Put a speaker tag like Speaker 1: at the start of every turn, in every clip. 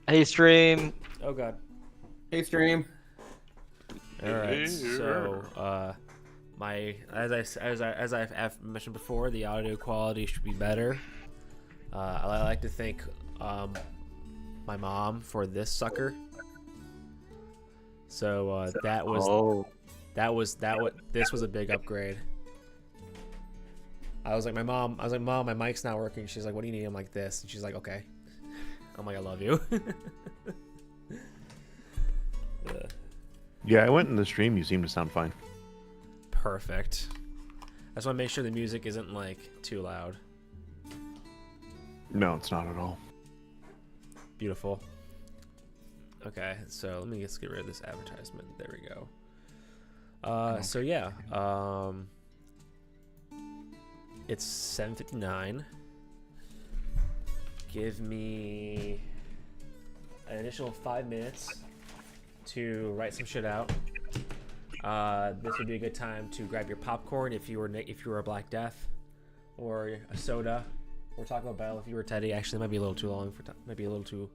Speaker 1: Hey, stream.
Speaker 2: Oh god.
Speaker 3: Hey, stream.
Speaker 2: All right. So, my as I've mentioned before, the audio quality should be better. I like to thank my mom for this sucker. So this was a big upgrade. I was like, Mom, my mic's not working. She's like, what do you need? I'm like, this. And she's like, okay. I'm like, I love you.
Speaker 4: Yeah, I went in the stream. You seem to sound fine.
Speaker 2: Perfect. I just want to make sure the music isn't like too loud.
Speaker 4: No, it's not at all.
Speaker 2: Beautiful. Okay, so let me just get rid of this advertisement. There we go. So yeah, it's 7:59. Give me an additional 5 minutes to write some shit out. This would be a good time to grab your popcorn if you were a Black Death, or a soda, or Taco Bell if you were Teddy. Actually, it might be a little too long might be a little too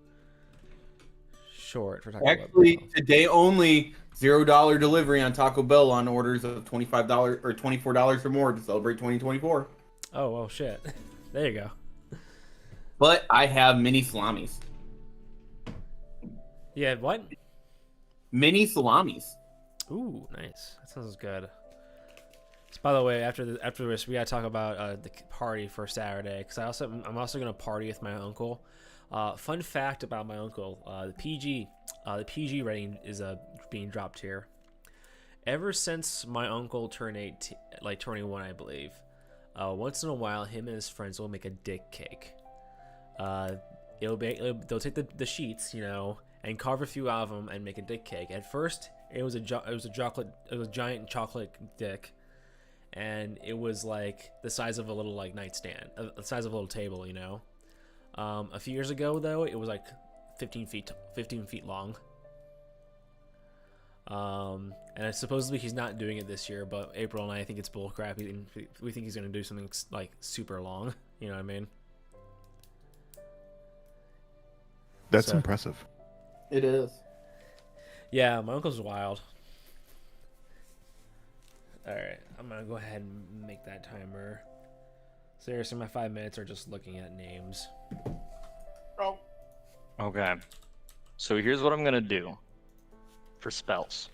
Speaker 2: short for Taco Bell.
Speaker 3: Actually, today only $0 delivery on Taco Bell on orders of $25 or $24 or more to celebrate 2024.
Speaker 2: Oh well, shit. There you go.
Speaker 3: But I have mini salamis.
Speaker 2: Yeah, what?
Speaker 3: Mini salamis.
Speaker 2: Ooh, nice. That sounds good. So, by the way, after this, we gotta talk about the party for Saturday, because I'm also gonna party with my uncle. Fun fact about my uncle: the PG rating is being dropped here. Ever since my uncle turned 21, I believe. Once in a while, him and his friends will make a dick cake. They'll take the sheets, and carve a few out of them and make a dick cake. At first, it was a giant chocolate dick, and it was like the size of a little nightstand, the size of a little table, A few years ago, though, it was like 15 feet long. And supposedly he's not doing it this year, but April and I think it's bullcrap. We think he's gonna do something like super long. You know what I mean?
Speaker 4: That's impressive.
Speaker 3: It is.
Speaker 2: Yeah, my uncle's wild. Alright, I'm gonna go ahead and make that timer. Seriously, my 5 minutes are just looking at names.
Speaker 3: Oh.
Speaker 1: Okay. So here's what I'm gonna do for spells.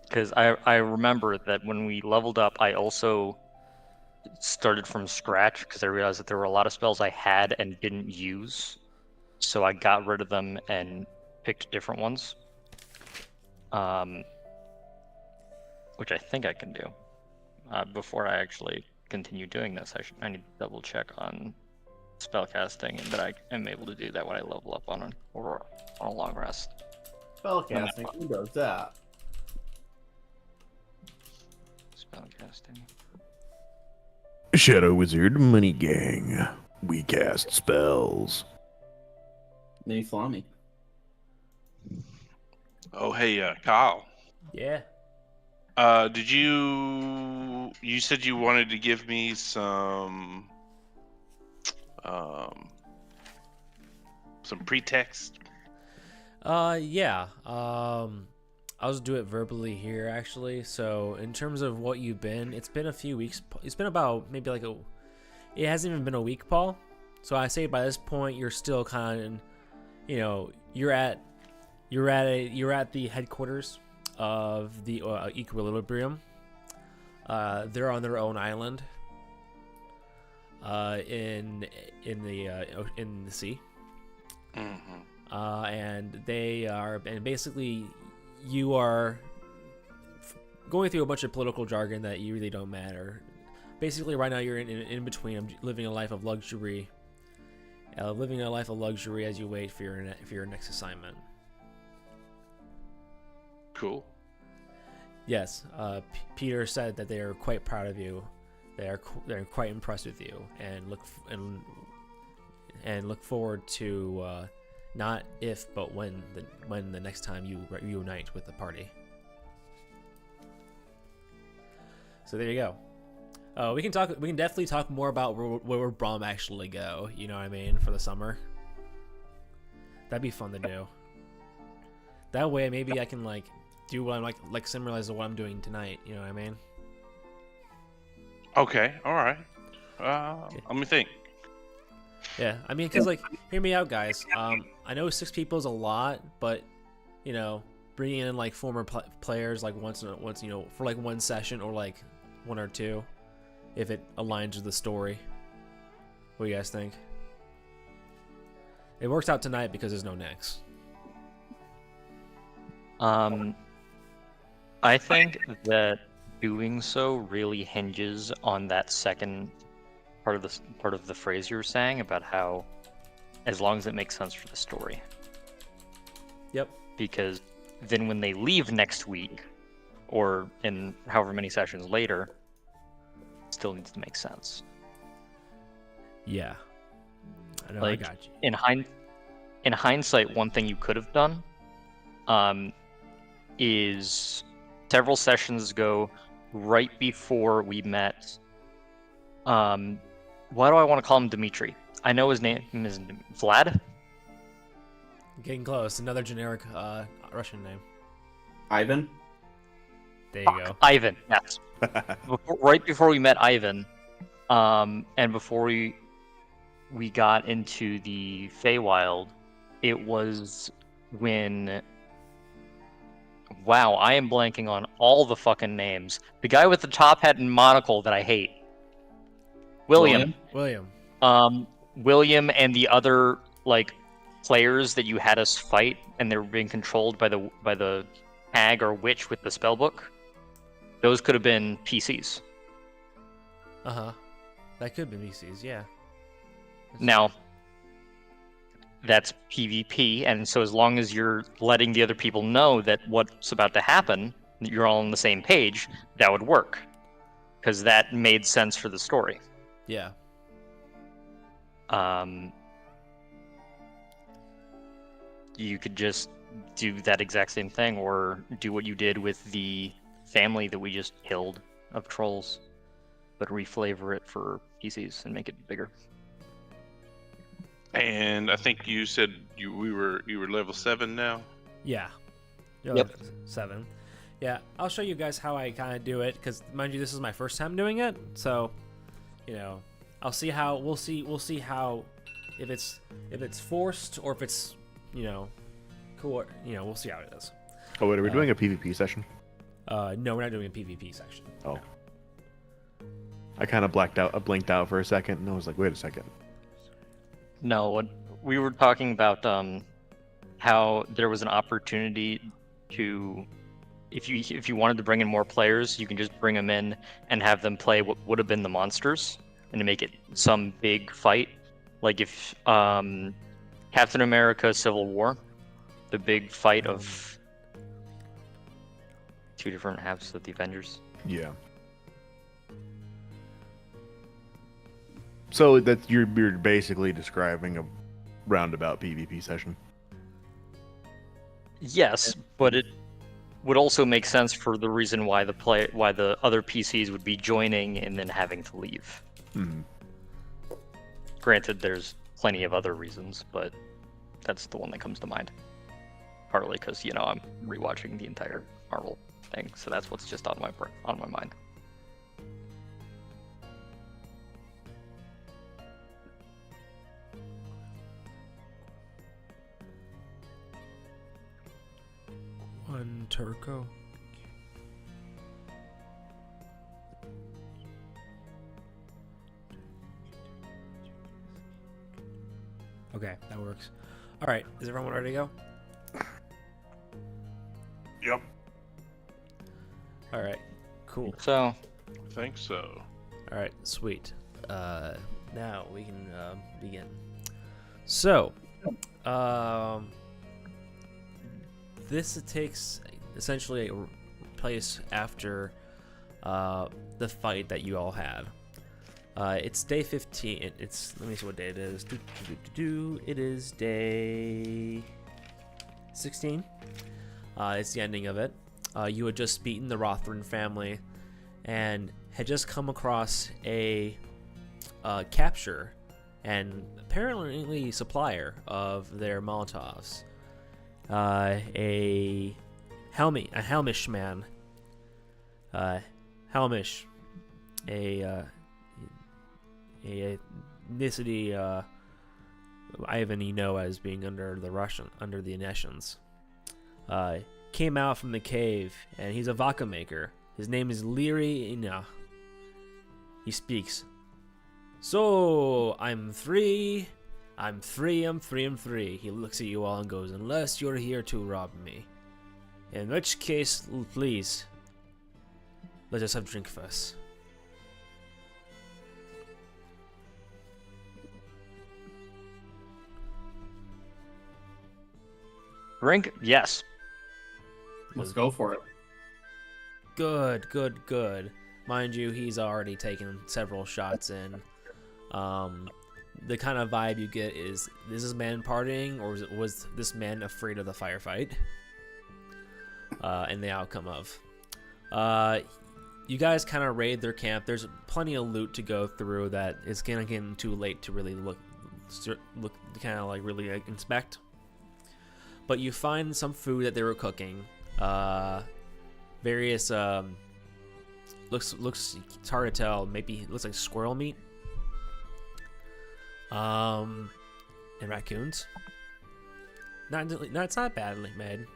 Speaker 1: Because I remember that when we leveled up, I also started from scratch because I realized that there were a lot of spells I had and didn't use. So I got rid of them and picked different ones. Which I think I can do. Before I actually continue doing this, I need to double check on spellcasting, and that I am able to do that when I level up on a long rest.
Speaker 3: Spellcasting. Who does that?
Speaker 1: Spellcasting.
Speaker 4: Shadow Wizard Money Gang. We cast spells.
Speaker 3: Mini salami.
Speaker 5: Oh, hey, Kyle.
Speaker 2: Yeah.
Speaker 5: Did you said you wanted to give me some pretext?
Speaker 2: Yeah. I'll just do it verbally here, actually. So, in terms of what you've been, it's been a few weeks. It's been about maybe it hasn't even been a week, Paul. So I say by this point, you're still kind of, you're at the headquarters of the Equilibrium. They're on their own island. In the sea.
Speaker 5: Mm-hmm.
Speaker 2: And basically you are going through a bunch of political jargon that you really don't matter. Basically, right now you're in between, living a life of luxury. Living a life of luxury as you wait for your next assignment.
Speaker 5: Cool.
Speaker 2: Yes, Peter said that they are quite proud of you. They're quite impressed with you, and look forward to not if but when the next time you reunite with the party. So there you go. We can definitely talk more about where Braum actually go. You know what I mean, for the summer. That'd be fun to do. That way, maybe I can like do what I'm like similar to what I'm doing tonight. You know what I mean?
Speaker 5: Okay, all right. Let me think.
Speaker 2: Yeah, I mean, because, like, hear me out, guys. I know 6 people is a lot, but, you know, bringing in, like, former players, like, once, you know, for, like, one session or, like, 1 or 2, if it aligns with the story. What do you guys think? It works out tonight because there's no Nyx.
Speaker 1: I think that doing so really hinges on that second part of the phrase you were saying about how, as long as it makes sense for the story.
Speaker 2: Yep.
Speaker 1: Because then when they leave next week, or in however many sessions later, it still needs to make sense.
Speaker 2: Yeah. I know,
Speaker 1: Like,
Speaker 2: I got you.
Speaker 1: In hindsight, one thing you could have done, is several sessions ago, right before we met. Why do I want to call him Dmitri? I know his name is Vlad.
Speaker 2: Getting close. Another generic Russian name.
Speaker 3: Ivan.
Speaker 2: There you go.
Speaker 1: Ivan, yes. Right before we met Ivan, and before we got into the Feywild, it was when. Wow, I am blanking on all the fucking names. The guy with the top hat and monocle that I hate. William. William and the other like players that you had us fight, and they were being controlled by the hag or witch with the spellbook. Those could have been PCs.
Speaker 2: That could be VCs, yeah.
Speaker 1: Now, that's PvP, and so as long as you're letting the other people know that what's about to happen, you're all on the same page, that would work. Because that made sense for the story.
Speaker 2: Yeah.
Speaker 1: You could just do that exact same thing, or do what you did with the family that we just killed of trolls, but reflavor it for PCs and make it bigger.
Speaker 5: And I think you said you were level 7 now.
Speaker 2: Yeah.
Speaker 1: Yep.
Speaker 2: 7. Yeah, I'll show you guys how I kind of do it, because mind you, this is my first time doing it, so you know, we'll see how if it's forced or if it's, you know, cool, you know, we'll see how it is.
Speaker 4: Oh, wait, are we doing a PvP session?
Speaker 2: No, we're not doing a PvP section.
Speaker 4: Oh. I kind of blinked out for a second, and I was like, wait a second.
Speaker 1: No, what we were talking about, how there was an opportunity to, if you wanted to bring in more players, you can just bring them in and have them play what would have been the monsters, and to make it some big fight, like if Captain America: Civil War, the big fight of 2 different halves of the Avengers.
Speaker 4: Yeah. So that you're basically describing a roundabout PvP session.
Speaker 1: Yes, but it would also make sense for the reason why the other PCs would be joining and then having to leave.
Speaker 4: Mm-hmm.
Speaker 1: Granted, there's plenty of other reasons, but that's the one that comes to mind. Partly because, you know, I'm rewatching the entire Marvel thing, so that's what's just on my mind.
Speaker 2: One Turco. Okay, that works. All right, is everyone ready to go?
Speaker 5: Yep.
Speaker 2: All right, cool.
Speaker 1: So,
Speaker 5: I think so.
Speaker 2: All right, sweet. Now we can begin. So, this takes essentially a place after the fight that you all had. It's day 15. Let me see what day it is. It is day 16. It's the ending of it. You had just beaten the Rothrin family and had just come across a capture and apparently supplier of their Molotovs. A Helmish man. Helmish, a ethnicity Ivan you know as being under the Aneshans. Came out from the cave, and he's a vodka maker. His name is Leary Ina. He speaks. So, I'm free. I'm free. He looks at you all and goes, unless you're here to rob me. In which case, please, let us have a drink first.
Speaker 1: Drink? Yes.
Speaker 3: Let's go for it.
Speaker 2: Good. Mind you, he's already taken several shots in. The kind of vibe you get is this man partying, or was this man afraid of the firefight? And the outcome of. You guys kind of raid their camp. There's plenty of loot to go through that it's kind of getting too late to really look kind of like really inspect. But you find some food that they were cooking. Various looks it's hard to tell. Maybe it looks like squirrel meat. And raccoons. It's not badly made.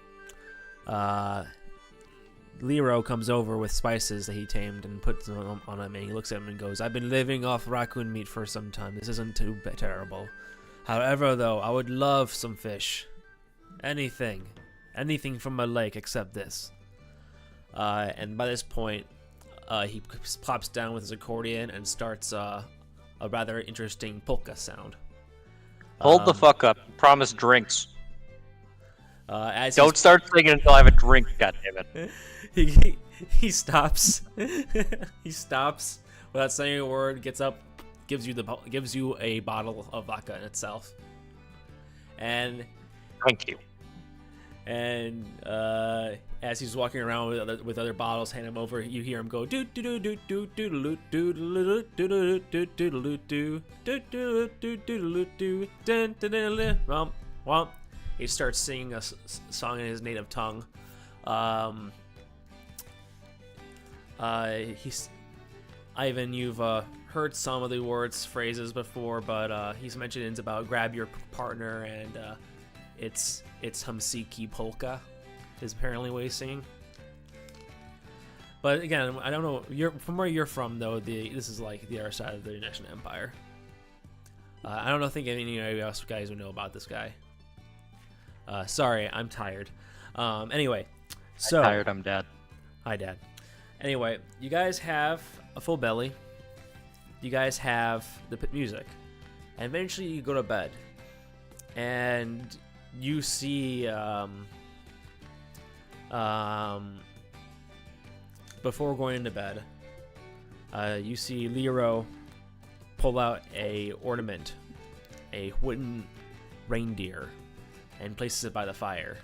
Speaker 2: Lero comes over with spices that he tamed and puts them on him, and he looks at him and goes, I've been living off raccoon meat for some time. This isn't too terrible. However, though, I would love some fish. Anything from a lake except this. And by this point, he plops down with his accordion and starts a rather interesting polka sound.
Speaker 1: Hold the fuck up. Promise drinks.
Speaker 2: Don't
Speaker 1: start singing until I have a drink, goddammit.
Speaker 2: He stops. He stops without saying a word, gets up, gives you a bottle of vodka in itself. And
Speaker 1: Thank you.
Speaker 2: And as he's walking around with other bottles, hand him over, you hear him go do do do do do do do do do do do do. He starts singing a song in his native tongue. Ivan, you've heard some of the words, phrases before, but he's mentioned about grab your partner, and it's Humsiki Polka is apparently what he's singing. But again, I don't know. From where you're from, though. This is like the other side of the National Empire. I don't think any of you else guys would know about this guy. Sorry, I'm tired. Anyway, so
Speaker 1: I'm tired. I'm dead.
Speaker 2: Hi, Dad. Anyway, you guys have a full belly. You guys have the music, and eventually you go to bed, and you see before going into bed, you see Lero pull out a ornament, a wooden reindeer, and places it by the fire.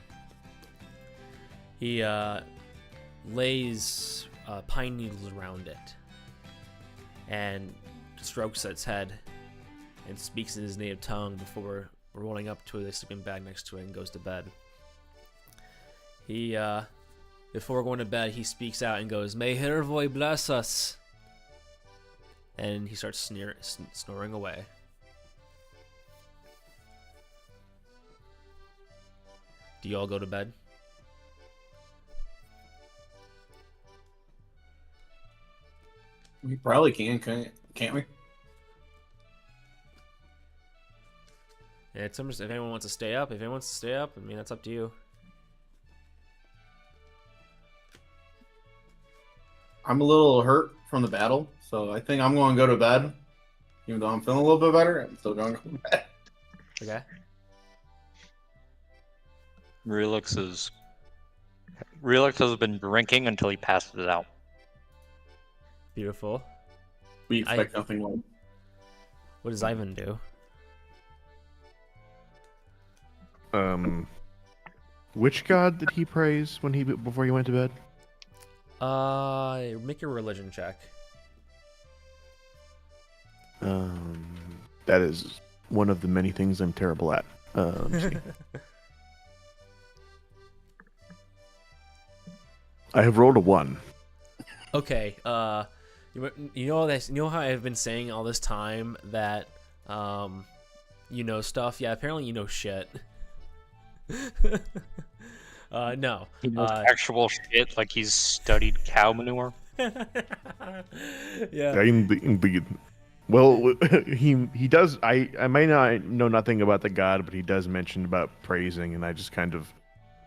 Speaker 2: He lays pine needles around it and strokes its head and speaks in his native tongue before rolling up to the sleeping bag next to it and goes to bed. He, before going to bed, he speaks out and goes, "May Hervoy bless us." And he starts snoring away. Do you all go to bed?
Speaker 3: We probably can't we?
Speaker 2: Yeah, it's almost, if anyone wants to stay up, I mean, that's up to you.
Speaker 3: I'm a little hurt from the battle, so I think I'm going to go to bed. Even though I'm feeling a little bit better, I'm still going to go to bed.
Speaker 2: Okay.
Speaker 1: Relix has been drinking until he passes it out.
Speaker 2: Beautiful.
Speaker 3: We expect nothing more.
Speaker 2: What does Ivan do?
Speaker 4: Which god did he praise before he went to bed?
Speaker 2: Make your religion check.
Speaker 4: That is one of the many things I'm terrible at. Let me see. I have rolled a 1.
Speaker 2: Okay. You know that, you know how I've been saying all this time that you know stuff. Yeah, apparently you know shit. No.
Speaker 1: He knows actual shit, like he's studied cow manure.
Speaker 2: Yeah.
Speaker 4: Indeed. Well, he does. I may not know nothing about the god, but he does mention about praising, and I just kind of,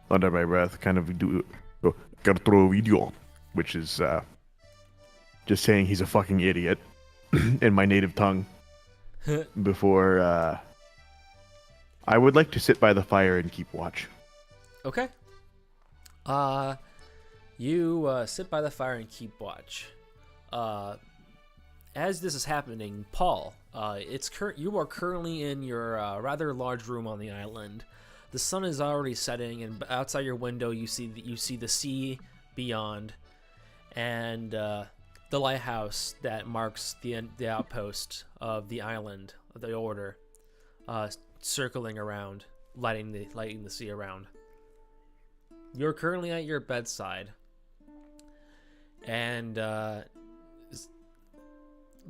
Speaker 4: under my breath, kind of do "Cartro video," which is just saying he's a fucking idiot in my native tongue. Before I would like to sit by the fire and keep watch.
Speaker 2: Okay. You sit by the fire and keep watch. As this is happening, Paul, you are currently in your rather large room on the island. The sun is already setting, and outside your window you see the sea beyond, and the lighthouse that marks the outpost of the island of the Order, circling around, lighting the sea around. You're currently at your bedside, and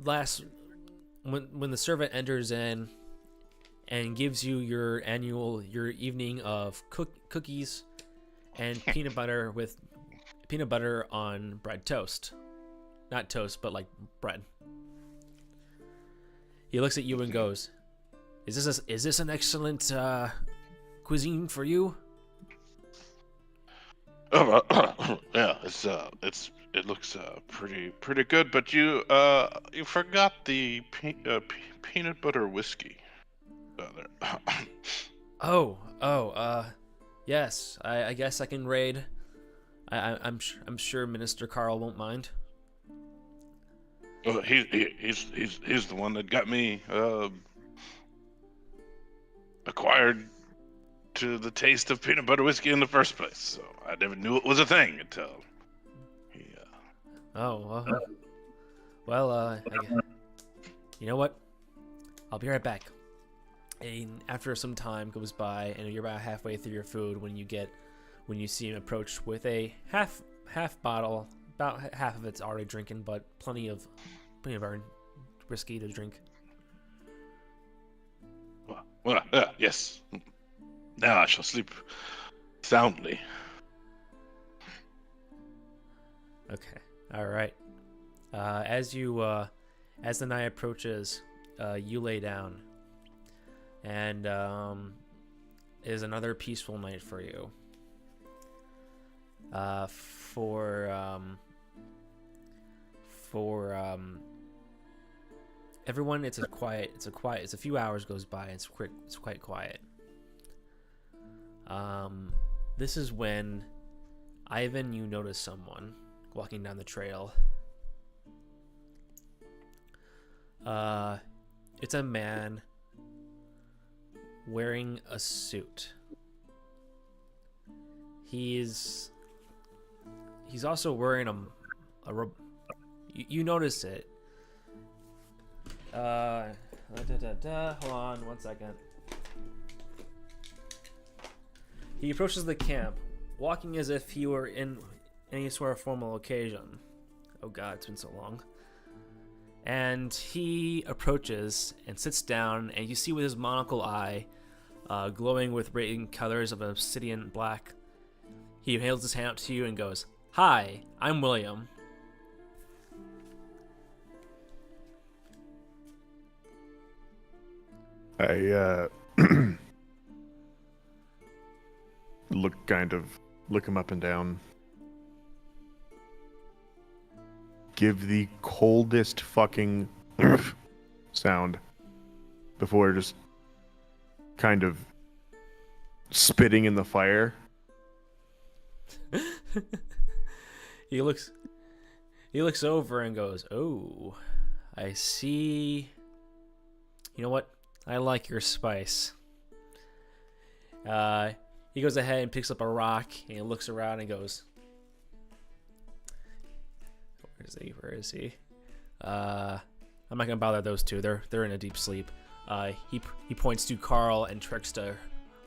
Speaker 2: when the servant enters in and gives you your evening of cookies and peanut butter on bread toast, not toast but like bread. He looks at you and goes, "Is this an excellent cuisine for you?"
Speaker 5: Yeah, it looks pretty good, but you forgot the peanut butter whiskey. There.
Speaker 2: Yes. I guess I can raid. I'm sure Minister Carl won't mind.
Speaker 5: Well, he's the one that got me acquired to the taste of peanut butter whiskey in the first place. So I never knew it was a thing until he.
Speaker 2: You know what? I'll be right back. And after some time goes by, and you're about halfway through your food when you see him approach with a half bottle. About half of it's already drinking, but plenty of our whiskey to drink.
Speaker 5: Well, yes. Now I shall sleep soundly.
Speaker 2: Okay. All right. As the night approaches, you lay down, and it is another peaceful night for you. For everyone, it's a few hours goes by. It's quite quiet. This is when, Ivan, you notice someone walking down the trail. It's a man wearing a suit. He's also wearing you notice it. Hold on 1 second. He approaches the camp, walking as if he were in any sort of formal occasion. Oh god, it's been so long. And he approaches and sits down, and you see with his monocle eye, glowing with radiant colors of obsidian black, he holds his hand out to you and goes, "Hi, I'm William."
Speaker 4: I look him up and down. Give the coldest fucking sound before just kind of spitting in the fire.
Speaker 2: He looks over and goes, "Oh, I see. You know what? I like your spice." He goes ahead and picks up a rock and he looks around and goes, Where is he? I'm not gonna bother those two. They're in a deep sleep. He points to Carl and Trickster,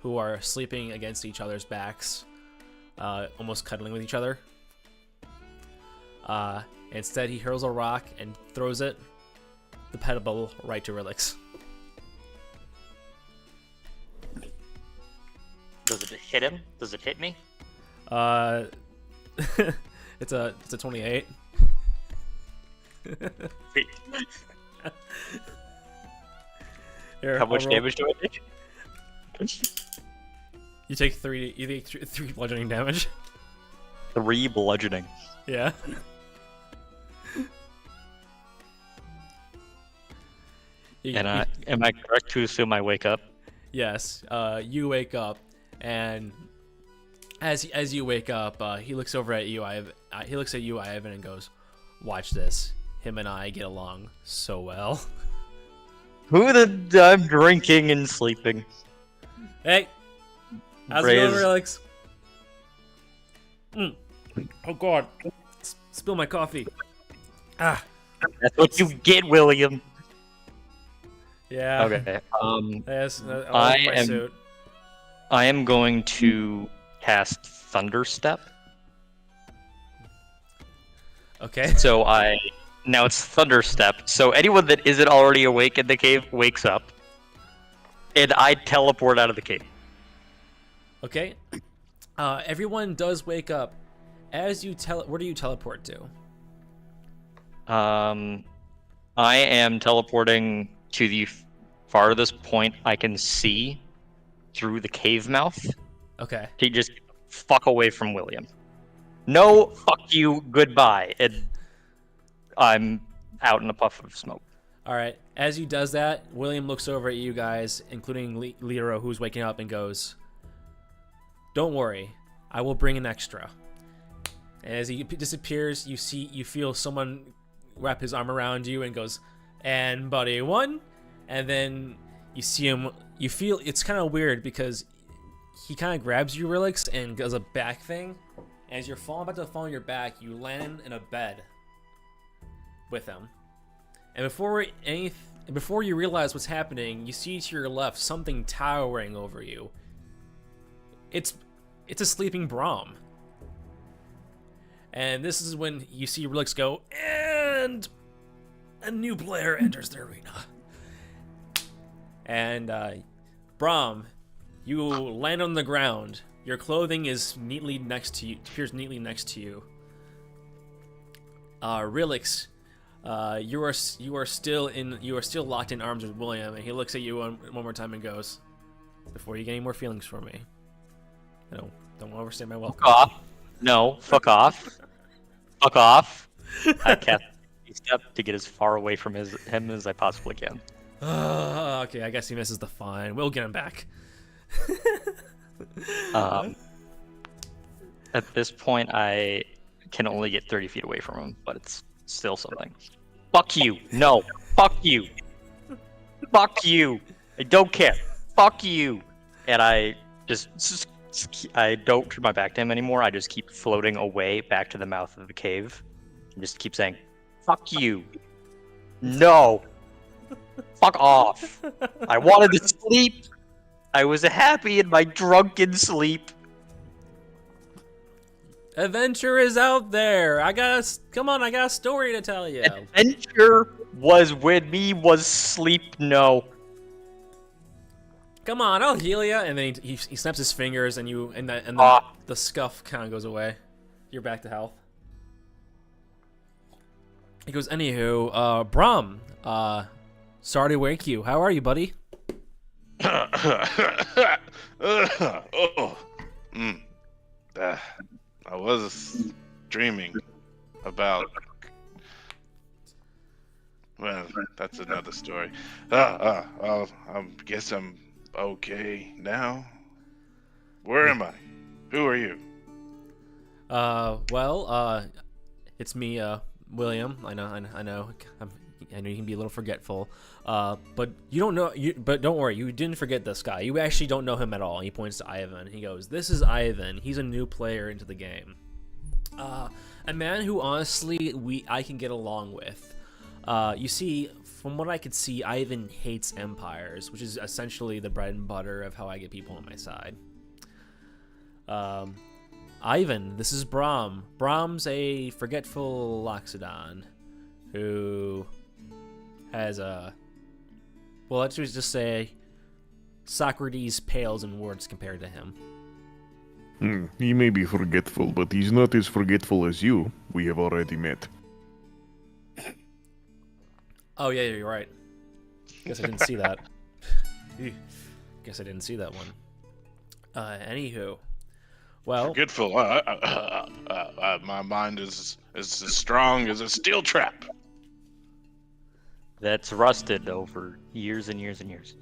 Speaker 2: who are sleeping against each other's backs, almost cuddling with each other. Instead, he hurls a rock and throws it, the pebble, right to Relix.
Speaker 1: Does it hit him? Does it hit me?
Speaker 2: It's a 28. Here,
Speaker 1: How much
Speaker 2: I'll roll.
Speaker 1: damage do I take?
Speaker 2: You take three bludgeoning damage.
Speaker 1: 3 bludgeoning.
Speaker 2: Yeah.
Speaker 1: And am I correct to assume I wake up?
Speaker 2: Yes. You wake up, and as you wake up, he looks over at you. He looks at you, Ivan, and goes, "Watch this. Him and I get along so well."
Speaker 1: I'm drinking and sleeping.
Speaker 2: Hey, how's it going, Relix? Oh God! Spill my coffee. Ah.
Speaker 1: That's what you get, William.
Speaker 2: Yeah.
Speaker 1: Okay.
Speaker 2: Yes.
Speaker 1: I am going to cast Thunderstep.
Speaker 2: Okay.
Speaker 1: So now it's Thunderstep. So anyone that isn't already awake in the cave wakes up, and I teleport out of the cave.
Speaker 2: Okay. Everyone does wake up. As you where do you teleport to?
Speaker 1: I am teleporting to the farthest point I can see through the cave mouth.
Speaker 2: Okay.
Speaker 1: To just fuck away from William. No, fuck you, goodbye. And I'm out in a puff of smoke.
Speaker 2: All right. As he does that, William looks over at you guys, including Lero, who's waking up, and goes, "Don't worry, I will bring an extra." And as he disappears, you feel someone wrap his arm around you and goes, "And buddy one," and then you see him. You feel it's kind of weird because he kind of grabs you, Relix, and does a back thing. As you're about to fall on your back, you land in a bed with him. And before you realize what's happening, you see to your left something towering over you. It's a sleeping Braum. And this is when you see Relix go, and a new player enters the arena. And Braum, you land on the ground. Your clothing is neatly next to you. Appears neatly next to you. Relix, you are still locked in arms with William, and he looks at you one more time and goes, "Before you get any more feelings for me, don't overstay my welcome."
Speaker 1: Fuck off. No, fuck off. Fuck off. I cast a step to get as far away from him as I possibly can.
Speaker 2: Okay, I guess he misses the fine. We'll get him back.
Speaker 1: At this point, I can only get 30 feet away from him, but it's still something. Fuck you. No. Fuck you. Fuck you. I don't care. Fuck you. And I I don't turn my back to him anymore. I just keep floating away back to the mouth of the cave. And just keep saying, fuck you. No. Fuck off. I wanted to sleep. I was happy in my drunken sleep.
Speaker 2: Adventure is out there. Come on, I got a story to tell you.
Speaker 1: Adventure was when me was sleep. No.
Speaker 2: Come on, I'll heal you. And then he snaps his fingers, and the scuff kind of goes away. You're back to health. He goes, "Anywho, Braum, sorry to wake you. How are you, buddy?"
Speaker 5: I was dreaming about. Well, that's another story. I guess I'm okay now. Where am I? Who are you?
Speaker 2: It's me, William. I know you can be a little forgetful. But you don't know. But don't worry, you didn't forget this guy. You actually don't know him at all. He points to Ivan. He goes, "This is Ivan. He's a new player into the game. A man who honestly I can get along with. You see, from what I could see, Ivan hates empires, which is essentially the bread and butter of how I get people on my side. Ivan, this is Brahm. Brahm's a forgetful Loxodon who has a... Well, let's just say Socrates pales in words compared to him.
Speaker 4: He may be forgetful, but he's not as forgetful as you. We have already met.
Speaker 2: Oh, yeah, you're right. Guess I didn't see that. Guess I didn't see that one. Anywho. Well,
Speaker 5: Forgetful. My mind is as strong as a steel trap.
Speaker 1: That's rusted over years and years and years.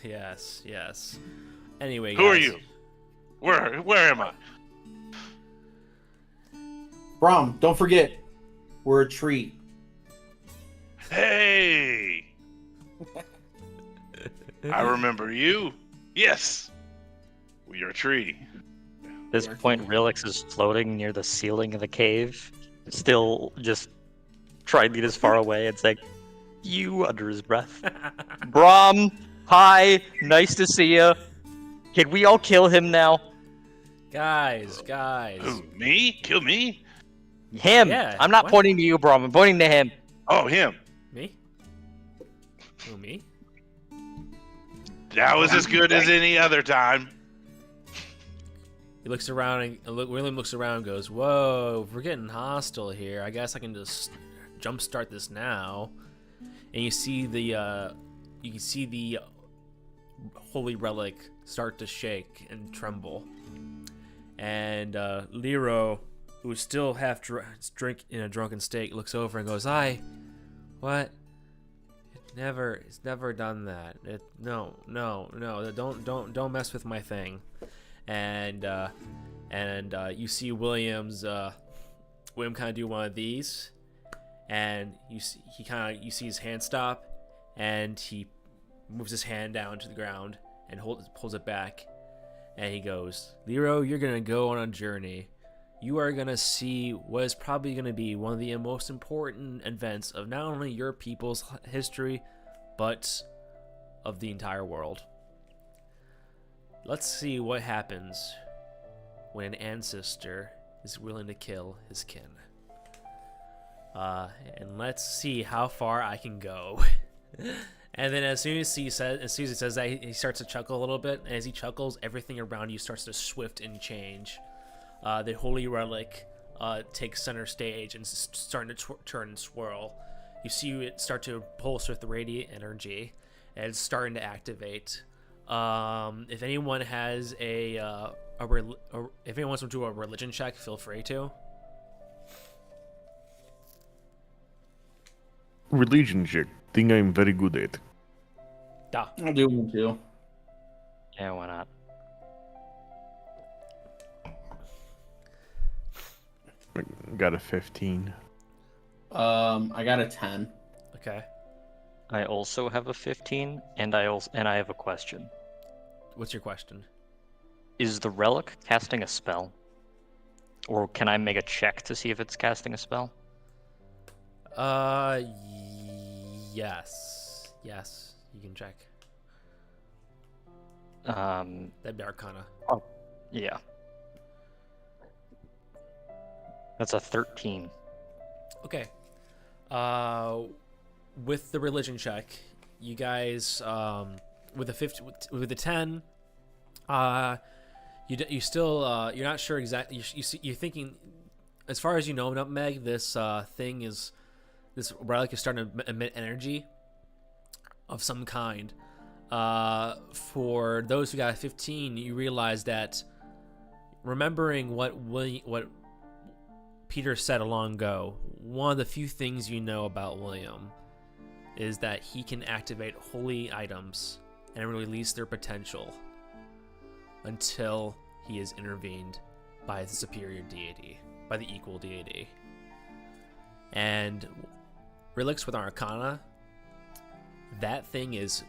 Speaker 2: yes. Anyway,
Speaker 5: Who are
Speaker 2: guys.
Speaker 5: you? Where am I?
Speaker 3: Brom, don't forget, we're a treat.
Speaker 5: Hey! I remember you. Yes. We are a tree.
Speaker 1: At this point, Relix is floating near the ceiling of the cave, still just trying to get as far away and saying, "You," under his breath. Brahm, hi, nice to see you. Can we all kill him now?
Speaker 2: Guys.
Speaker 5: Who? Me? Kill me?
Speaker 1: Him.
Speaker 2: Yeah,
Speaker 1: I'm not
Speaker 2: what?
Speaker 1: pointing to you, Brahm. I'm pointing to him.
Speaker 5: Oh, him.
Speaker 2: Me? Who, me?
Speaker 5: That was as good as any other time.
Speaker 2: He looks around and William looks around and goes, "Whoa, we're getting hostile here. I guess I can just jumpstart this now." And you see the holy relic start to shake and tremble. And Lero, who is still half drink in a drunken state, looks over and goes, What? It's never done that. No, don't mess with my thing." And you see William kind of do one of these, and you see his hand stop, and he moves his hand down to the ground and pulls it back, and he goes, "Lero, you're gonna go on a journey. You are gonna see what is probably gonna be one of the most important events of not only your people's history, but of the entire world. Let's see what happens when an ancestor is willing to kill his kin. And let's see how far I can go." And then as soon as he says that, he starts to chuckle a little bit. And as he chuckles, everything around you starts to swift and change. The holy relic takes center stage and is starting to turn and swirl. You see it start to pulse with the radiant energy, and it's starting to activate. If anyone has if anyone wants to do a religion check, feel free to.
Speaker 4: Religion check. Thing I'm very good at.
Speaker 3: I'll do one too.
Speaker 1: Yeah, why not?
Speaker 4: Got a 15.
Speaker 3: I got a 10.
Speaker 2: Okay.
Speaker 1: I also have a 15, and I have a question.
Speaker 2: What's your question?
Speaker 1: Is the relic casting a spell? Or can I make a check to see if it's casting a spell?
Speaker 2: Yes. Yes, you can check. That'd be Arcana.
Speaker 1: Oh, yeah. That's a 13.
Speaker 2: Okay. With the religion check, you guys, with the 10, you still you're not sure exactly. You're thinking, as far as you know, Nutmeg, this relic is starting to emit energy of some kind. For those who got a 15, you realize that remembering what Peter said long ago, one of the few things you know about William is that he can activate holy items and release their potential until he is intervened by the superior deity, by the equal deity. And relics with Arcana, that thing is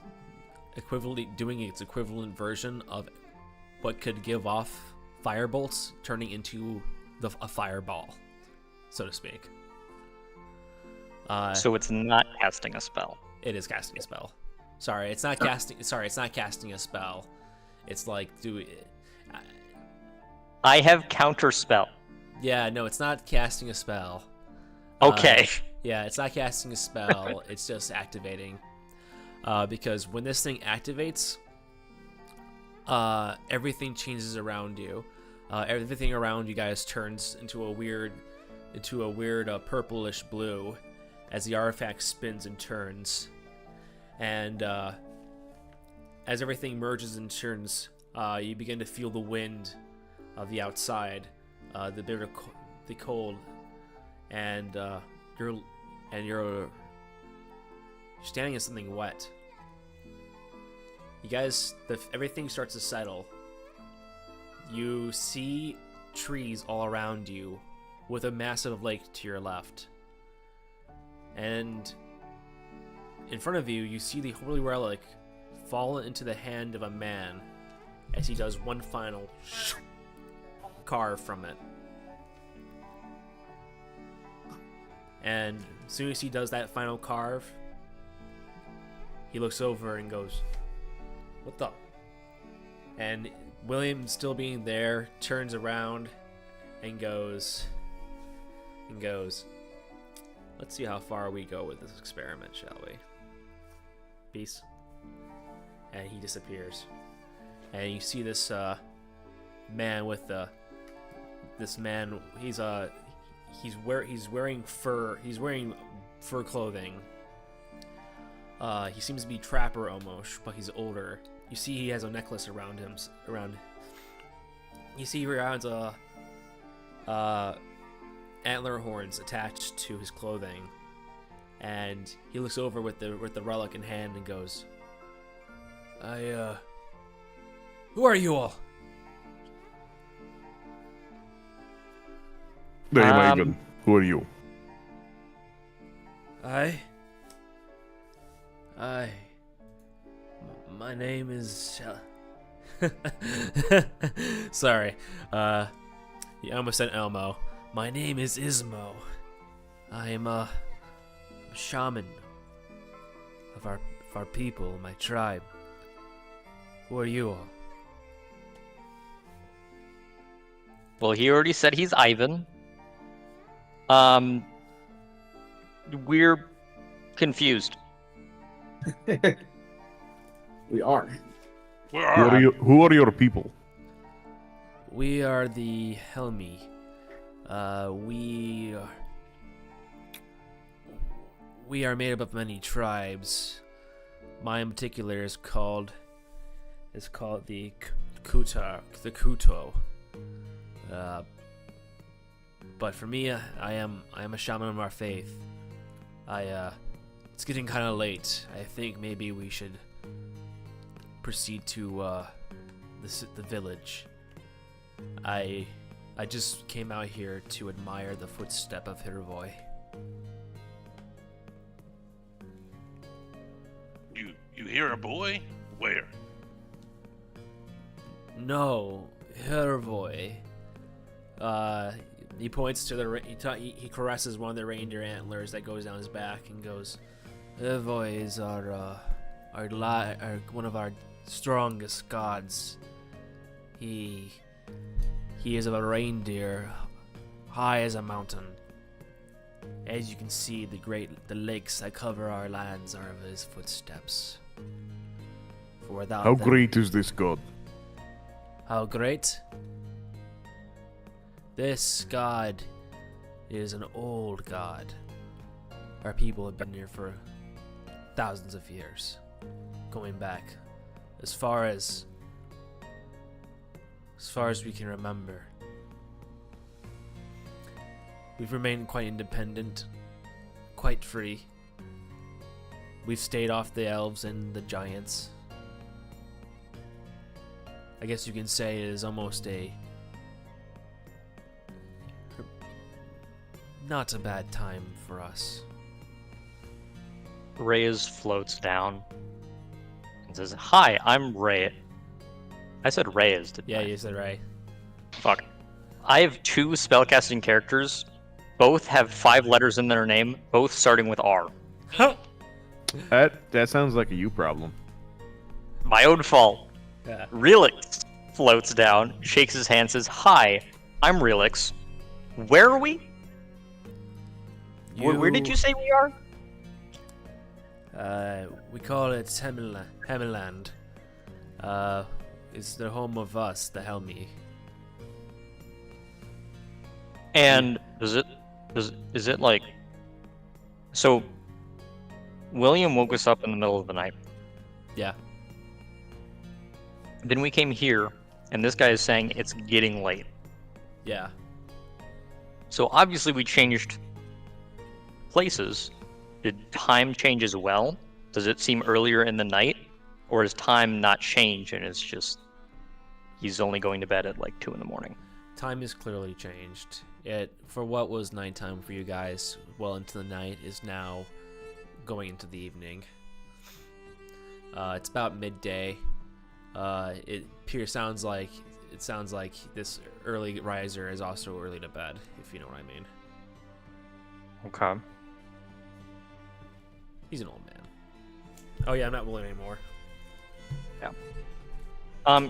Speaker 2: doing its equivalent version of what could give off firebolts, turning into a fireball, so to speak.
Speaker 1: So it's not casting a spell.
Speaker 2: It is casting a spell. Sorry, it's not casting. Sorry, it's not casting a spell. It's like
Speaker 1: I have counter spell.
Speaker 2: Yeah, no, it's not casting a spell.
Speaker 1: Okay.
Speaker 2: Yeah, it's not casting a spell. It's just activating. Because when this thing activates, everything changes around you. Everything around you guys turns into a weird purplish blue as the artifact spins and turns. And as everything merges and turns, you begin to feel the wind of the outside, the bitter, the cold, and you're standing in something wet. You guys, everything starts to settle. You see trees all around you, with a massive lake to your left. And in front of you, you see the holy relic fall into the hand of a man as he does one final carve from it. And as soon as he does that final carve, he looks over and goes, "What the?" And William, still being there, turns around and goes, "Let's see how far we go with this experiment, shall we? Peace." And he disappears. And you see this man with this man. He's wearing fur. He's wearing fur clothing. He seems to be trapper almost, but he's older. You see he has a necklace around him. You see he has antler horns attached to his clothing, and he looks over with the relic in hand and goes, "Who are you all?"
Speaker 4: Hey, Megan, who are you?
Speaker 2: My name is sorry, you almost said Elmo. My name is Ismo. I am a shaman of our people, my tribe. Who are you all?
Speaker 1: Well, he already said he's Ivan. We're confused.
Speaker 3: We are.
Speaker 5: Where
Speaker 4: Who are your people?
Speaker 2: We are the Helmi. We are made up of many tribes. Mine in particular is called the Kuto. But for me, I am a shaman of our faith. It's getting kind of late. I think maybe we should proceed to the village. I just came out here to admire the footstep of Hirvoy.
Speaker 5: You hear a boy? Where?
Speaker 2: No, Hirvoy. He points to he caresses one of the reindeer antlers that goes down his back and goes, "Hirvoy is one of our strongest gods. He is of a reindeer, high as a mountain. As you can see, the lakes that cover our lands are of his footsteps. For without
Speaker 4: How
Speaker 2: them,
Speaker 4: great is this god?
Speaker 2: How great? This god is an old god. Our people have been here for thousands of years, going back as far as we can remember. We've remained quite independent, quite free. We've stayed off the elves and the giants. I guess you can say it is almost not a bad time for us."
Speaker 1: Reyes floats down and says, "Hi, I'm Ray." I said Reyes, didn't
Speaker 2: Yeah,
Speaker 1: I?
Speaker 2: you said right.
Speaker 1: Fuck. I have 2 spellcasting characters both have 5 letters in their name, both starting with R.
Speaker 4: That sounds like a you problem.
Speaker 1: My own fault.
Speaker 2: Yeah.
Speaker 1: Relix floats down, shakes his hand, says, "Hi, I'm Relix. Where are we? Where did you say we are?"
Speaker 2: We call it Hemmeland. It's the home of us, the Helmi.
Speaker 1: And is it like... So, William woke us up in the middle of the night.
Speaker 2: Yeah.
Speaker 1: Then we came here, and this guy is saying it's getting late.
Speaker 2: Yeah.
Speaker 1: So obviously we changed places. Did time change as well? Does it seem earlier in the night? Or does time not change and it's just he's only going to bed at like 2 in the morning?
Speaker 2: Time is clearly changed. It, for what was nighttime for you guys, well into the night, is now going into the evening. It's about midday. Sounds like this early riser is also early to bed, if you know what I mean.
Speaker 1: Okay.
Speaker 2: He's an old man. Oh yeah, I'm not William anymore.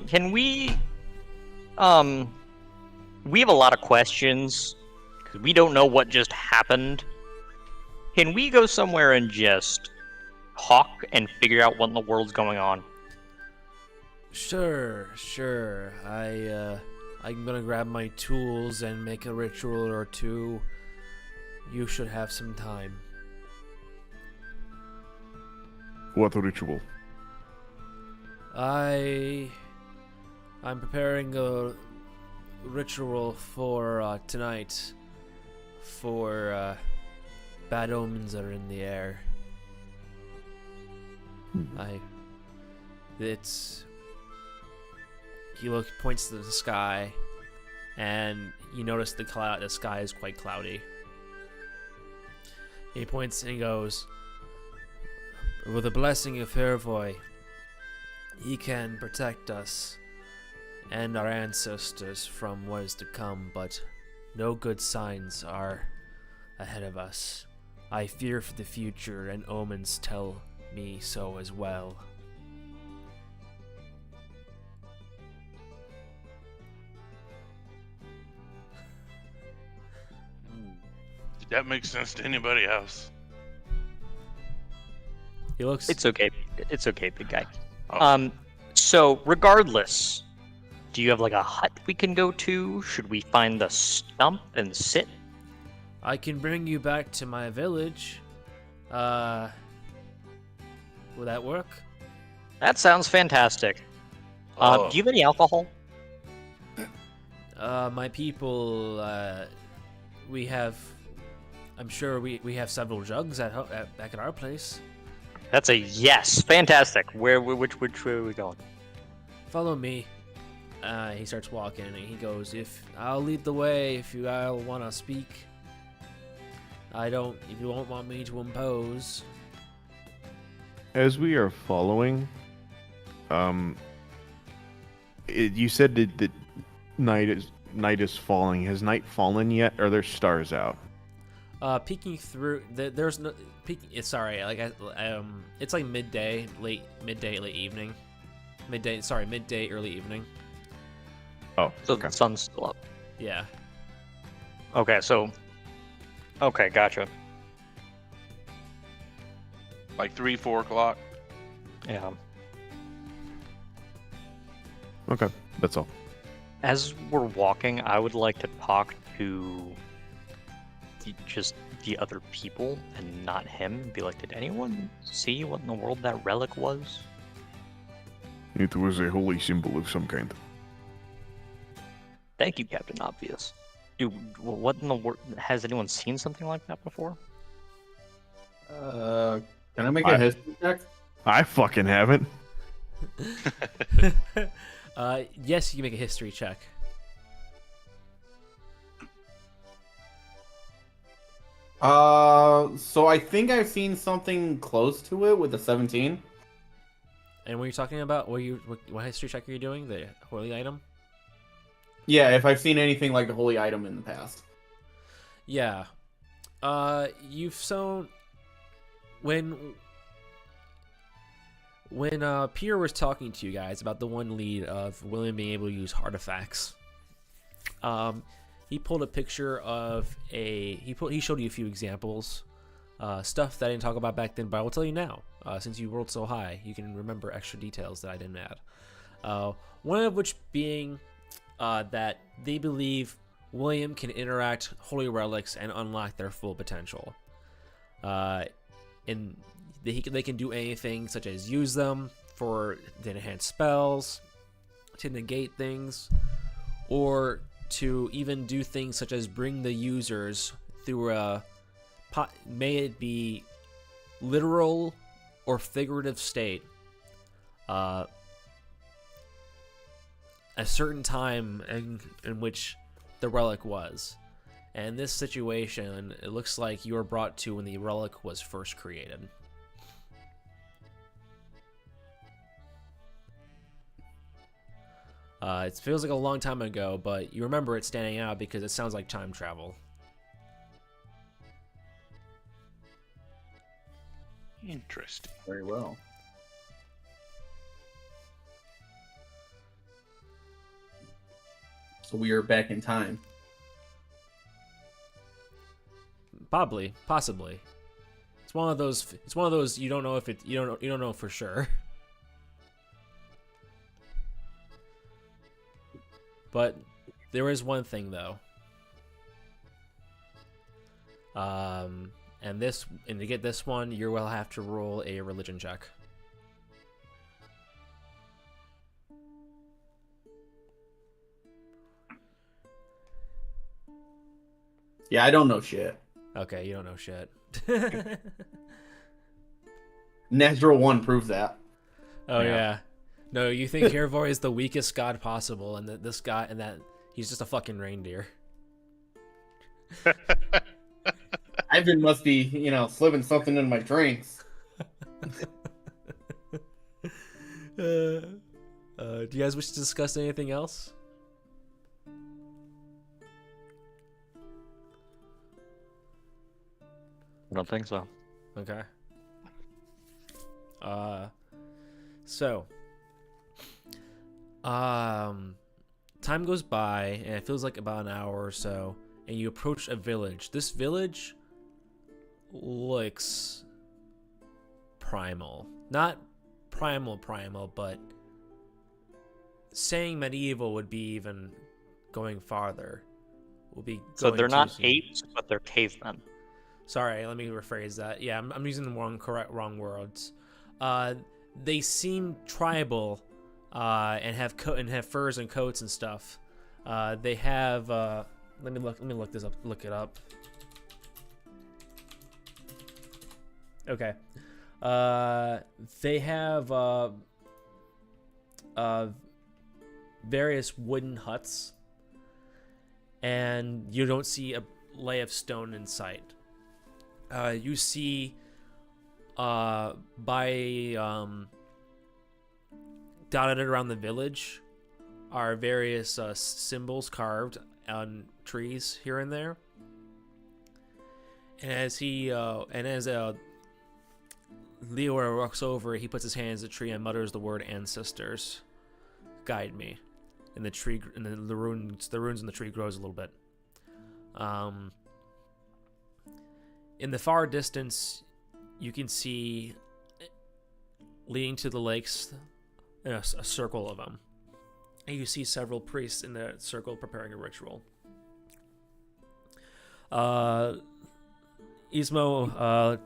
Speaker 1: Can we have a lot of questions because we don't know what just happened. Can we go somewhere and just talk and figure out what in the world's going on?
Speaker 2: Sure. I'm gonna grab my tools and make a ritual or two. You should have some time.
Speaker 4: What ritual?
Speaker 2: I'm preparing a ritual for tonight. For bad omens are in the air. He points to the sky, and you notice the sky is quite cloudy. He points and he goes, "With the blessing of Hervoy, he can protect us and our ancestors from what is to come, but no good signs are ahead of us. I fear for the future, and omens tell me so as well."
Speaker 5: Did that make sense to anybody else?
Speaker 2: He looks.
Speaker 1: It's okay. It's okay, big guy.
Speaker 5: Oh.
Speaker 1: So regardless, do you have like a hut we can go to? Should we find the stump and sit?
Speaker 2: I can bring you back to my village. Will that work?
Speaker 1: That sounds fantastic.
Speaker 5: Oh.
Speaker 1: Do you have any alcohol?
Speaker 2: My people, we have. I'm sure we have several jugs back at our place.
Speaker 1: That's a yes. Fantastic. Which way are we going?
Speaker 2: Follow me. He starts walking and he goes, "If I'll lead the way, if you all want to speak. If you won't want me to impose."
Speaker 4: As we are following, you said that night is falling. Has night fallen yet? Or are there stars out?
Speaker 2: Peeking through, there's no peeking. Sorry, it's like midday, late evening. Midday, early evening.
Speaker 4: Oh,
Speaker 1: So
Speaker 4: okay.
Speaker 1: the sun's still up.
Speaker 2: Yeah.
Speaker 1: Okay, gotcha.
Speaker 5: Like 3-4 o'clock.
Speaker 1: Yeah.
Speaker 4: Okay, that's all.
Speaker 1: As we're walking, I would like to talk to just the other people and not him. Be like, did anyone see what in the world that relic was?
Speaker 4: It was a holy symbol of some kind.
Speaker 1: Thank you, Captain Obvious. Dude, what in the world? Has anyone seen something like that before?
Speaker 3: Can I make a history check?
Speaker 4: I fucking haven't.
Speaker 2: Yes, you can make a history check.
Speaker 3: So I think I've seen something close to it with a 17.
Speaker 2: And what are you talking about? What history check are you doing? The holy item?
Speaker 3: Yeah, if I've seen anything like a holy item in the past.
Speaker 2: Yeah. You've sown when Peter was talking to you guys about the one lead of William being able to use artifacts. He pulled a picture of he showed you a few examples, stuff that I didn't talk about back then, but I will tell you now. Since you rolled so high, you can remember extra details that I didn't add. One of which being that they believe William can interact holy relics and unlock their full potential. And they can do anything such as use them to enhance spells, to negate things, or to even do things such as bring the users through may it be literal or figurative state, a certain time in which the relic was. And in this situation, it looks like you were brought to when the relic was first created. It feels like a long time ago, but you remember it standing out because it sounds like time travel.
Speaker 5: Interesting.
Speaker 3: Very well. So we are back in time.
Speaker 2: Possibly. It's one of those you don't know if it you don't know for sure. But there is one thing though. And to get this one, you will have to roll a religion check.
Speaker 3: Yeah, I don't know shit.
Speaker 2: Okay, you don't know shit.
Speaker 3: Natural 1 proves that.
Speaker 2: Oh
Speaker 3: Yeah.
Speaker 2: yeah. No, you think Hervor is the weakest god possible, and that he's just a fucking reindeer.
Speaker 3: Ivan must be, slipping something in my drinks.
Speaker 2: Do you guys wish to discuss anything else?
Speaker 1: I don't think so.
Speaker 2: Okay. So, time goes by, and it feels like about an hour or so, and you approach a village. This village looks primal. Not primal, but saying medieval would be even going farther.
Speaker 1: So they're not
Speaker 2: soon.
Speaker 1: apes, but they're cavemen.
Speaker 2: Sorry, let me rephrase that. Yeah, I'm using the wrong words. They seem tribal, and have furs and coats and stuff. They have. Let me look this up. Look it up. Okay. They have various wooden huts, and you don't see a lay of stone in sight. You see dotted around the village are various symbols carved on trees here and there. And as Leora walks over, he puts his hands in the tree and mutters the word "ancestors, guide me." And the tree, and the runes in the tree grows a little bit. In the far distance, you can see, leading to the lakes, a circle of them. And you see several priests in the circle preparing a ritual. Ismo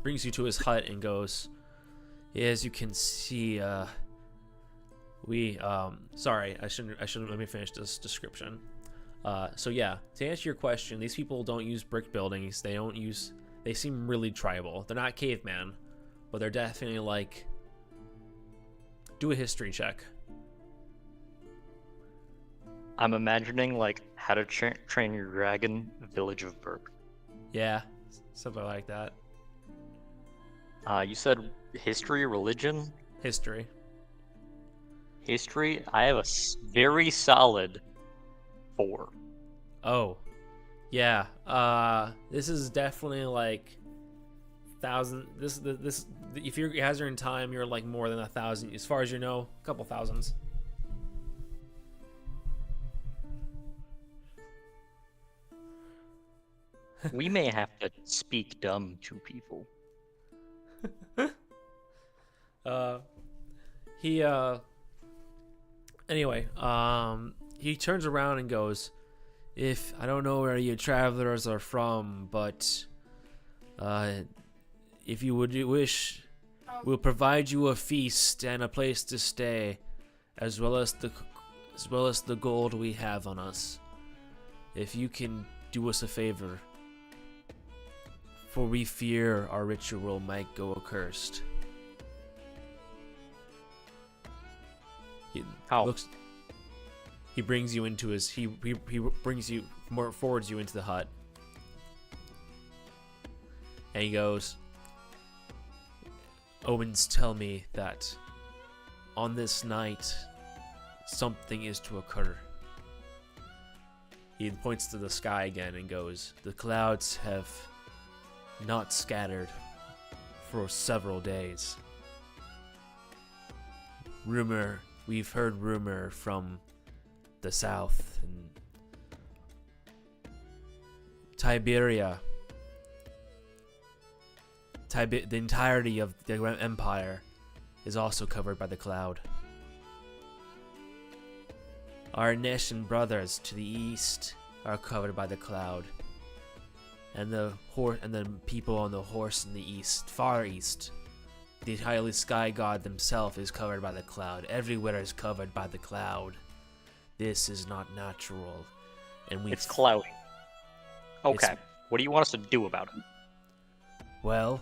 Speaker 2: brings you to his hut and goes, "As you can see, sorry, I shouldn't let me finish this description. So yeah, to answer your question, these people don't use brick buildings. They seem really tribal. They're not caveman, but they're definitely like, do a history check.
Speaker 1: I'm imagining like How to Train Your Dragon, Village of Berg.
Speaker 2: Yeah, something like that.
Speaker 1: You said history, religion?
Speaker 2: History.
Speaker 1: History, I have a very solid 4.
Speaker 2: Oh, Yeah. This is definitely like thousand. This. If you guys are in time, you're like more than 1,000. As far as you know, a couple thousands.
Speaker 1: We may have to speak dumb to people.
Speaker 2: He anyway, he turns around and goes, "If I don't know where you travelers are from, but if you would wish, we'll provide you a feast and a place to stay, as well as the gold we have on us. If you can do us a favor, for we fear our ritual might go accursed."
Speaker 1: How?
Speaker 2: He brings you into his. He brings you more forwards you into the hut, and he goes, "Omens tell me that on this night something is to occur." He points to the sky again and goes, "The clouds have not scattered for several days. We've heard rumor from the south and Tiberia. The entirety of the empire is also covered by the cloud. Our Neshan brothers to the east are covered by the cloud, and the people on the horse in the east, far east, the highly sky god himself is covered by the cloud. Everywhere is covered by the cloud. This is not natural, and
Speaker 1: It's cloudy. Okay. What do you want us to do about it?
Speaker 2: Well,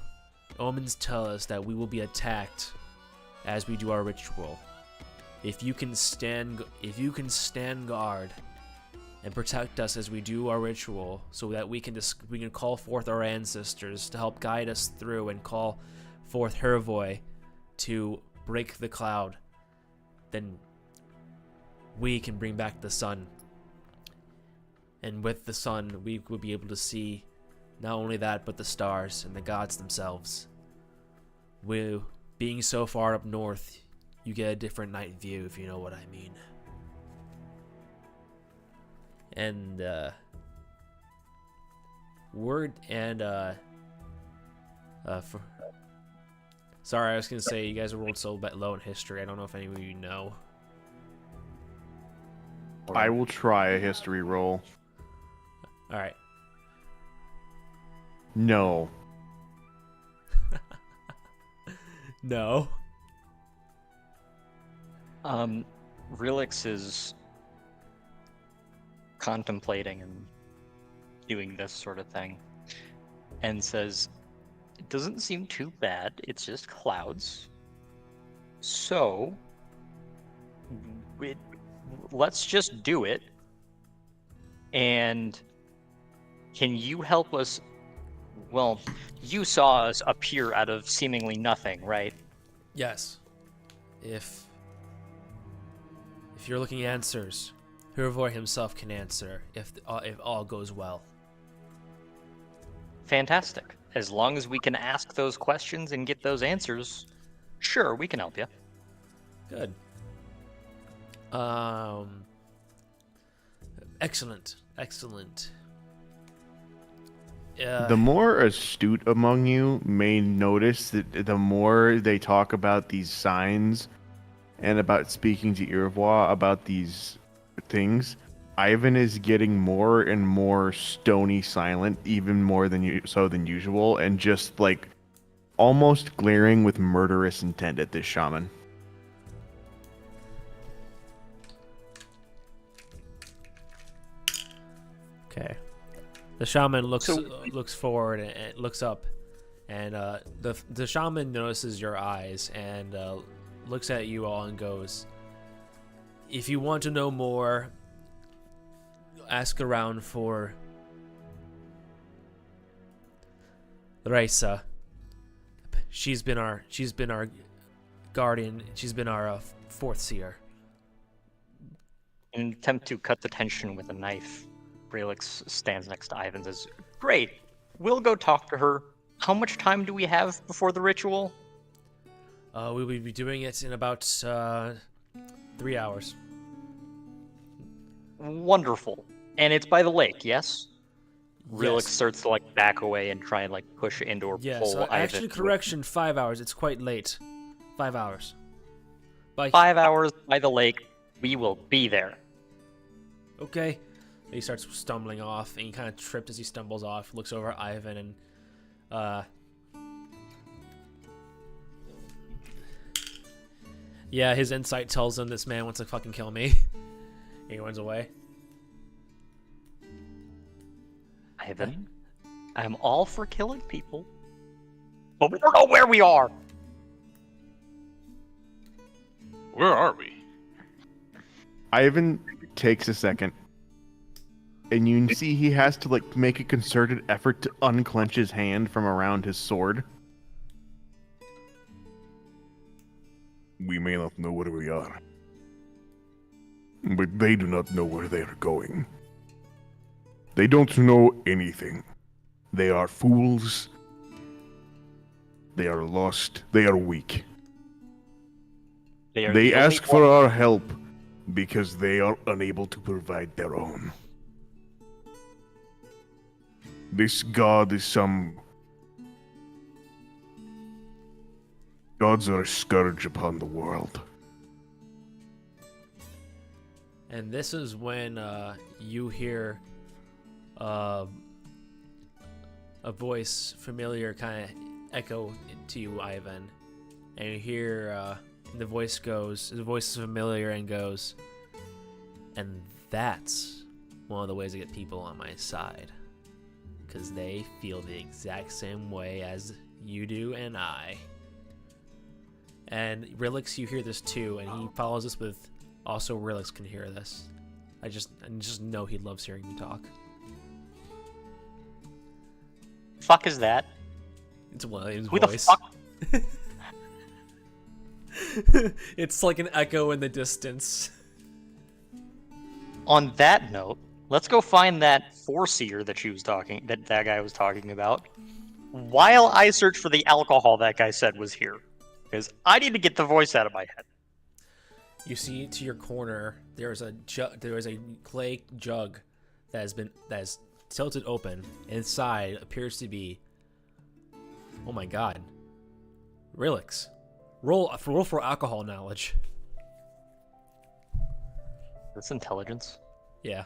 Speaker 2: omens tell us that we will be attacked as we do our ritual. If you can stand guard and protect us as we do our ritual, so that we can call forth our ancestors to help guide us through and call forth Hervoy to break the cloud, then we can bring back the sun. And with the sun, we will be able to see not only that, but the stars and the gods themselves. Being so far up north, you get a different night view, if you know what I mean." And sorry, I was gonna say you guys rolled so low in history. I don't know if any of you know.
Speaker 4: I will try a history roll.
Speaker 2: All right.
Speaker 4: No.
Speaker 2: No.
Speaker 1: Relix is contemplating and doing this sort of thing, and says, "It doesn't seem too bad. It's just clouds. So, let's just do it. And can you help us? Well, you saw us appear out of seemingly nothing, right?
Speaker 2: Yes. If you're looking at answers, Hervoy himself can answer if all goes well."
Speaker 1: Fantastic. As long as we can ask those questions and get those answers, sure, we can help you."
Speaker 2: Good. Excellent.
Speaker 4: The more astute among you may notice that the more they talk about these signs and about speaking to Irovois about these things, Ivan is getting more and more stony silent, even more than usual, and just like almost glaring with murderous intent at this shaman.
Speaker 2: Okay. The shaman looks forward and looks up, and the shaman notices your eyes and looks at you all and goes, "If you want to know more, ask around for Raisa. She's been our guardian. She's been our fourth seer."
Speaker 1: In an attempt to cut the tension with a knife, Relix stands next to Ivan and says, "Great, we'll go talk to her. How much time do we have before the ritual?"
Speaker 2: We will be doing it in about 3 hours.
Speaker 1: Wonderful. And it's by the lake, yes? Relix
Speaker 2: Yes.
Speaker 1: starts to like back away and try and like push into or
Speaker 2: Yeah,
Speaker 1: pull
Speaker 2: so
Speaker 1: Ivan.
Speaker 2: actually, correction, 5 hours. It's quite late. 5 hours. Bye.
Speaker 1: 5 hours by the lake. We will be there.
Speaker 2: Okay. He starts stumbling off, and he kind of trips as he stumbles off. Looks over at Ivan, and yeah, his insight tells him this man wants to fucking kill me. He runs away.
Speaker 1: Ivan, I'm all for killing people, but we don't know where we are.
Speaker 5: Where are we?
Speaker 4: Ivan takes a second, and you can see he has to like make a concerted effort to unclench his hand from around his sword. We may not know where we are, but they do not know where they are going. They don't know anything. They are fools. They are lost. They are weak. They ask for our help because they are unable to provide their own. This god is some... Gods are a scourge upon the world.
Speaker 2: And this is when you hear a voice familiar kind of echo to you, Ivan. And you hear the voice is familiar and goes, "And that's one of the ways to get people on my side. Because they feel the exact same way as you do and I." And Relix, you hear this too, and he follows this with, also Relix can hear this. I just know he loves hearing me talk.
Speaker 1: Fuck is that?
Speaker 2: It's William's
Speaker 1: Who
Speaker 2: voice.
Speaker 1: the fuck?
Speaker 2: It's like an echo in the distance.
Speaker 1: On that note, let's go find that foreseer that that guy was talking about, while I search for the alcohol that guy said was here, because I need to get the voice out of my head.
Speaker 2: You see to your corner there is a clay jug that is tilted open. Inside appears to be, oh my god, Relix. Roll for alcohol knowledge.
Speaker 1: That's intelligence.
Speaker 2: Yeah.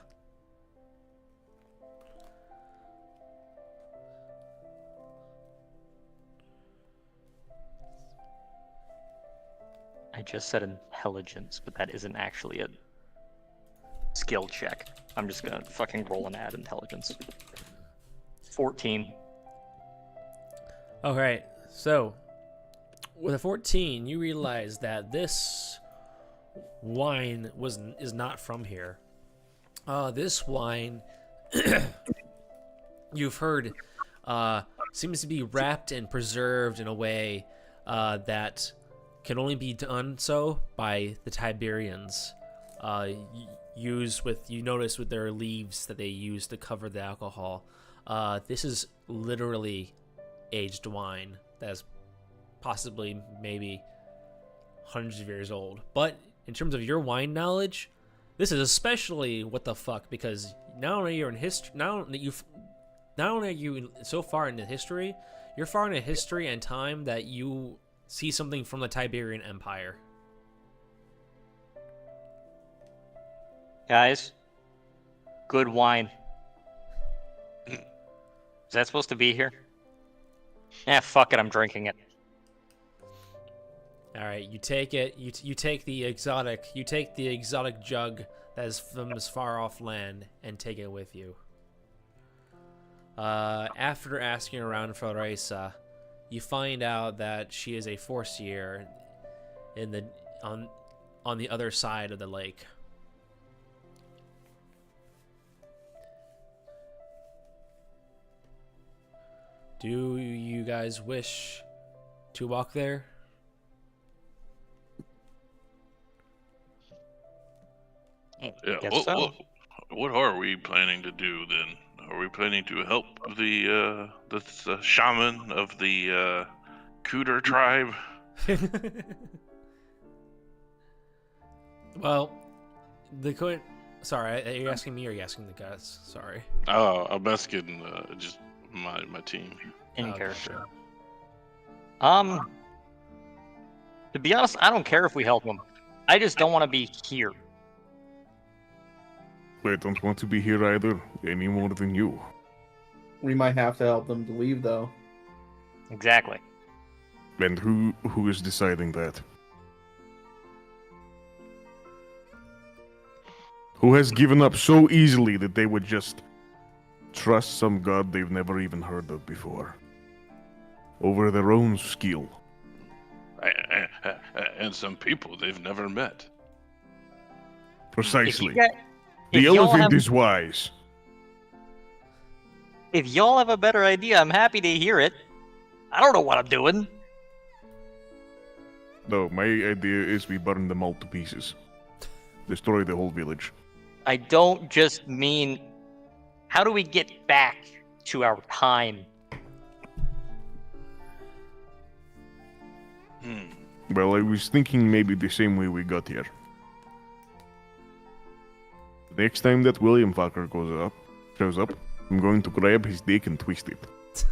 Speaker 1: I just said intelligence, but that isn't actually a skill check. I'm just gonna fucking roll and add intelligence. 14.
Speaker 2: Alright, so with a 14, you realize that this wine is not from here. This wine, you've heard, seems to be wrapped and preserved in a way that can only be done so by the Tiberians. You notice with their leaves that they use to cover the alcohol. This is literally aged wine that's possibly maybe hundreds of years old. But in terms of your wine knowledge, this is especially what the fuck, because not only you're in history, not only are you so far into history, you're far into history and time that you see something from the Tiberian Empire.
Speaker 1: Guys, good wine. Is that supposed to be here? Fuck it, I'm drinking it.
Speaker 2: All right, you take it. You take the exotic jug that is from this far off land and take it with you. After asking around for Raisa, you find out that she is a foreseer on the other side of the lake. Do you guys wish to walk there?
Speaker 5: Yeah,
Speaker 1: Guess so.
Speaker 5: What are we planning to do then? Are we planning to help the shaman of the Cooter tribe?
Speaker 2: Well, the coin. Sorry, are you asking me or are you asking the guys? Sorry.
Speaker 5: Oh, I'm asking just my team.
Speaker 1: In
Speaker 2: Okay,
Speaker 1: character.
Speaker 2: sure.
Speaker 1: To be honest, I don't care if we help him. I just don't want to be here.
Speaker 4: I don't want to be here either, any more than you.
Speaker 3: We might have to help them to leave, though.
Speaker 1: Exactly.
Speaker 4: And who is deciding that? Who has given up so easily that they would just trust some god they've never even heard of before? Over their own skill.
Speaker 5: And some people they've never met.
Speaker 4: Precisely.
Speaker 1: If
Speaker 4: The
Speaker 1: y'all
Speaker 4: elephant
Speaker 1: have-
Speaker 4: is wise.
Speaker 1: If y'all have a better idea, I'm happy to hear it. I don't know what I'm doing.
Speaker 4: No, my idea is we burn them all to pieces. Destroy the whole village.
Speaker 1: I don't just mean, how do we get back to our time?
Speaker 4: Well, I was thinking maybe the same way we got here. The next time that William fucker shows up, I'm going to grab his dick and twist it.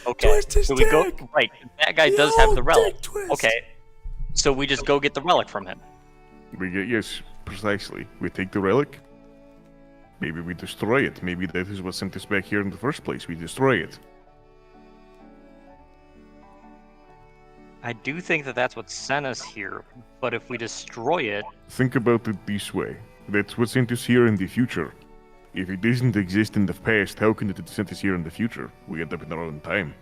Speaker 1: Okay,
Speaker 2: Twist his
Speaker 1: so we go
Speaker 2: dick!
Speaker 1: right. That guy does have the relic.
Speaker 2: Dick twist.
Speaker 1: Okay, so we just go get the relic from him.
Speaker 4: Yes, precisely. We take the relic. Maybe we destroy it. Maybe that is what sent us back here in the first place. We destroy it.
Speaker 1: I do think that that's what sent us here, but if we destroy it,
Speaker 4: Think about it this way. That's what sent us here in the future. If it doesn't exist in the past, how can it send us here in the future? We end up in our own time.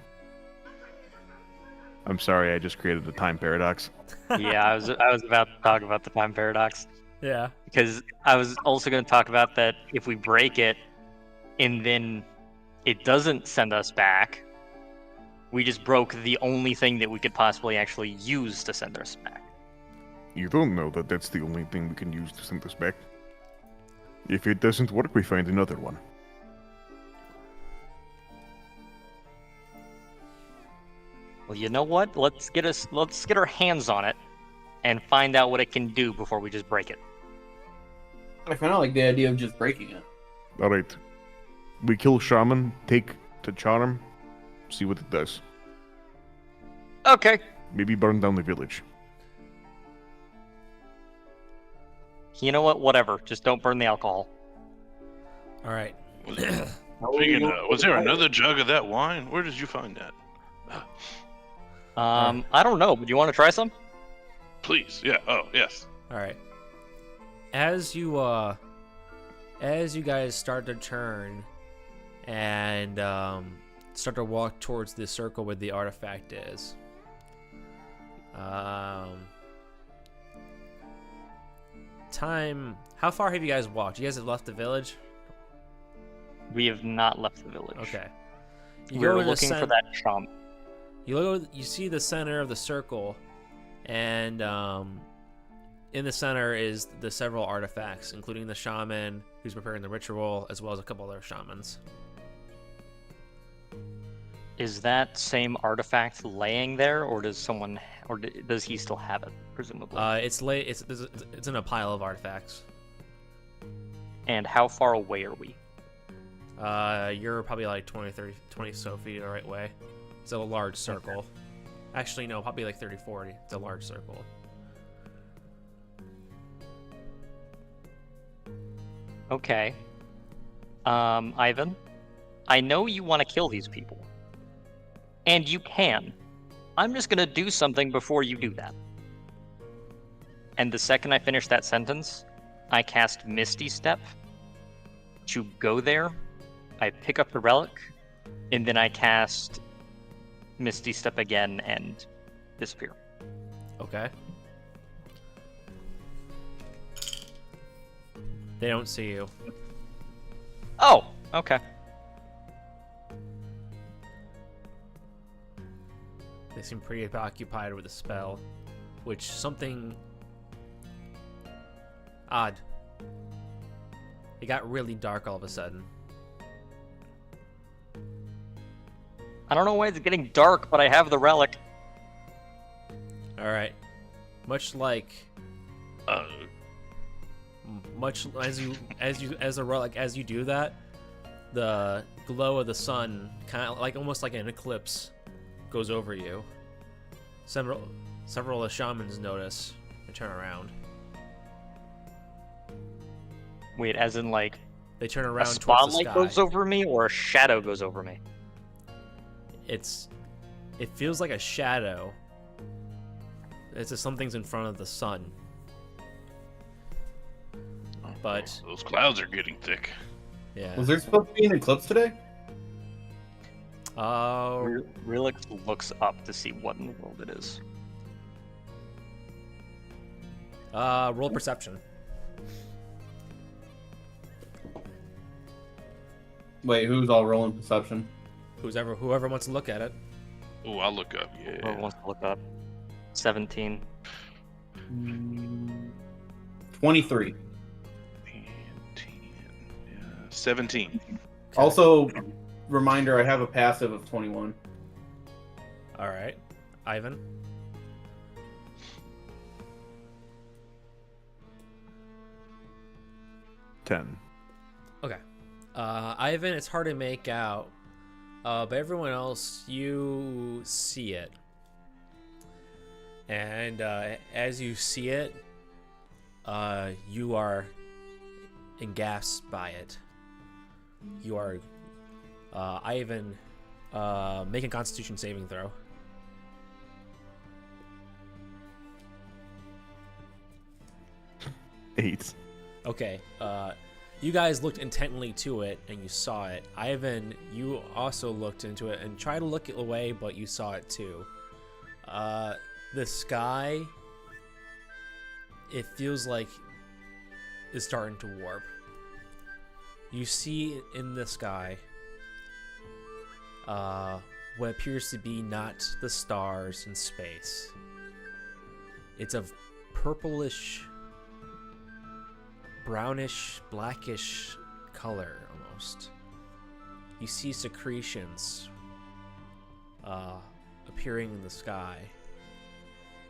Speaker 4: I'm sorry, I just created a time paradox.
Speaker 1: yeah, I was about to talk about the time paradox
Speaker 2: Yeah.
Speaker 1: because I was also going to talk about that if we break it and then it doesn't send us back, we just broke the only thing that we could possibly actually use to send us back.
Speaker 4: You don't know that that's the only thing we can use to send us back. If it doesn't work, we find another one.
Speaker 1: Well, you know what? Let's get our hands on it and find out what it can do before we just break it.
Speaker 3: I kind of like the idea of just breaking it.
Speaker 4: Alright. We kill Shaman, take the charm, see what it does.
Speaker 1: Okay.
Speaker 4: Maybe burn down the village.
Speaker 1: You know what? Whatever. Just don't burn the alcohol.
Speaker 2: All right.
Speaker 5: Speaking of, was there another jug of that wine? Where did you find that?
Speaker 1: I don't know, but you want to try some?
Speaker 5: Please, yeah. Oh, yes.
Speaker 2: All right. As you guys start to turn and start to walk towards the circle where the artifact is, time. How far have you guys walked? You guys have left the village.
Speaker 1: We have not left the village.
Speaker 2: Okay. You
Speaker 1: We're
Speaker 2: go to the
Speaker 1: looking for
Speaker 2: cen-
Speaker 1: that chump.
Speaker 2: You see the center of the circle, and in the center is the several artifacts, including the shaman who's preparing the ritual, as well as a couple other shamans.
Speaker 1: Is that same artifact laying there, or does someone, or does he still have it? Presumably.
Speaker 2: It's in a pile of artifacts.
Speaker 1: And how far away are we?
Speaker 2: You're probably like 20 so feet the right way. It's a large circle. Actually, no, probably like 30, 40. It's a large circle.
Speaker 1: Okay. Ivan, I know you want to kill these people. And you can. I'm just gonna do something before you do that. And the second I finish that sentence, I cast Misty Step to go there. I pick up the relic, and then I cast Misty Step again and disappear.
Speaker 2: Okay. They don't see you.
Speaker 1: Oh, okay.
Speaker 2: They seem pretty occupied with the spell, which something odd. It got really dark all of a sudden.
Speaker 1: I don't know why it's getting dark, but I have the relic.
Speaker 2: All right. Much like much as the relic, as you do that, the glow of the sun, kind of like almost like an eclipse, goes over you. Several of the shamans notice and turn around.
Speaker 1: Wait, as in like
Speaker 2: They turn
Speaker 1: a
Speaker 2: around towards the
Speaker 1: spotlight
Speaker 2: sky.
Speaker 1: goes over me or a shadow goes over me?
Speaker 2: It feels like a shadow. It's just something's in front of the sun. But
Speaker 5: Those clouds are getting thick.
Speaker 2: yeah.
Speaker 3: Was there supposed to be an eclipse today?
Speaker 1: Relix looks up to see what in the world it is.
Speaker 2: Roll perception.
Speaker 3: Wait, who's all rolling perception?
Speaker 2: Whoever wants to look at it.
Speaker 5: Oh, I'll look up.
Speaker 1: Whoever
Speaker 5: Yeah.
Speaker 1: wants to look up. 17.
Speaker 3: 23.
Speaker 5: 17.
Speaker 3: Also, reminder, I have a passive of 21.
Speaker 2: All right, Ivan.
Speaker 4: Ten.
Speaker 2: Okay. Ivan, it's hard to make out, but everyone else, you see it. And as you see it, you are engasped by it. You are, Ivan, make a Constitution saving throw.
Speaker 4: Eight.
Speaker 2: Okay, you guys looked intently to it and you saw it. Ivan, you also looked into it and tried to look it away, but you saw it too. The sky, it feels like is starting to warp. You see in the sky what appears to be not the stars in space. It's of purplish, brownish, blackish color almost. You see secretions appearing in the sky,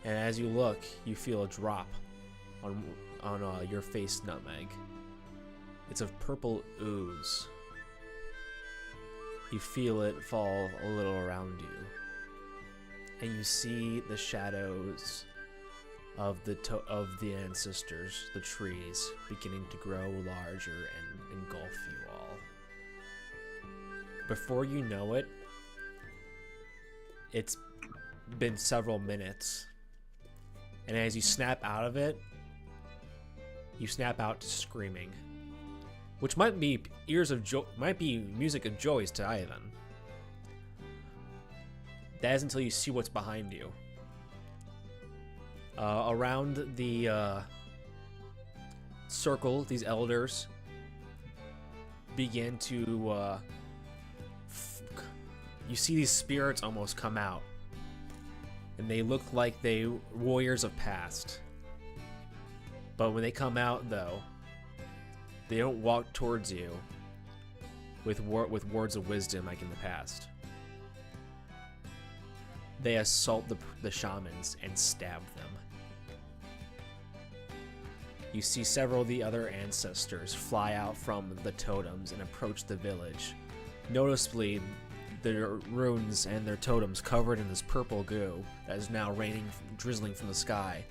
Speaker 2: and as you look, you feel a drop on your face, Nutmeg. It's of purple ooze. You feel it fall a little around you, and you see the shadows of the ancestors, the trees, beginning to grow larger and engulf you all. Before you know it, it's been several minutes, and as you snap out of it, you snap out to screaming, which might be might be music of joys to Ivan. That is until you see what's behind you. Around the circle, these elders begin to you see these spirits almost come out, and they look like they warriors of past. But when they come out, though, they don't walk towards you with words of wisdom like in the past. They assault the shamans and stab them. You see several of the other ancestors fly out from the totems and approach the village. Noticeably, their runes and their totems covered in this purple goo that is now drizzling from the sky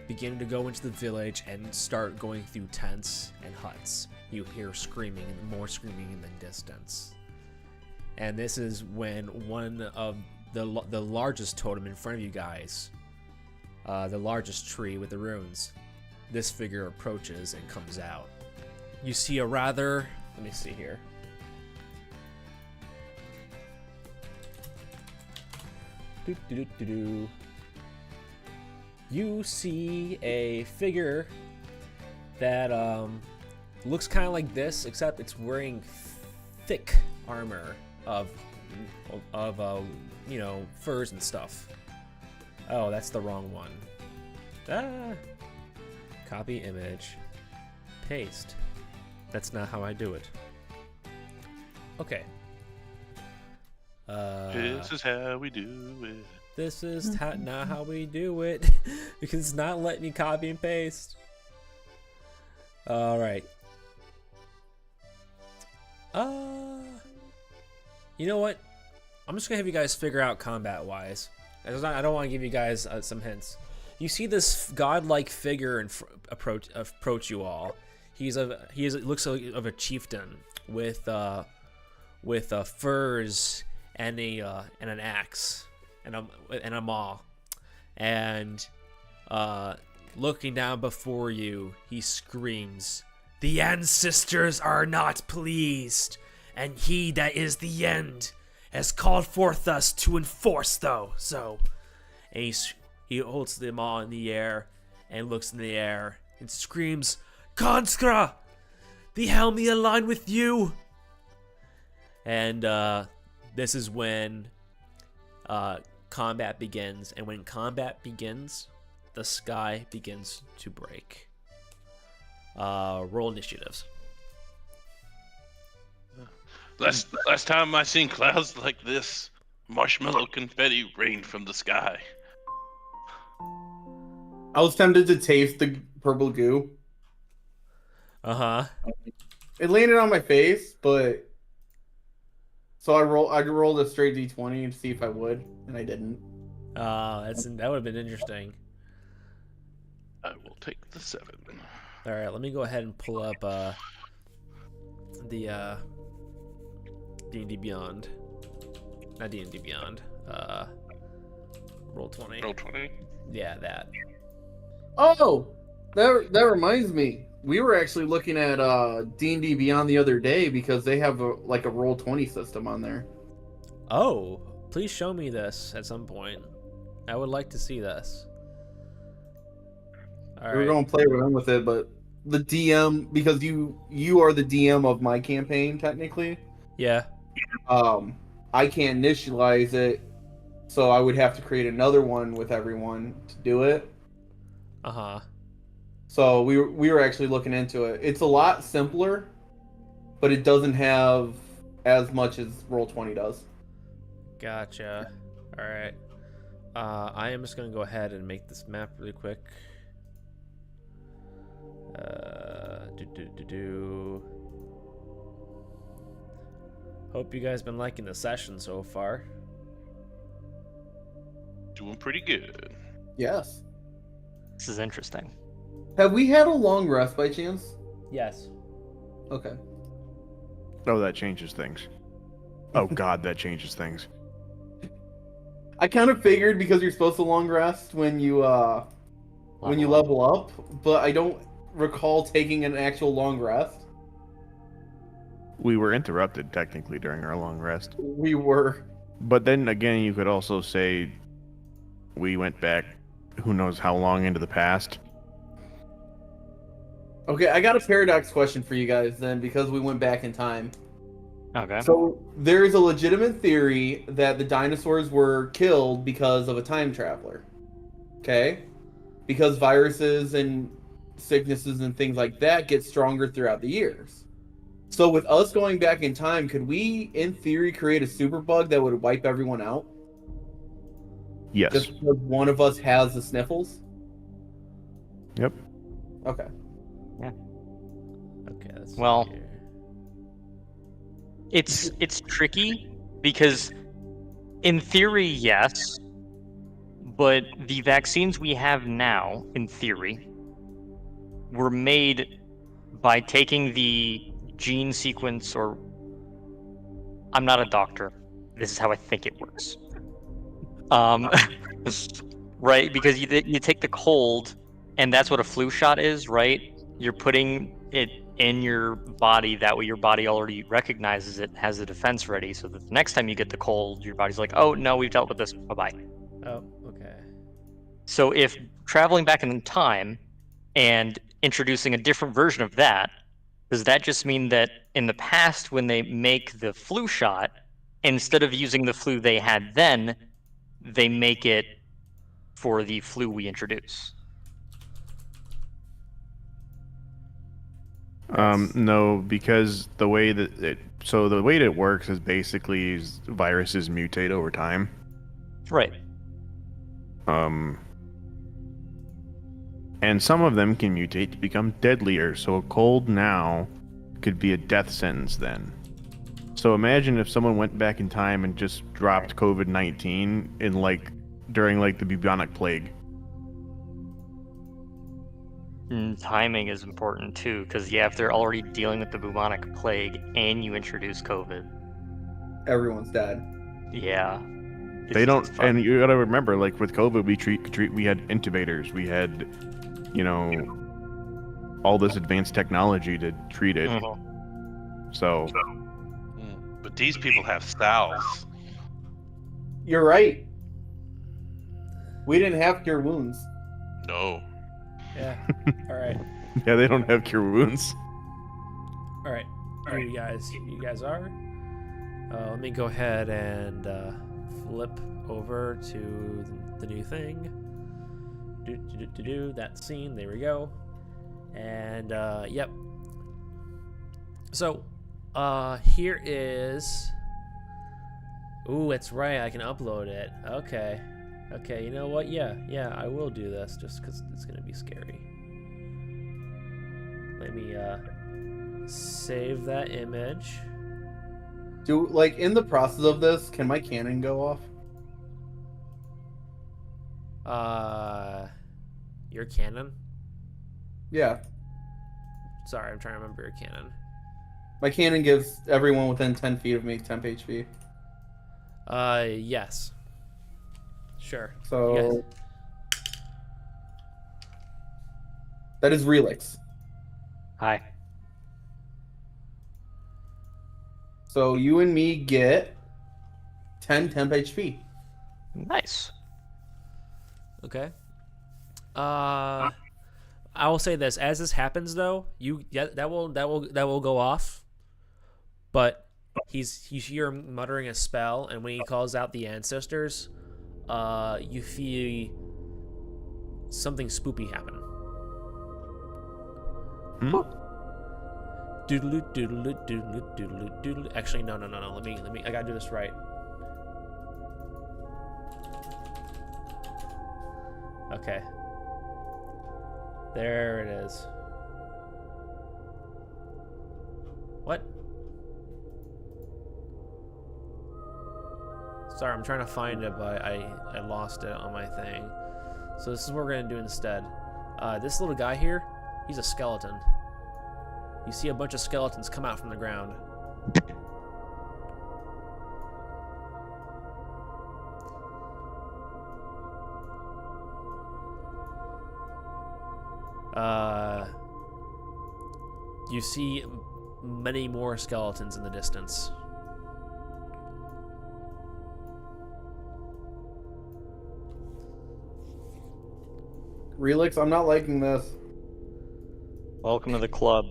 Speaker 2: begin to go into the village and start going through tents and huts. You hear screaming and more screaming in the distance. And this is when one of the largest totem in front of you guys, the largest tree with the runes, this figure approaches and comes out. You see a rather, let me see here. You see a figure that looks kind of like this, except it's wearing thick armor of furs and stuff. Oh, that's the wrong one. Copy image, paste. That's not how I do it. Okay.
Speaker 5: This is how we do it.
Speaker 2: This is not how we do it because it's not letting me copy and paste. All right. You know what? I'm just gonna have you guys figure out combat-wise. I don't want to give you guys some hints. You see this godlike figure approach you all. He looks like of a chieftain with furs and an axe and a maul, and looking down before you, he screams, "The ancestors are not pleased, and he that is the end has called forth us to enforce so." And he holds the maul in the air and looks in the air and screams, "Conscra! The helm be aligned with you!" And this is when combat begins. And when combat begins, the sky begins to break. Roll initiatives.
Speaker 5: Last time I seen clouds like this, marshmallow confetti rained from the sky.
Speaker 3: I was tempted to taste the purple goo.
Speaker 2: Uh-huh.
Speaker 3: It landed on my face, but so I rolled a straight d20 to see if I would, and I didn't.
Speaker 2: That would have been interesting.
Speaker 5: I will take the 7.
Speaker 2: All right, let me go ahead and pull up the D&D Beyond. Not D&D Beyond. Roll20.
Speaker 5: Roll 20.
Speaker 2: Yeah, that.
Speaker 3: Oh, that reminds me. We were actually looking at D&D Beyond the other day because they have a Roll20 system on there.
Speaker 2: Oh, please show me this at some point. I would like to see this. All
Speaker 3: We were
Speaker 2: right.
Speaker 3: going to play around with it, but the DM, because you are the DM of my campaign technically,
Speaker 2: Yeah.
Speaker 3: I can't initialize it, so I would have to create another one with everyone to do it.
Speaker 2: Uh-huh.
Speaker 3: So we were actually looking into it. It's a lot simpler, but it doesn't have as much as Roll20 does.
Speaker 2: Gotcha. All right. I am just gonna go ahead and make this map really quick. Hope you guys been liking the session so far.
Speaker 5: Doing pretty good.
Speaker 3: Yes.
Speaker 1: This is interesting.
Speaker 3: Have we had a long rest by chance?
Speaker 2: Yes.
Speaker 3: Okay.
Speaker 4: Oh, that changes things. Oh God, that changes things.
Speaker 3: I kind of figured because you're supposed to long rest when you level up, but I don't recall taking an actual long rest.
Speaker 4: We were interrupted technically during our long rest.
Speaker 3: We were.
Speaker 4: But then again, you could also say we went back who knows how long into the past.
Speaker 3: Okay, I got a paradox question for you guys then, because we went back in time.
Speaker 1: Okay.
Speaker 3: So there is a legitimate theory that the dinosaurs were killed because of a time traveler. Okay? Because viruses and sicknesses and things like that get stronger throughout the years. So with us going back in time, could we, in theory, create a superbug that would wipe everyone out?
Speaker 4: Yes.
Speaker 3: Just because one of us has the sniffles?
Speaker 4: Yep.
Speaker 3: Okay.
Speaker 2: Okay. Let's see
Speaker 1: Well,
Speaker 2: here.
Speaker 1: It's tricky because in theory, yes, but the vaccines we have now, in theory, were made by taking the gene sequence, or I'm not a doctor. This is how I think it works. Right? Because you take the cold, and that's what a flu shot is, right? You're putting it in your body, that way your body already recognizes it, has the defense ready, so that the next time you get the cold, your body's like, oh no, we've dealt with this, bye-bye.
Speaker 2: Oh, okay.
Speaker 1: So if traveling back in time and introducing a different version of that, does that just mean that in the past when they make the flu shot, instead of using the flu they had then, they make it for the flu we introduce?
Speaker 4: No, because the way that the way that it works is basically viruses mutate over time.
Speaker 1: Right.
Speaker 4: Um, and some of them can mutate to become deadlier. So a cold now could be a death sentence then. So imagine if someone went back in time and just dropped COVID-19 in during the bubonic plague.
Speaker 1: Timing is important too, because if they're already dealing with the bubonic plague and you introduce COVID,
Speaker 3: Everyone's dead.
Speaker 1: yeah.
Speaker 4: They don't, and you gotta remember, with COVID, we had intubators, we had, all this advanced technology to treat it. So,
Speaker 5: But these people have styles.
Speaker 3: You're right. We didn't have cure wounds.
Speaker 5: No.
Speaker 2: Yeah. All right.
Speaker 4: yeah, they don't have cure wounds.
Speaker 2: All right. Here you guys are. Let me go ahead and flip over to the new thing. Do that scene. There we go. And yep. So here is. Ooh, it's right. I can upload it. Okay. Okay. You know what? Yeah. I will do this just because it's gonna be scary. Let me save that image.
Speaker 3: In the process of this, can my cannon go off?
Speaker 2: Your cannon?
Speaker 3: Yeah.
Speaker 2: Sorry, I'm trying to remember your cannon.
Speaker 3: My cannon gives everyone within 10 feet of me temp HP.
Speaker 2: Yes. Sure.
Speaker 3: So
Speaker 2: Yes.
Speaker 3: that is Relix.
Speaker 1: Hi.
Speaker 3: So you and me get 10 temp HP.
Speaker 1: Nice.
Speaker 2: Okay. I will say this: as this happens, though, that will go off. But you hear him muttering a spell, and when he calls out the ancestors, you feel something spoopy happen. Doodle doodle doodle doodle doodle. Actually, no. Let me. I gotta do this right. Okay. There it is. What? Sorry, I'm trying to find it, but I lost it on my thing. So this is what we're gonna do instead. This little guy here, he's a skeleton. You see a bunch of skeletons come out from the ground. You see many more skeletons in the distance.
Speaker 3: Relix, I'm not liking this.
Speaker 1: Welcome to the club.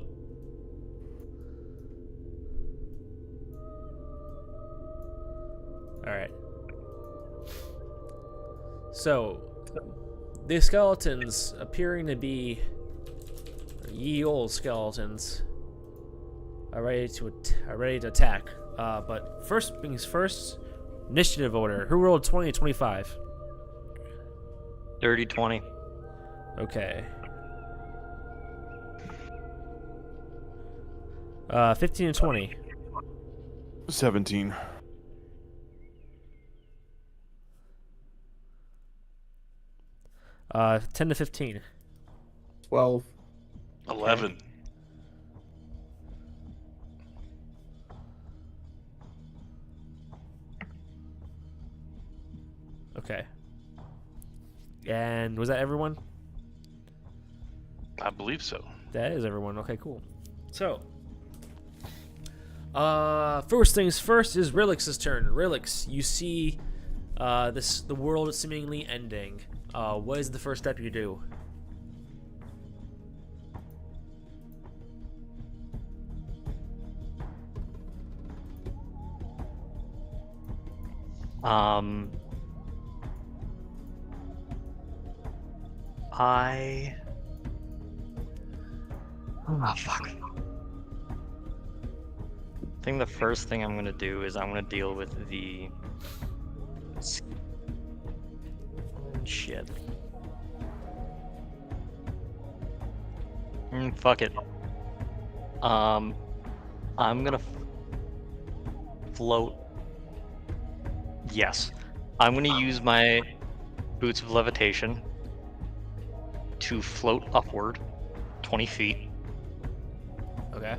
Speaker 2: Alright. So, the skeletons appearing to be ye old skeletons are ready to attack. But first things first, initiative order. Who rolled 20 and 25?
Speaker 1: Dirty 20.
Speaker 2: Okay. 15 and 20.
Speaker 4: 17.
Speaker 2: 10 to 15.
Speaker 3: 12.
Speaker 5: 11.
Speaker 2: Okay. And was that everyone?
Speaker 5: I believe so.
Speaker 2: That is everyone. Okay, cool. So, first things first is Relix's turn. Relix, you see the world is seemingly ending. What is the first step you do?
Speaker 1: Oh, fuck. think the first thing I'm gonna do is I'm gonna deal with the shit. Fuck it. I'm gonna float. Yes, I'm gonna use my boots of levitation to float upward 20 feet.
Speaker 2: Okay.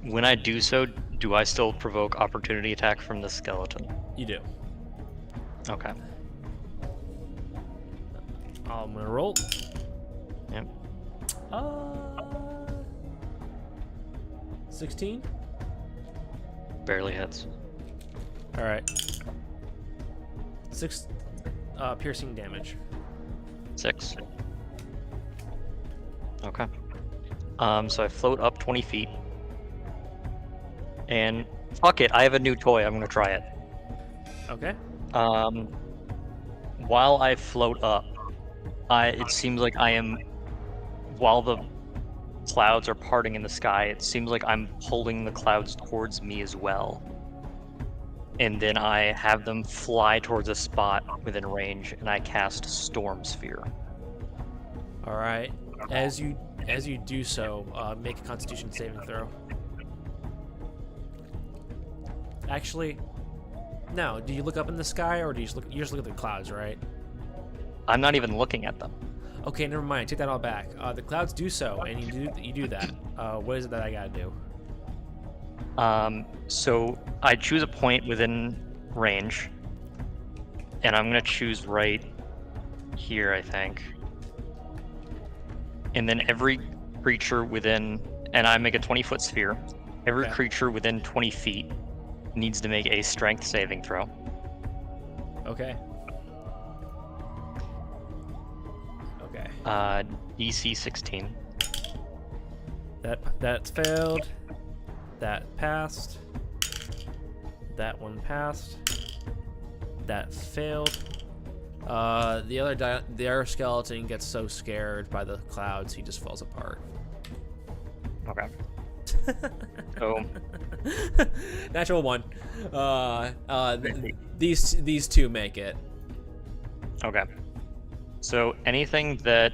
Speaker 1: When I do so, do I still provoke opportunity attack from the skeleton?
Speaker 2: You do.
Speaker 1: Okay.
Speaker 2: I'm gonna roll.
Speaker 1: Yep.
Speaker 2: 16.
Speaker 1: Barely hits.
Speaker 2: All right. 6 piercing damage.
Speaker 1: 6. Okay. So I float up 20 feet. And fuck it, I have a new toy. I'm gonna try it.
Speaker 2: Okay.
Speaker 1: While I float up, it seems like I am, while the clouds are parting in the sky, it seems like I'm pulling the clouds towards me as well. And then I have them fly towards a spot within range, and I cast Storm Sphere.
Speaker 2: All right. As you do so, make a Constitution saving throw. Actually, no. Do you look up in the sky, or do you just look at the clouds? Right.
Speaker 1: I'm not even looking at them.
Speaker 2: Okay, never mind. Take that all back. The clouds do so, and you do that. What is it that I gotta do?
Speaker 1: So I choose a point within range, and I'm gonna choose right here, I think. And then every creature within, and I make a 20-foot sphere. Every
Speaker 2: Okay.
Speaker 1: creature within 20 feet needs to make a strength saving throw.
Speaker 2: Okay. Okay.
Speaker 1: DC 16.
Speaker 2: That's failed. That passed. That one passed. That failed. The other skeleton gets so scared by the clouds he just falls apart.
Speaker 1: Okay. So
Speaker 2: Natural 1. These two make it.
Speaker 1: okay. So anything that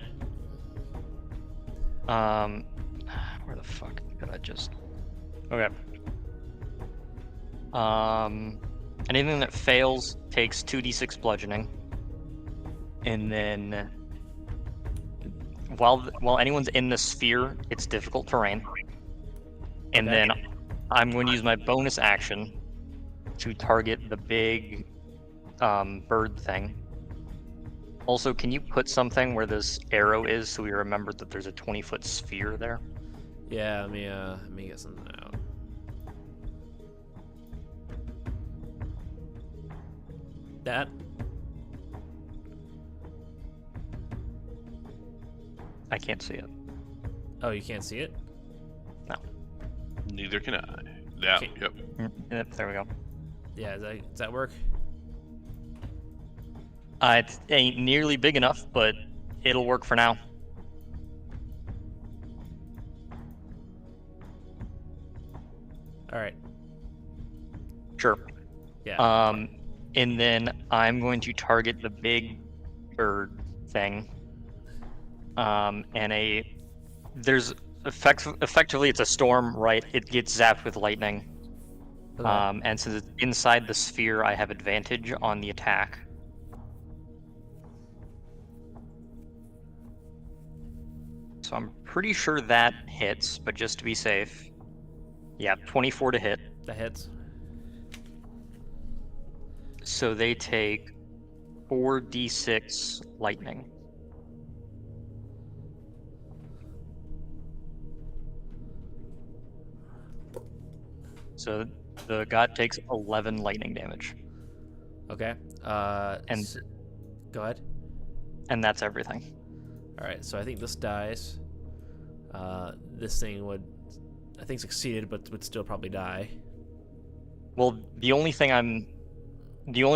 Speaker 1: where the fuck did I just? Okay. Anything that fails takes 2d6 bludgeoning, and then while anyone's in the sphere, it's difficult terrain. And
Speaker 2: Okay.
Speaker 1: then I'm going to use my bonus action to target the big bird thing. Also, can you put something where this arrow is so we remember that there's a 20-foot sphere there?
Speaker 2: Yeah, let me get something out. That.
Speaker 1: I can't see it.
Speaker 2: Oh, you can't see it?
Speaker 5: Neither can I. Yeah.
Speaker 2: Okay.
Speaker 5: Yep.
Speaker 1: Yep, there we go.
Speaker 2: Yeah, does that work?
Speaker 1: It ain't nearly big enough, but it'll work for now.
Speaker 2: All right.
Speaker 1: Sure.
Speaker 2: Yeah.
Speaker 1: And then I'm going to target the big bird thing. And there's effectively it's a storm, right? It gets zapped with lightning.
Speaker 2: Okay.
Speaker 1: And since it's inside the sphere, I have advantage on the attack. So I'm pretty sure that hits, but just to be safe. Yeah, 24 to hit.
Speaker 2: That hits.
Speaker 1: So they take 4d6 lightning. So the god takes 11 lightning damage,
Speaker 2: Okay.
Speaker 1: And-
Speaker 2: go ahead.
Speaker 1: and that's everything.
Speaker 2: All right. So I think this dies. This thing would, I think, succeeded, but would still probably die.
Speaker 1: Well, the only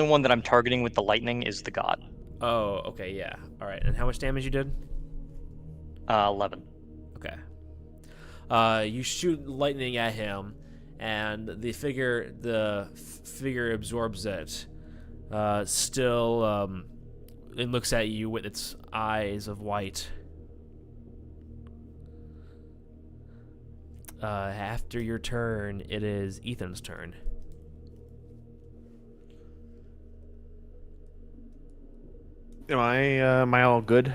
Speaker 1: one that I'm targeting with the lightning is the god.
Speaker 2: Oh, okay, yeah. All right. And how much damage you did?
Speaker 1: 11.
Speaker 2: Okay. You shoot lightning at him, and the figure absorbs it. Still, it looks at you with its eyes of white. After your turn, it is Ethan's turn.
Speaker 4: Am I all good?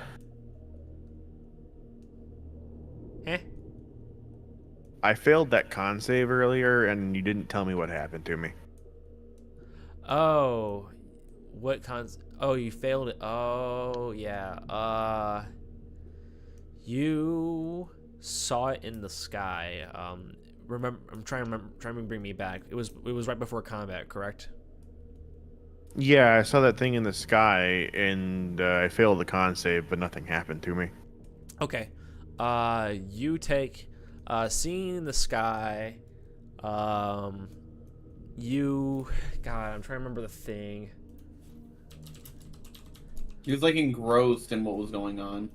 Speaker 2: Eh?
Speaker 4: I failed that con save earlier, and you didn't tell me what happened to me.
Speaker 2: Oh, what cons? Oh, you failed it. Oh, yeah. You saw it in the sky. Remember, I'm trying to bring me back. It was right before combat, correct?
Speaker 4: Yeah, I saw that thing in the sky, and I failed the con save, but nothing happened to me.
Speaker 2: Okay. You take seeing in the sky. God, I'm trying to remember the thing.
Speaker 3: He was like engrossed in what was going on.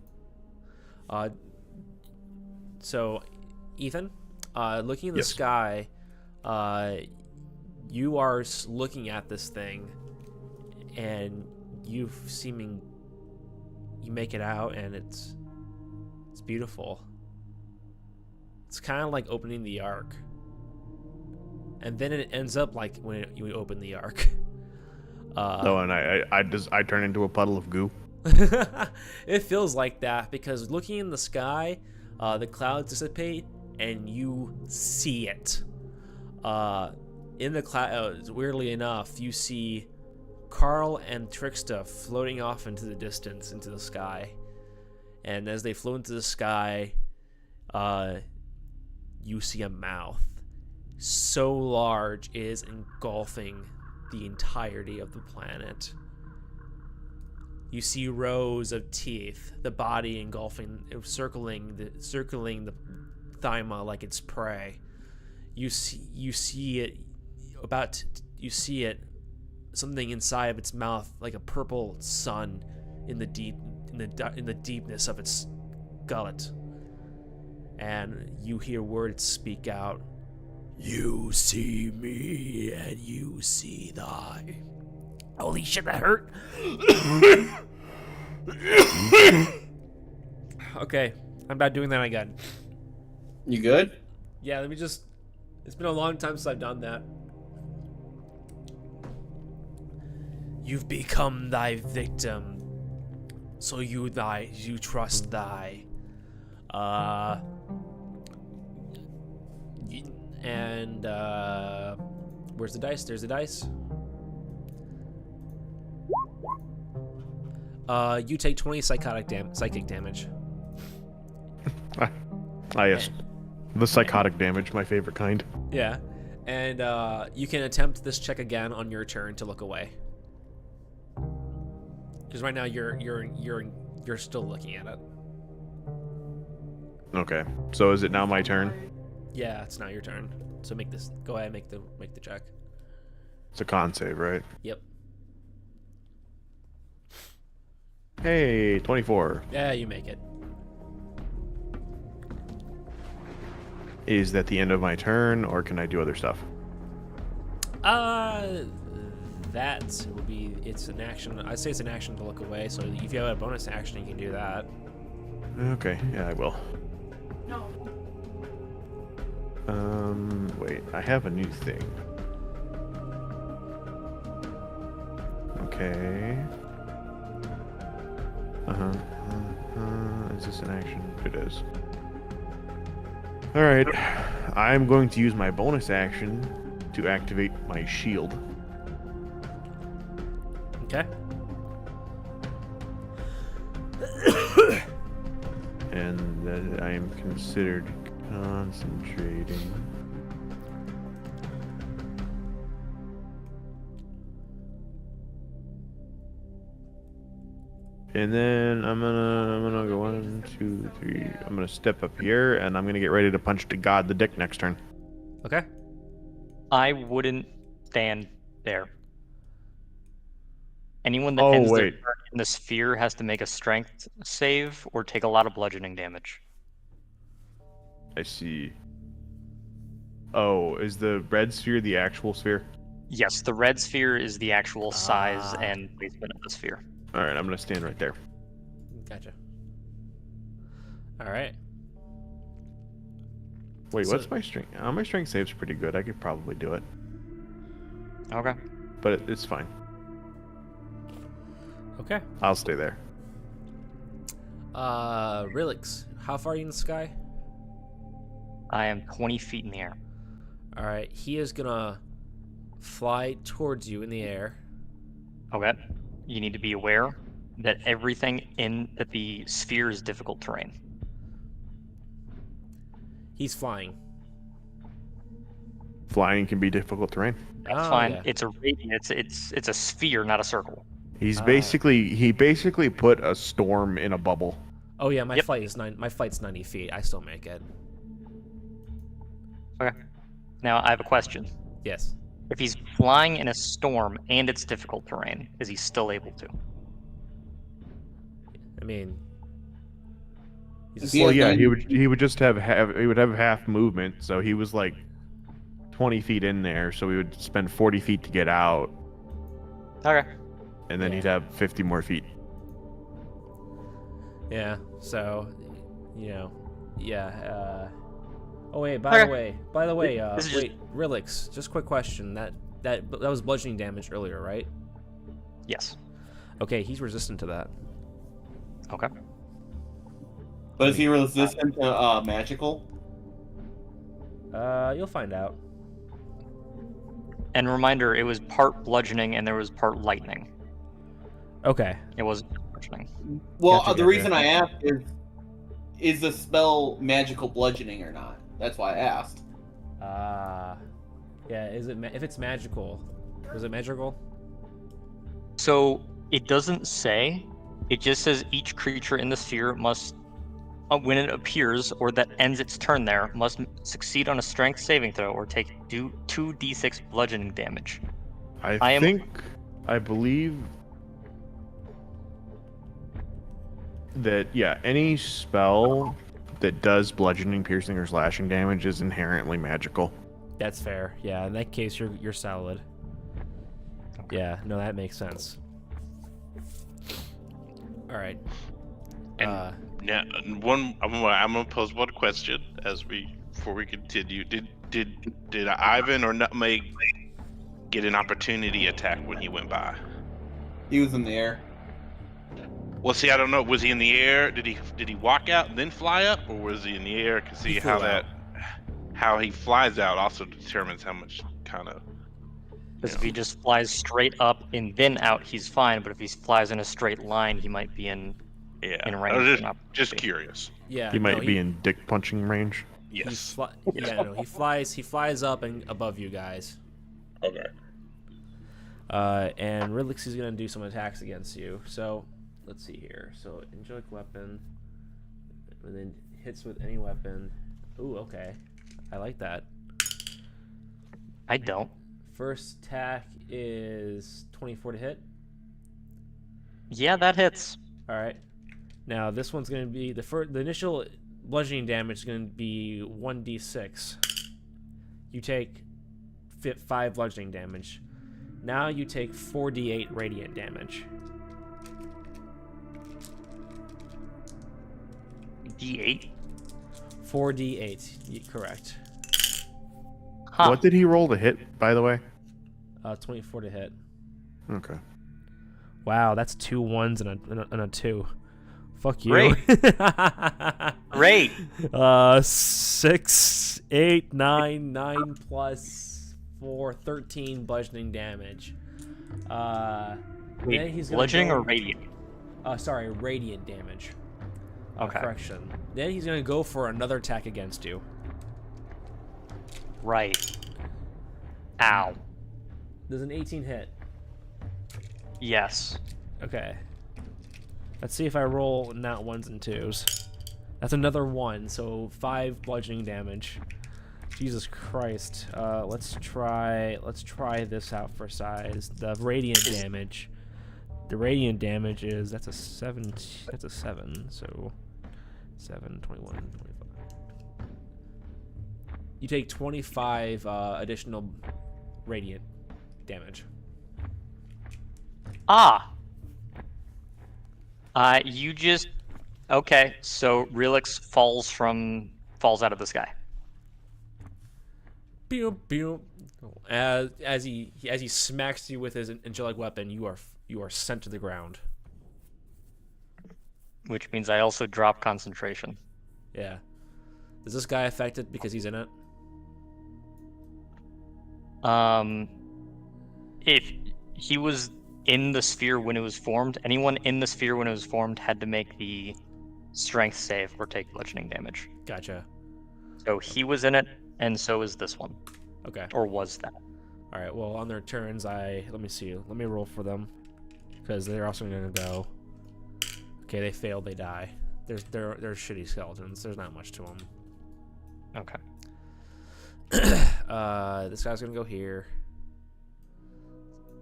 Speaker 2: So, Ethan, looking in the
Speaker 4: Yes.
Speaker 2: sky, you are looking at this thing, and you make it out, and it's beautiful. It's kind of like opening the Ark, and then it ends up like when you open the Ark.
Speaker 4: And I turn into a puddle of goo.
Speaker 2: It feels like that because looking in the sky, the clouds dissipate and you see it. In the clouds, weirdly enough, you see Carl and Trixta floating off into the distance, into the sky. And as they float into the sky, you see a mouth so large it is engulfing the entirety of the planet. You see rows of teeth, the body circling the thyma like it's prey. You see it something inside of its mouth like a purple sun in the deepness of its gullet. And you hear words speak out. You see me and you see thy. Holy shit, that hurt. Okay, I'm about doing that again.
Speaker 3: You good?
Speaker 2: Yeah, it's been a long time since I've done that. You've become thy victim, so you trust thy. Where's the dice? There's the dice. You take 20 psychic damage.
Speaker 4: Yes. The psychotic damage, my favorite kind.
Speaker 2: Yeah, and you can attempt this check again on your turn to look away. Because right now you're still looking at it.
Speaker 4: Okay. So is it now my turn?
Speaker 2: Yeah, it's not your turn. So go ahead and make the check.
Speaker 4: It's a con save, right?
Speaker 2: Yep.
Speaker 4: Hey, 24.
Speaker 2: Yeah, you make it.
Speaker 4: Is that the end of my turn, or can I do other stuff?
Speaker 2: That would be. It's an action. I'd say it's an action to look away. So if you have a bonus action, you can do that.
Speaker 4: Okay, yeah, I will.
Speaker 6: No.
Speaker 4: Wait, I have a new thing. Okay. Is this an action? It is. Alright. I'm going to use my bonus action to activate my shield.
Speaker 2: Okay.
Speaker 4: And that I am considered concentrating. And then I'm gonna go 1, 2, 3. I'm gonna step up here, and I'm gonna get ready to punch the god the dick next turn.
Speaker 2: Okay.
Speaker 1: I wouldn't stand there. Anyone that
Speaker 4: Oh,
Speaker 1: ends their
Speaker 4: wait.
Speaker 1: turn in the sphere has to make a strength save or take a lot of bludgeoning damage.
Speaker 4: I see. Oh, is the red sphere the actual sphere?
Speaker 1: Yes, the red sphere is the actual size
Speaker 2: Ah.
Speaker 1: and placement of the sphere.
Speaker 4: All right, I'm gonna stand right there.
Speaker 2: Gotcha. All right.
Speaker 4: Wait,
Speaker 2: So-
Speaker 4: what's my strength? My strength save's pretty good. I could probably do it,
Speaker 1: Okay.
Speaker 4: but it's fine.
Speaker 2: Okay.
Speaker 4: I'll stay there.
Speaker 2: Relix, how far are you in the sky?
Speaker 1: I am 20 feet in the air.
Speaker 2: All right. He is gonna fly towards you in the air.
Speaker 1: Okay. You need to be aware that that the sphere is difficult terrain.
Speaker 2: He's flying.
Speaker 4: Flying can be difficult terrain.
Speaker 1: That's
Speaker 2: Oh,
Speaker 1: fine.
Speaker 2: yeah.
Speaker 1: It's a radius. It's a sphere, not a circle.
Speaker 4: He
Speaker 2: Ah.
Speaker 4: basically put a storm in a bubble.
Speaker 2: Oh yeah, my
Speaker 1: Yep.
Speaker 2: flight's 90 feet. I still make it.
Speaker 1: Okay. Now I have a question.
Speaker 2: Yes.
Speaker 1: If he's flying in a storm and it's difficult terrain, is he still able to?
Speaker 2: I mean, he's
Speaker 3: Yeah,
Speaker 4: Well, yeah,
Speaker 3: then-
Speaker 4: he would just have half movement, so he was like 20 feet in there, so we would spend 40 feet to get out,
Speaker 1: Okay.
Speaker 4: and then
Speaker 2: Yeah.
Speaker 4: he'd have 50 more feet.
Speaker 2: yeah. So, yeah. Oh wait, by the way,
Speaker 1: This is just-
Speaker 2: wait, Relix. Just quick question. That was bludgeoning damage earlier, right?
Speaker 1: Yes.
Speaker 2: Okay, he's resistant to that.
Speaker 1: Okay.
Speaker 3: But is he resistant to magical?
Speaker 2: You'll find out.
Speaker 1: And reminder, it was part bludgeoning and there was part lightning.
Speaker 2: Okay.
Speaker 1: It wasn't bludgeoning.
Speaker 3: Well,
Speaker 2: Gotcha,
Speaker 3: the
Speaker 2: gotcha.
Speaker 3: reason I asked is the spell magical bludgeoning or not? That's why I asked.
Speaker 2: Yeah. Is it if it's magical? Was it magical?
Speaker 1: So it doesn't say. It just says each creature in the sphere must, when it appears or that ends its turn there, must succeed on a strength saving throw or take 2d6 bludgeoning damage.
Speaker 4: I believe that, yeah, any spell that does bludgeoning, piercing, or slashing damage is inherently magical.
Speaker 2: That's fair. Yeah. In that case, you're solid. Yeah. No, that makes sense. All right.
Speaker 5: And now, I'm gonna pose one question before we continue. Did Ivan or Nutmeg get an opportunity attack when he went by?
Speaker 3: He was in the air.
Speaker 5: Well, see, I don't know. Was he in the air? Did he walk out and then fly up, or was he in the air? Cause see
Speaker 2: He
Speaker 5: how
Speaker 2: flew out.
Speaker 5: how he flies out also determines how much kind of.
Speaker 1: Because if he just flies straight up and then out, he's fine. But if he flies in a straight line, he might be in
Speaker 5: Yeah,
Speaker 1: in
Speaker 5: I
Speaker 1: range.
Speaker 5: was
Speaker 1: of
Speaker 5: just,
Speaker 1: an
Speaker 5: just
Speaker 1: opportunity.
Speaker 5: curious.
Speaker 2: Yeah.
Speaker 4: He might
Speaker 2: no,
Speaker 4: be in dick punching range.
Speaker 5: Yes.
Speaker 2: He flies up and above you guys.
Speaker 5: Okay.
Speaker 2: And Ridlix is gonna do some attacks against you. So let's see here. So angelic weapon, and then hits with any weapon. Ooh, okay. I like that.
Speaker 1: I don't.
Speaker 2: First attack is 24 to hit.
Speaker 1: Yeah, that hits.
Speaker 2: All right. Now this one's gonna be the initial bludgeoning damage is gonna be 1d6. You take 5 bludgeoning damage. Now you take 4d8 radiant damage.
Speaker 1: D8.
Speaker 2: 4d8. Correct.
Speaker 1: Huh.
Speaker 4: What did he roll to hit, by the way?
Speaker 2: 24 to hit.
Speaker 4: Okay.
Speaker 2: Wow, that's 2 1s and a 2. Fuck you.
Speaker 1: Great.
Speaker 2: Great. 6, 8, 9, 9 plus 4, 13 bludgeoning damage. Then he's gonna
Speaker 1: Bludgeoning
Speaker 2: go-
Speaker 1: or radiant?
Speaker 2: Sorry, radiant damage.
Speaker 1: Okay.
Speaker 2: Correction. Then he's gonna go for another attack against you.
Speaker 1: Right. Ow.
Speaker 2: Does an 18 hit?
Speaker 1: Yes.
Speaker 2: Okay. Let's see if I roll not 1s and 2s. That's another 1, so 5 bludgeoning damage. Jesus Christ. Let's try this out for size. The radiant damage. The radiant damage is that's a 7, so 7, 21, 25. You take 25 additional radiant damage.
Speaker 1: Ah. You just okay. So Relix falls out of the sky.
Speaker 2: Pew, pew. As he smacks you with his angelic weapon, you are sent to the ground.
Speaker 1: Which means I also drop concentration.
Speaker 2: Yeah. Is this guy affected because he's in it?
Speaker 1: If he was in the sphere when it was formed, anyone in the sphere when it was formed had to make the strength save or take bludgeoning damage.
Speaker 2: Gotcha.
Speaker 1: So he was in it, and so is this one.
Speaker 2: Okay.
Speaker 1: Or was that?
Speaker 2: All right. Well, on their turns, let me see. Let me roll for them because they're also going to go. Okay, they failed. They die. They're shitty skeletons. There's not much to them.
Speaker 1: Okay.
Speaker 2: This guy's gonna go here.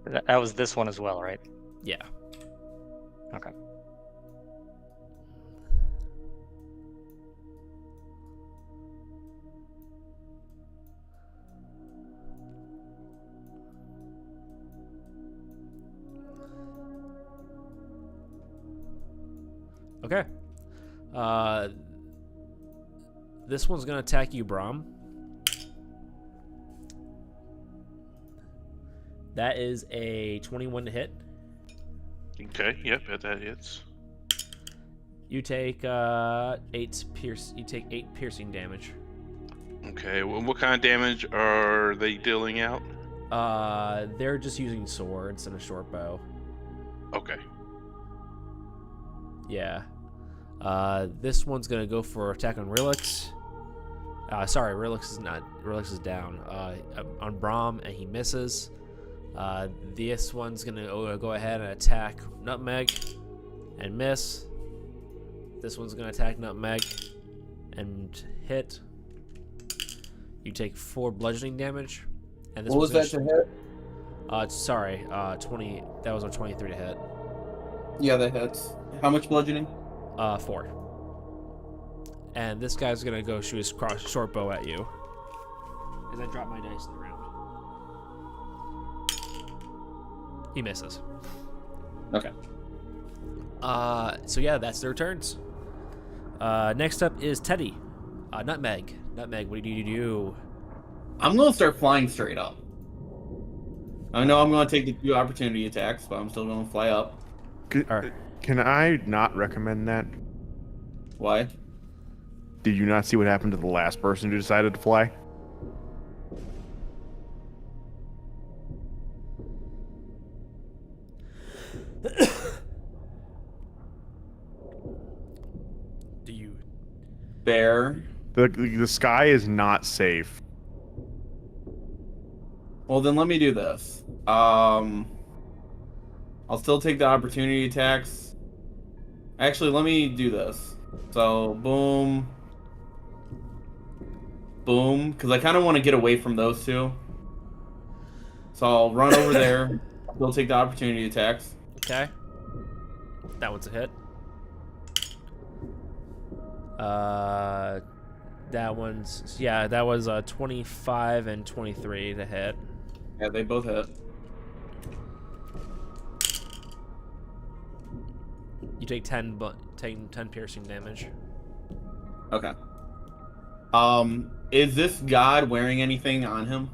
Speaker 1: That was this one as well, right?
Speaker 2: Yeah.
Speaker 1: Okay.
Speaker 2: Okay. This one's gonna attack you, Brahm. That is a 21 to hit.
Speaker 5: Okay, yep, that hits.
Speaker 2: You take 8 piercing damage.
Speaker 5: Okay, well, what kind of damage are they dealing out?
Speaker 2: They're just using swords and a short bow.
Speaker 5: Okay.
Speaker 2: Yeah. This one's gonna go for attack on Relix. Sorry, Relix is down. On Brahm, and he misses. This one's gonna go ahead and attack Nutmeg and miss. This one's gonna attack Nutmeg and hit. You take 4 bludgeoning damage. And this
Speaker 3: What was that to hit?
Speaker 2: Sorry, 20. That was a 23 to hit.
Speaker 3: Yeah, that hits. How much bludgeoning?
Speaker 2: 4. And this guy's gonna go shoot his short bow at you. As I drop my dice in the round. He misses.
Speaker 3: Okay.
Speaker 2: So yeah, that's their turns. Next up is Teddy. Nutmeg. Nutmeg, what do you do?
Speaker 3: I'm gonna start flying straight up. I know I'm gonna take the 2 opportunity attacks, but I'm still gonna fly up.
Speaker 4: Can I not recommend that?
Speaker 3: Why?
Speaker 4: Did you not see what happened to the last person who decided to fly?
Speaker 2: Do you?
Speaker 3: Bear.
Speaker 4: The sky is not safe.
Speaker 3: Well, then let me do this. I'll still take the opportunity attacks. Actually, let me do this. So, boom. Boom. Because I kind of want to get away from those 2. So I'll run over there. Still take the opportunity attacks.
Speaker 2: Okay. That one's a hit. That was 25 and 23 to hit.
Speaker 3: Yeah, they both hit.
Speaker 2: You take 10 piercing damage.
Speaker 3: Okay. Is this god wearing anything on him?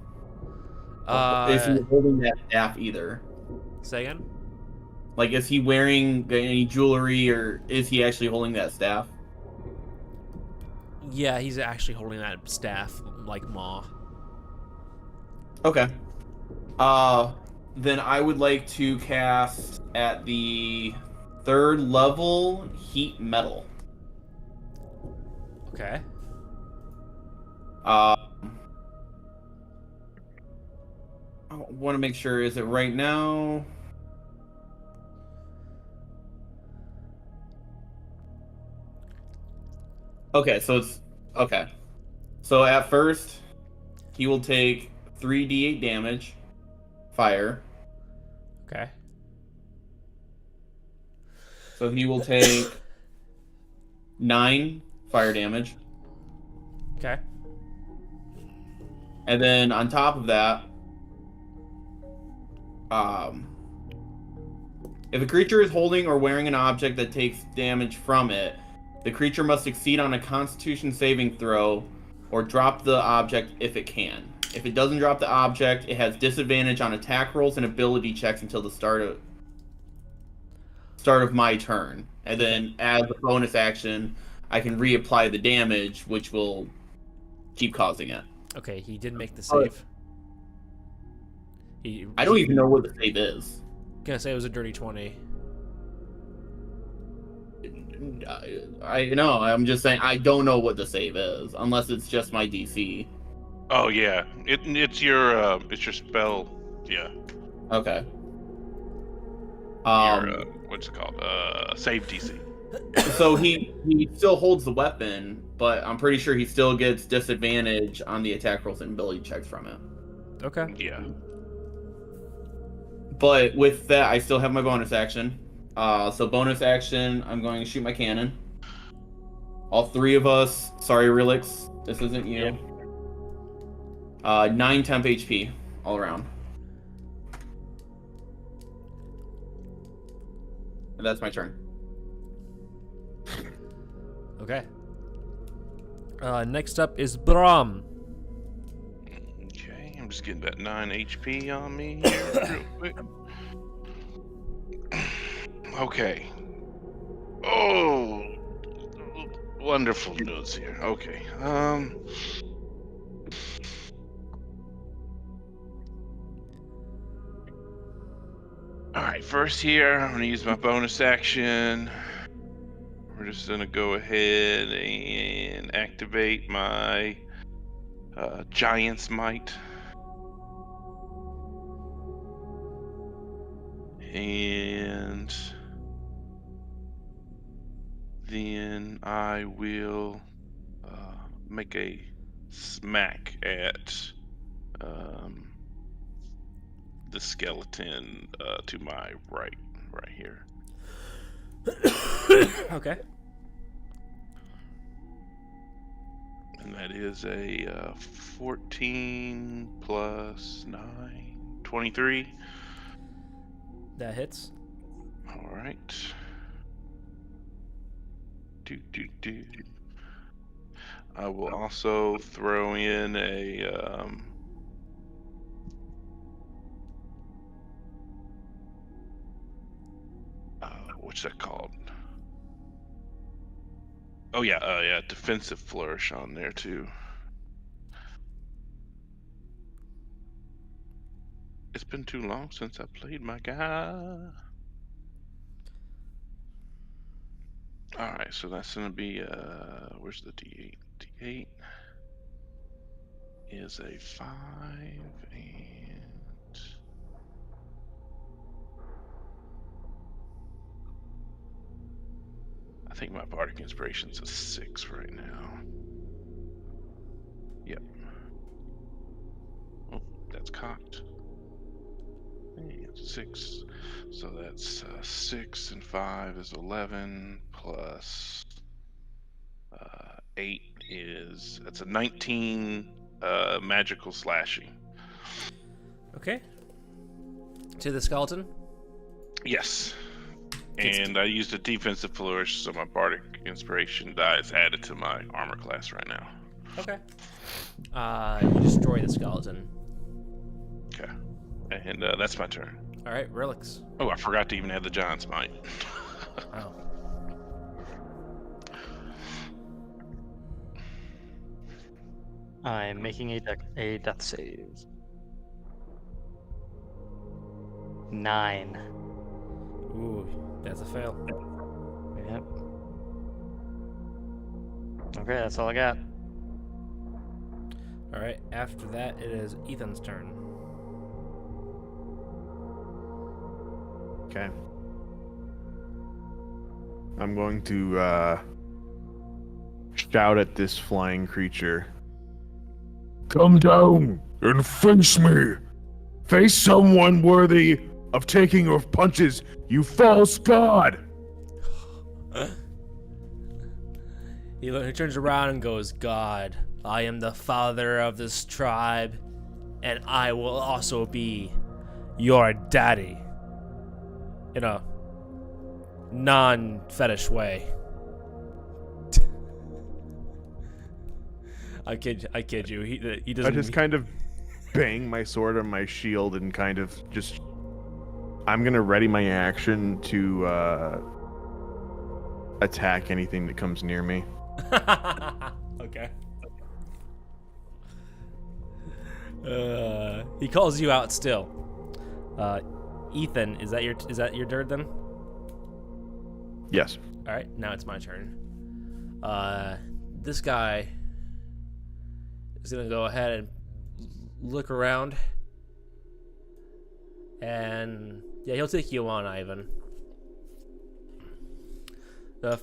Speaker 3: Is he holding that staff either?
Speaker 2: Say again?
Speaker 3: Like, is he wearing any jewelry, or is he actually holding that staff?
Speaker 2: Yeah, he's actually holding that staff like Maw.
Speaker 3: Okay. Then I would like to cast at the 3rd level heat metal.
Speaker 2: Okay.
Speaker 3: I want to make sure, is it right now? Okay, so it's okay. So at first, he will take 3d8 damage, fire.
Speaker 2: Okay.
Speaker 3: So he will take 9 fire damage.
Speaker 2: Okay.
Speaker 3: And then on top of that, if a creature is holding or wearing an object that takes damage from it, the creature must succeed on a Constitution saving throw or drop the object if it can. If it doesn't drop the object, it has disadvantage on attack rolls and ability checks until the start of my turn. And then as a bonus action, I can reapply the damage, which will keep causing it.
Speaker 2: Okay, he did make the save.
Speaker 3: I don't even know what the save is.
Speaker 2: Gonna say it was a dirty 20.
Speaker 3: I know. I'm just saying I don't know what the save is, unless it's just my DC.
Speaker 5: Oh yeah, it's your spell. Yeah.
Speaker 3: Okay.
Speaker 5: Your, what's it called? Save DC.
Speaker 3: So he still holds the weapon, but I'm pretty sure he still gets disadvantage on the attack rolls and ability checks from it.
Speaker 2: Okay.
Speaker 5: Yeah.
Speaker 3: But with that, I still have my bonus action. So bonus action, I'm going to shoot my cannon. All three of us. Sorry, Relix, this isn't you. Yep. 9 temp HP all around. And that's my turn.
Speaker 2: Okay. Next up is Bram.
Speaker 5: Okay, I'm just getting that 9 HP on me here real quick. Okay. Oh, wonderful notes here. Okay. All right. First here, I'm gonna use my bonus action. We're just gonna go ahead and activate my Giant's Might. And then I will make a smack at the skeleton to my right here.
Speaker 2: Okay.
Speaker 5: And that is a 14 plus 9, 23.
Speaker 2: That hits.
Speaker 5: All right. I will also throw in a what's that called? Oh yeah, defensive flourish on there too. It's been too long since I played my guy. Alright, so that's gonna be where's the D8? D8 is a 5 and I think my Bardic Inspiration's a 6 right now. Yep. Oh, that's cocked. And 6. So that's 6 and 5 is 11 plus 8 is that's a 19 magical slashing.
Speaker 2: Okay. To the skeleton?
Speaker 5: Yes. And I used a defensive flourish, so my Bardic Inspiration die is added to my armor class right now.
Speaker 2: Okay. You destroy the skeleton.
Speaker 5: Okay. And that's my turn.
Speaker 2: All right, Relix.
Speaker 5: Oh, I forgot to even add the Giant's Might.
Speaker 2: Oh.
Speaker 1: I'm making a death save. 9.
Speaker 2: Ooh, that's a fail.
Speaker 1: Yep. Okay, that's all I got.
Speaker 2: All right, after that, it is Ethan's turn.
Speaker 4: Okay. I'm going to shout at this flying creature. Come down and face me. Face someone worthy of taking your punches, you false god.
Speaker 2: He turns around and goes, God, I am the father of this tribe, and I will also be your daddy. In a non-fetish way. I kid you. He doesn't.
Speaker 4: I just kind of bang my sword on my shield and kind of just. I'm gonna ready my action to attack anything that comes near me.
Speaker 2: Okay. He calls you out still. Ethan, is that your turn then?
Speaker 4: Yes.
Speaker 2: All right, now it's my turn. This guy is gonna go ahead and look around, and yeah, he'll take you on, Ivan.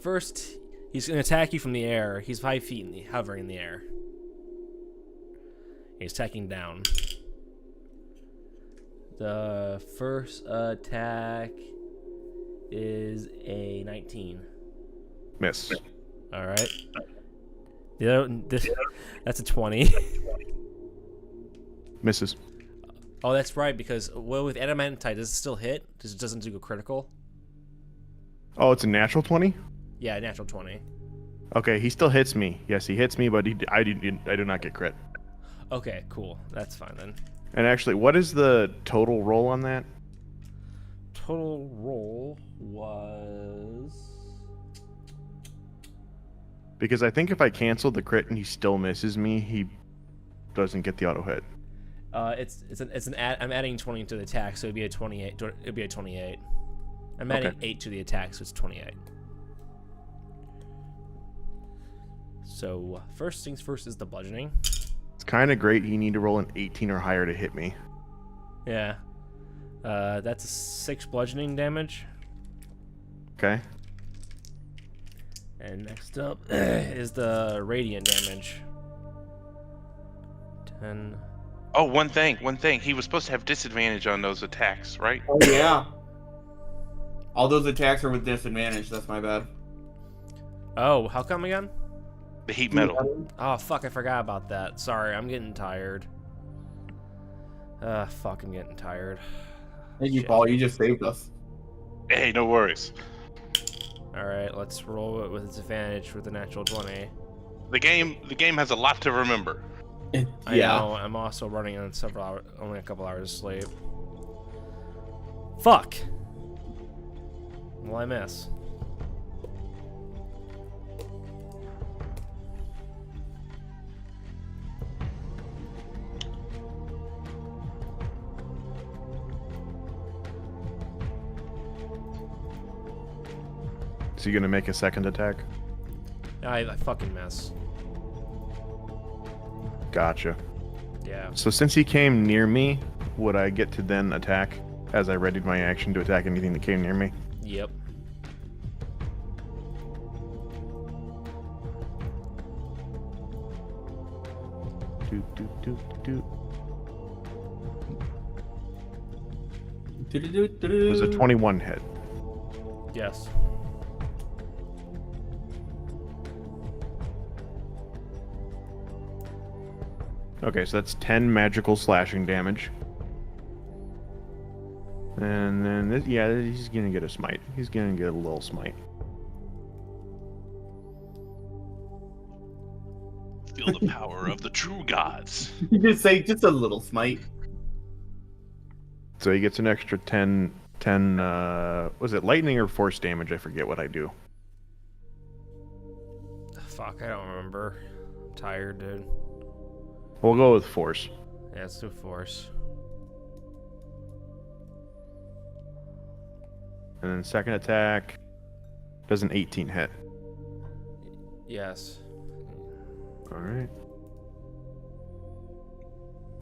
Speaker 2: First, he's gonna attack you from the air. He's 5 feet hovering in the air. He's attacking down. The first attack is a 19.
Speaker 4: Miss.
Speaker 2: All right. That's a 20.
Speaker 4: Misses.
Speaker 2: Oh, that's right, because with adamantite, does it still hit? It doesn't do critical?
Speaker 4: Oh, it's a natural 20?
Speaker 2: Yeah, natural 20.
Speaker 4: Okay, he still hits me. Yes, he hits me, but I do not get crit.
Speaker 2: Okay, cool. That's fine then.
Speaker 4: And actually, what is the total roll on that?
Speaker 2: Total roll was...
Speaker 4: Because I think if I cancel the crit and he still misses me, he doesn't get the auto hit.
Speaker 2: I'm adding 20 to the attack, so it'd be a 28. It'd be a 28. I'm adding 8 to the attack, so it's 28. So first things first is the bludgeoning.
Speaker 4: It's kind of great. You need to roll an 18 or higher to hit me.
Speaker 2: Yeah. That's a 6 bludgeoning damage.
Speaker 4: Okay.
Speaker 2: And next up is the radiant damage. 10.
Speaker 5: Oh, one thing. He was supposed to have disadvantage on those attacks, right?
Speaker 3: Oh yeah. All those attacks are with disadvantage. That's my bad.
Speaker 2: Oh, how come again?
Speaker 5: The heat metal.
Speaker 2: Oh, fuck, I forgot about that. Sorry, I'm getting tired. Fuck, I'm getting tired.
Speaker 3: Thank you,
Speaker 2: Shit.
Speaker 3: Paul. You just saved us.
Speaker 5: Hey, no worries.
Speaker 2: Alright, let's roll it with its advantage with the natural 20.
Speaker 5: The game has a lot to remember.
Speaker 2: I know, I'm also running on only a couple hours of sleep. Fuck! Well, I miss.
Speaker 4: Is he gonna make a second attack?
Speaker 2: I fucking miss.
Speaker 4: Gotcha.
Speaker 2: Yeah.
Speaker 4: So since he came near me, would I get to then attack as I readied my action to attack anything that came near me?
Speaker 2: Yep.
Speaker 4: It was a 21 hit.
Speaker 2: Yes.
Speaker 4: Okay, so that's 10 magical slashing damage. And then, he's gonna get a smite. He's gonna get a little smite.
Speaker 5: Feel the power of the true gods.
Speaker 3: You just say just a little smite.
Speaker 4: So he gets an extra 10, was it lightning or force damage? I forget what I do.
Speaker 2: Fuck, I don't remember. I'm tired, dude.
Speaker 4: We'll go with force.
Speaker 2: Yeah, let's do force.
Speaker 4: And then second attack does an 18 hit.
Speaker 2: Yes.
Speaker 4: Alright.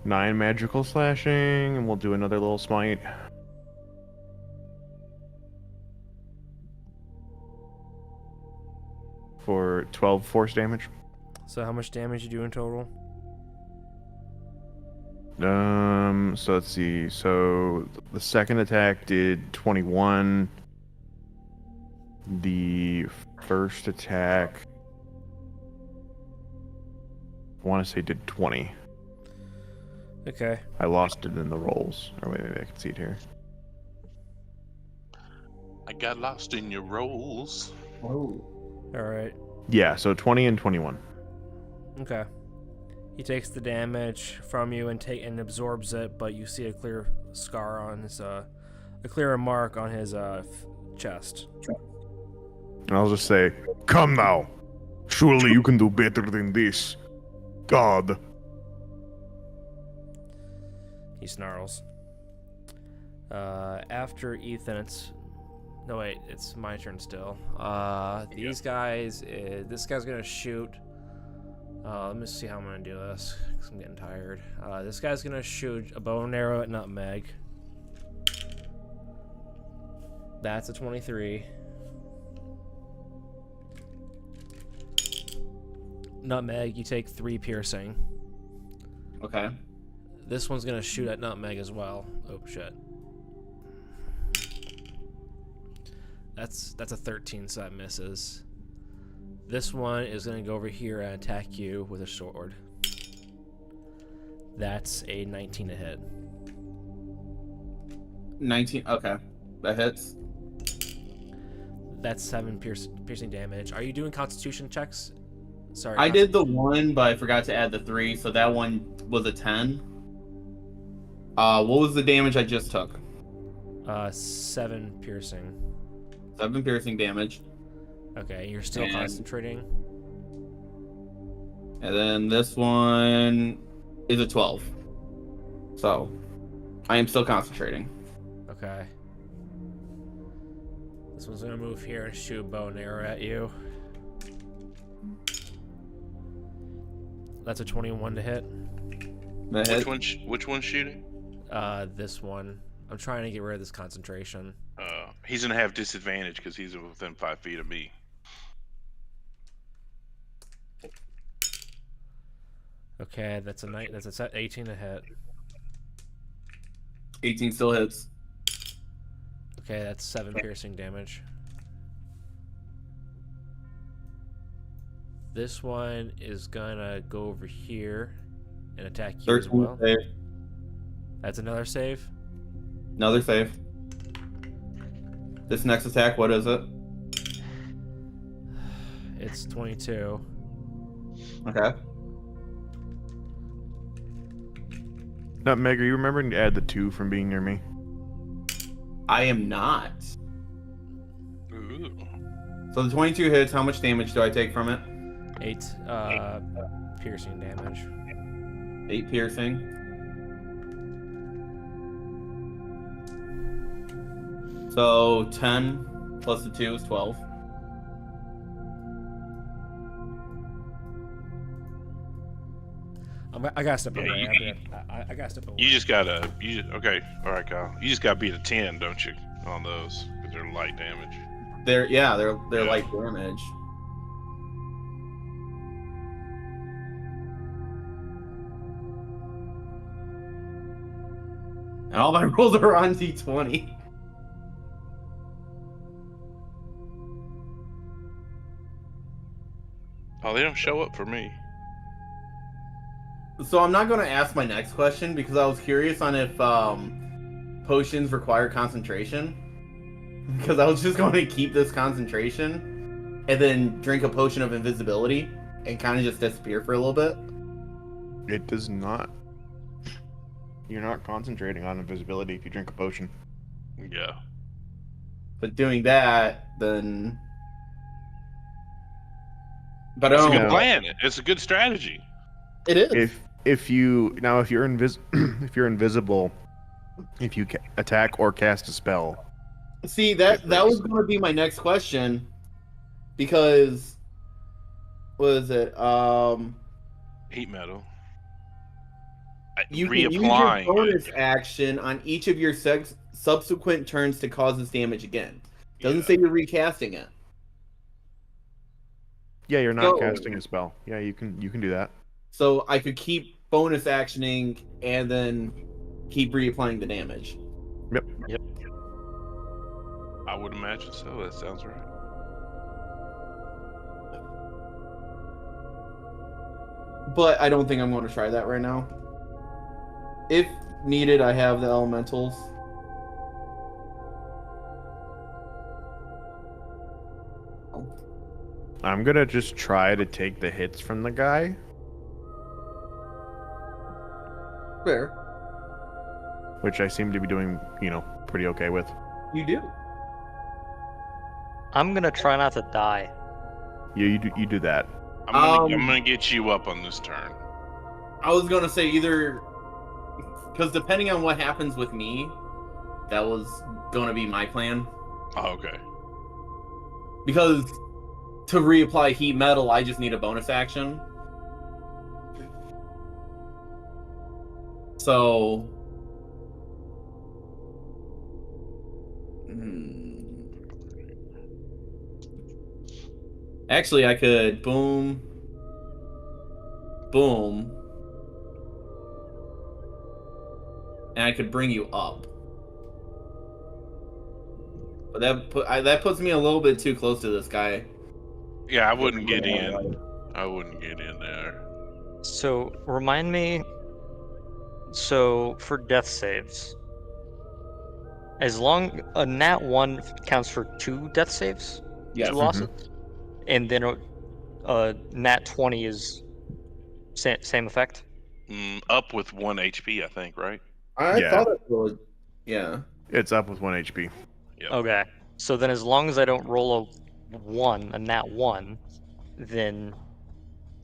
Speaker 4: 9 magical slashing, and we'll do another little smite. For 12 force damage.
Speaker 2: So how much damage you do in total?
Speaker 4: So let's see. So the second attack did 21. The first attack want to say did 20.
Speaker 2: Okay.
Speaker 4: I lost it in the rolls. Or wait, maybe I can see it here.
Speaker 5: I got lost in your rolls.
Speaker 3: Oh.
Speaker 2: All right.
Speaker 4: Yeah, so 20 and 21.
Speaker 2: Okay. He takes the damage from you and absorbs it, but you see a clear scar on his a clearer mark on his chest.
Speaker 4: And I'll just say, "Come now. Surely you can do better than this. God."
Speaker 2: He snarls. After Ethan, it's my turn still. These guys, this guy's gonna shoot. Let me see how I'm gonna do this, because I'm getting tired. This guy's gonna shoot a bow and arrow at Nutmeg. That's a 23. Nutmeg, you take 3 piercing.
Speaker 3: Okay.
Speaker 2: This one's gonna shoot at Nutmeg as well. Oh shit. That's a 13, so that misses. This one is gonna go over here and attack you with a sword. That's a 19 to hit.
Speaker 3: 19. Okay, that hits.
Speaker 2: That's 7 piercing damage. Are you doing Constitution checks? Sorry.
Speaker 3: I did the 1, but I forgot to add the 3, so that one was a 10. What was the damage I just took?
Speaker 2: 7 piercing.
Speaker 3: 7 piercing damage.
Speaker 2: Okay, you're still
Speaker 3: And-
Speaker 2: concentrating.
Speaker 3: And then this one is a 12. So, I am still concentrating.
Speaker 2: Okay. This one's gonna move here and shoot a bow and arrow at you. That's a 21 to hit.
Speaker 3: That hits.
Speaker 5: Which one's shooting?
Speaker 2: This one. I'm trying to get rid of this concentration.
Speaker 5: He's gonna have disadvantage because he's within 5 feet of me.
Speaker 2: Okay, that's a 18 to hit.
Speaker 3: 18 still hits.
Speaker 2: Okay, that's 7 piercing damage. This one is gonna go over here and attack you as
Speaker 3: 13
Speaker 2: well.
Speaker 3: save.
Speaker 2: That's another save.
Speaker 3: Another save. This next attack, what is it?
Speaker 2: It's 22.
Speaker 3: Okay.
Speaker 4: Nutmeg, are you remembering to add the 2 from being near me?
Speaker 3: I am not.
Speaker 5: Ooh.
Speaker 3: So the 22 hits, how much damage do I take from it?
Speaker 2: 8 piercing damage.
Speaker 3: 8 piercing. So 10 plus the 2 is 12.
Speaker 2: I gotta step
Speaker 5: Yeah,
Speaker 2: away. I gotta step away.
Speaker 5: You just gotta. Okay. All right, Kyle. You just gotta beat a 10, don't you, on those? Because they're light damage.
Speaker 3: They're
Speaker 5: Yeah.
Speaker 3: light damage. And all my rolls are on D20.
Speaker 5: Oh, they don't show up for me.
Speaker 3: So I'm not going to ask my next question because I was curious on if potions require concentration. Because I was just going to keep this concentration and then drink a potion of invisibility and kind of just disappear for a little bit.
Speaker 4: It does not. You're not concentrating on invisibility if you drink a potion.
Speaker 5: Yeah.
Speaker 3: But doing that, then. But I
Speaker 5: It's a
Speaker 3: don't.
Speaker 5: good plan. It's a good strategy.
Speaker 3: It is.
Speaker 4: If you're if you're invisible, if you attack or cast a spell.
Speaker 3: See, that was going to be my next question, because what is it?
Speaker 5: Heat metal.
Speaker 3: You can use your
Speaker 5: Reapplying
Speaker 3: bonus
Speaker 5: it.
Speaker 3: action on each of your subsequent turns to cause this damage again. Doesn't
Speaker 5: Yeah.
Speaker 3: say you're recasting it.
Speaker 4: Yeah, you're not
Speaker 3: So-
Speaker 4: casting a spell. Yeah, you can do that.
Speaker 3: So I could keep bonus actioning and then keep reapplying the damage.
Speaker 5: I would imagine so. That sounds right.
Speaker 3: but I don't think I'm going to try that right now. If needed, I have the elementals.
Speaker 4: I'm gonna just try to take the hits from the guy.
Speaker 3: Fair.
Speaker 4: Which I seem to be doing, pretty okay with.
Speaker 3: You do.
Speaker 1: I'm gonna try not to die.
Speaker 4: Yeah, you do that.
Speaker 5: I'm gonna get you up on this turn.
Speaker 3: I was going to say either... Because depending on what happens with me, that was going to be my plan.
Speaker 5: Oh, okay.
Speaker 3: Because to reapply heat metal, I just need a bonus action. So... Actually, I could boom, boom, and I could bring you up. But that puts me a little bit too close to this guy.
Speaker 5: Yeah, I wouldn't get in. I wouldn't get in there.
Speaker 1: So remind me. So for death saves, as long a nat 1 counts for 2 death saves,
Speaker 3: Yes.
Speaker 1: 2 losses, and then a nat 20 is same effect.
Speaker 5: Up with 1 HP, I think, right?
Speaker 3: I
Speaker 4: Yeah.
Speaker 3: thought it was. Yeah.
Speaker 4: It's up with 1 HP.
Speaker 5: Yep.
Speaker 1: Okay. So then, as long as I don't roll a nat 1, then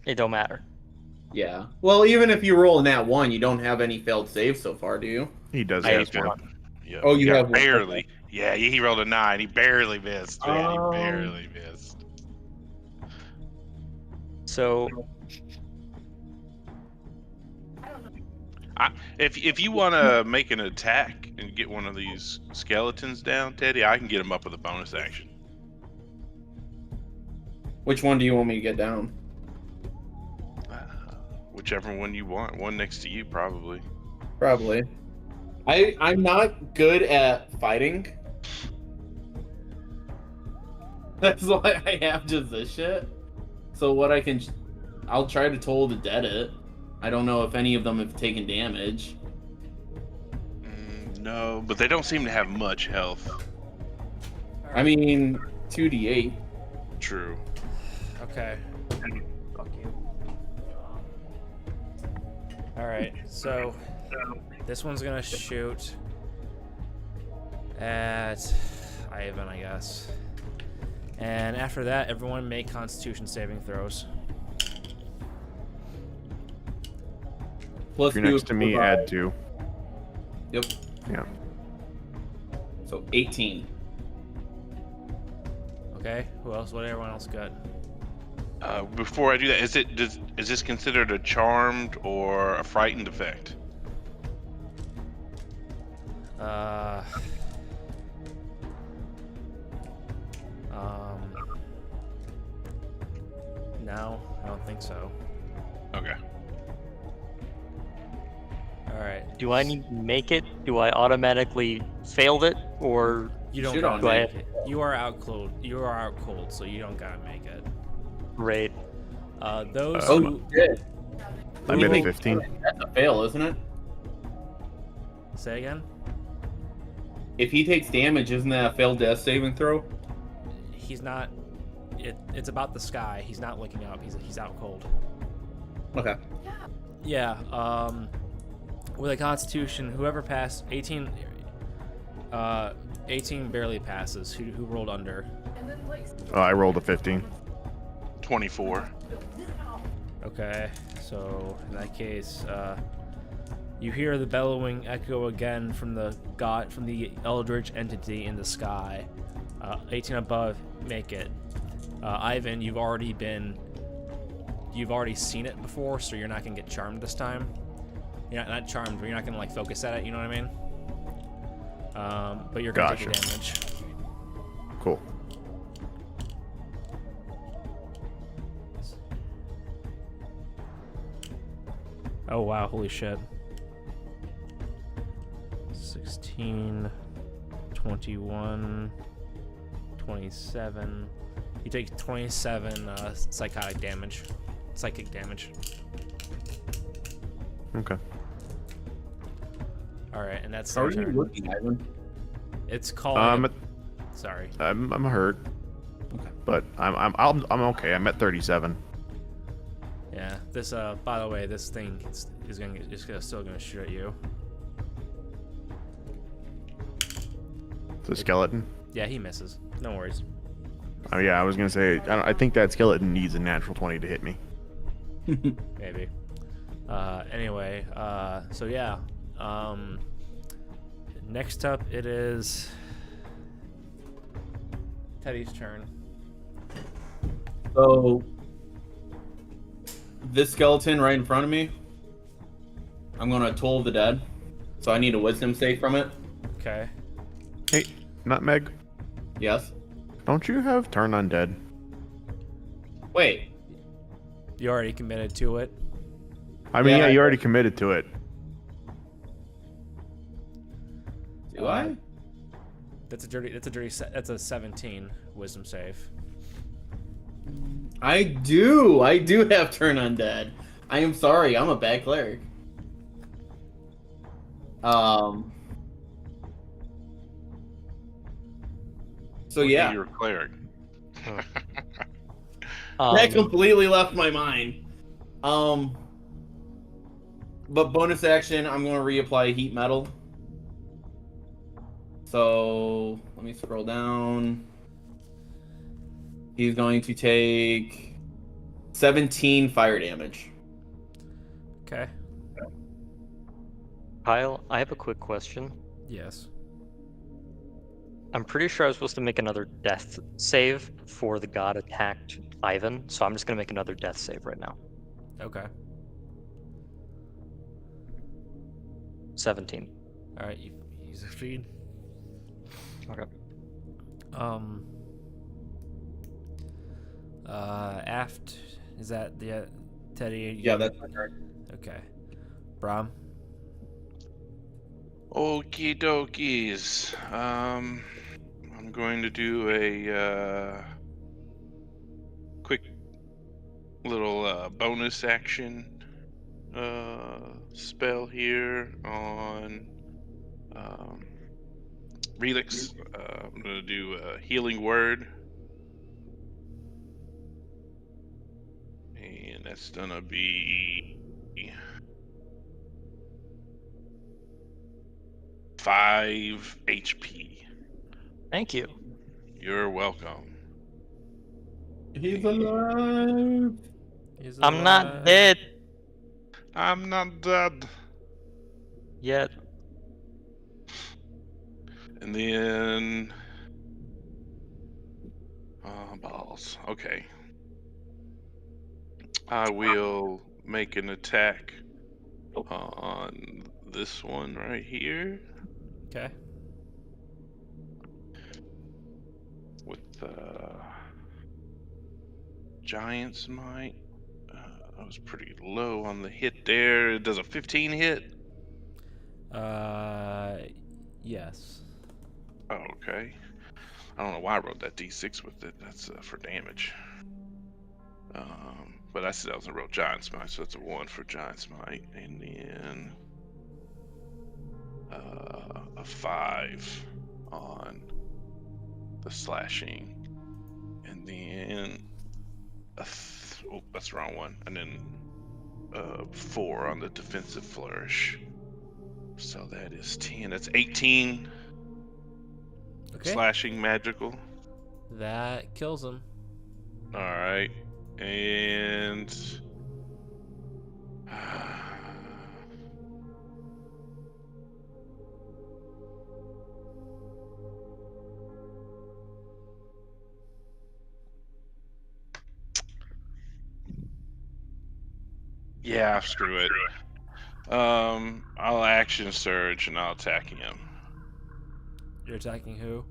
Speaker 1: it don't matter.
Speaker 3: Yeah. Well, even if you roll a nat 1, you don't have any failed saves so far, do you?
Speaker 4: He does
Speaker 1: I
Speaker 4: have
Speaker 1: have
Speaker 4: one.
Speaker 1: one.
Speaker 5: Yep.
Speaker 3: Oh, you
Speaker 5: Yeah,
Speaker 3: have one.
Speaker 5: barely. Yeah, he rolled a 9. He barely missed. Man. He
Speaker 3: Um,
Speaker 5: barely missed.
Speaker 1: So
Speaker 5: If you want to make an attack and get one of these skeletons down, Teddy, I can get him up with a bonus action.
Speaker 3: Which one do you want me to get down?
Speaker 5: Whichever one you want. One next to you, probably.
Speaker 3: Probably. I'm not good at fighting. That's why I have just this shit. So what I'll try to toll to dead it. I don't know if any of them have taken damage.
Speaker 5: No, but they don't seem to have much health.
Speaker 3: I mean, 2d8.
Speaker 5: True.
Speaker 2: Okay. Fuck you. Alright, so this one's gonna shoot at Ivan, I guess. And after that, everyone make Constitution saving throws.
Speaker 3: Plus
Speaker 4: If you're next to me, add 2.
Speaker 3: Yep.
Speaker 4: Yeah.
Speaker 3: So 18.
Speaker 2: Okay, who else? What everyone else got?
Speaker 5: Before I do that, is this considered a charmed or a frightened effect?
Speaker 2: No, I don't think so.
Speaker 5: Okay.
Speaker 2: Alright.
Speaker 1: do I need to make it? Do I automatically failed it, or
Speaker 2: You don't
Speaker 3: Shoot
Speaker 2: gotta
Speaker 3: on
Speaker 2: make
Speaker 1: me.
Speaker 2: it. You are out cold. You are out cold, so you don't gotta make it.
Speaker 1: great?
Speaker 2: Those
Speaker 3: Oh,
Speaker 2: who
Speaker 3: shit.
Speaker 4: I
Speaker 3: What do
Speaker 4: made
Speaker 3: you
Speaker 4: a
Speaker 3: think?
Speaker 4: 15.
Speaker 3: That's a fail, isn't it?
Speaker 2: say again.
Speaker 3: If he takes damage, isn't that a failed death saving throw?
Speaker 2: He's not. It's about the sky. He's not looking up. He's out cold.
Speaker 3: Okay.
Speaker 2: Yeah. With a Constitution, whoever passed 18. 18 barely passes. Who rolled under?
Speaker 4: I rolled a 15.
Speaker 5: 24.
Speaker 2: Okay. So in that case, you hear the bellowing echo again from the eldritch entity in the sky. 18 above, make it. Ivan, you've already seen it before, so you're not gonna get charmed this time. You're not charmed, but you're not gonna like focus at it. You know what I mean? But you're gonna take your
Speaker 4: Gotcha.
Speaker 2: damage.
Speaker 4: Cool.
Speaker 2: Oh wow! Holy shit. 16, 21, 27. You take 27 psychic damage.
Speaker 4: Okay.
Speaker 2: All right, and that's
Speaker 3: How
Speaker 2: their
Speaker 3: are you
Speaker 2: turn.
Speaker 3: looking, Ivan?
Speaker 2: It's calling.
Speaker 4: Um,
Speaker 2: Sorry.
Speaker 4: I'm hurt,
Speaker 3: Okay.
Speaker 4: but I'm okay. I'm at 37.
Speaker 2: Yeah. This by the way, this thing still gonna shoot at you.
Speaker 4: The skeleton.
Speaker 2: Yeah, he misses. No worries.
Speaker 4: Oh yeah, I was gonna say. I think that skeleton needs a natural 20 to hit me.
Speaker 2: Maybe. Anyway, so yeah. Next up, it is Teddy's turn.
Speaker 3: So, this skeleton right in front of me, I'm gonna Toll the Dead. So I need a Wisdom save from it.
Speaker 2: Okay.
Speaker 4: Hey, Nutmeg,
Speaker 3: Yes.
Speaker 4: don't you have Turn Undead?
Speaker 3: Wait.
Speaker 2: You already committed to it.
Speaker 4: I mean,
Speaker 3: Yeah,
Speaker 4: yeah, you
Speaker 3: I-
Speaker 4: already committed to it.
Speaker 3: Do I?
Speaker 2: That's a 17 wisdom save.
Speaker 3: I do. I do have Turn Undead. I am sorry. I'm a bad cleric. So yeah,
Speaker 5: You're a cleric.
Speaker 3: that completely left my mind. But bonus action, I'm going to reapply heat metal. So let me scroll down. He's going to take 17 fire damage.
Speaker 2: Okay.
Speaker 1: Kyle, I have a quick question.
Speaker 2: Yes.
Speaker 1: I'm pretty sure I was supposed to make another death save for the god attacked Ivan, so I'm just gonna make another death save right now.
Speaker 2: Okay.
Speaker 1: 17.
Speaker 2: All right. You succeed.
Speaker 1: Okay.
Speaker 2: Aft. Is that the Teddy?
Speaker 3: Yeah, that's my turn.
Speaker 2: Okay. Brom.
Speaker 5: Okie dokies. I'm going to do a quick little bonus action spell here on Relix. I'm going to do a healing word. And that's going to be 5 HP.
Speaker 1: Thank you.
Speaker 5: You're welcome.
Speaker 3: He's alive.
Speaker 1: I'm not dead
Speaker 5: I'm not dead.
Speaker 1: yet.
Speaker 5: And then balls. Okay. I will make an attack on this one right here
Speaker 2: Okay.
Speaker 5: with Giant's Might. I was pretty low on the hit there. Does a 15 hit?
Speaker 2: Yes.
Speaker 5: Oh, okay. I don't know why I wrote that D6 with it. That's for damage. But I said I was gonna roll Giant's Might, so that's a 1 for Giant's Might, and then a 5 on the slashing, and then oh, that's the wrong one, and then 4 on the defensive flourish. So that is 10. That's 18
Speaker 2: Okay.
Speaker 5: slashing magical.
Speaker 2: That kills him.
Speaker 5: All right, and yeah, screw it. I'll action surge and I'll attack him.
Speaker 2: You're attacking who?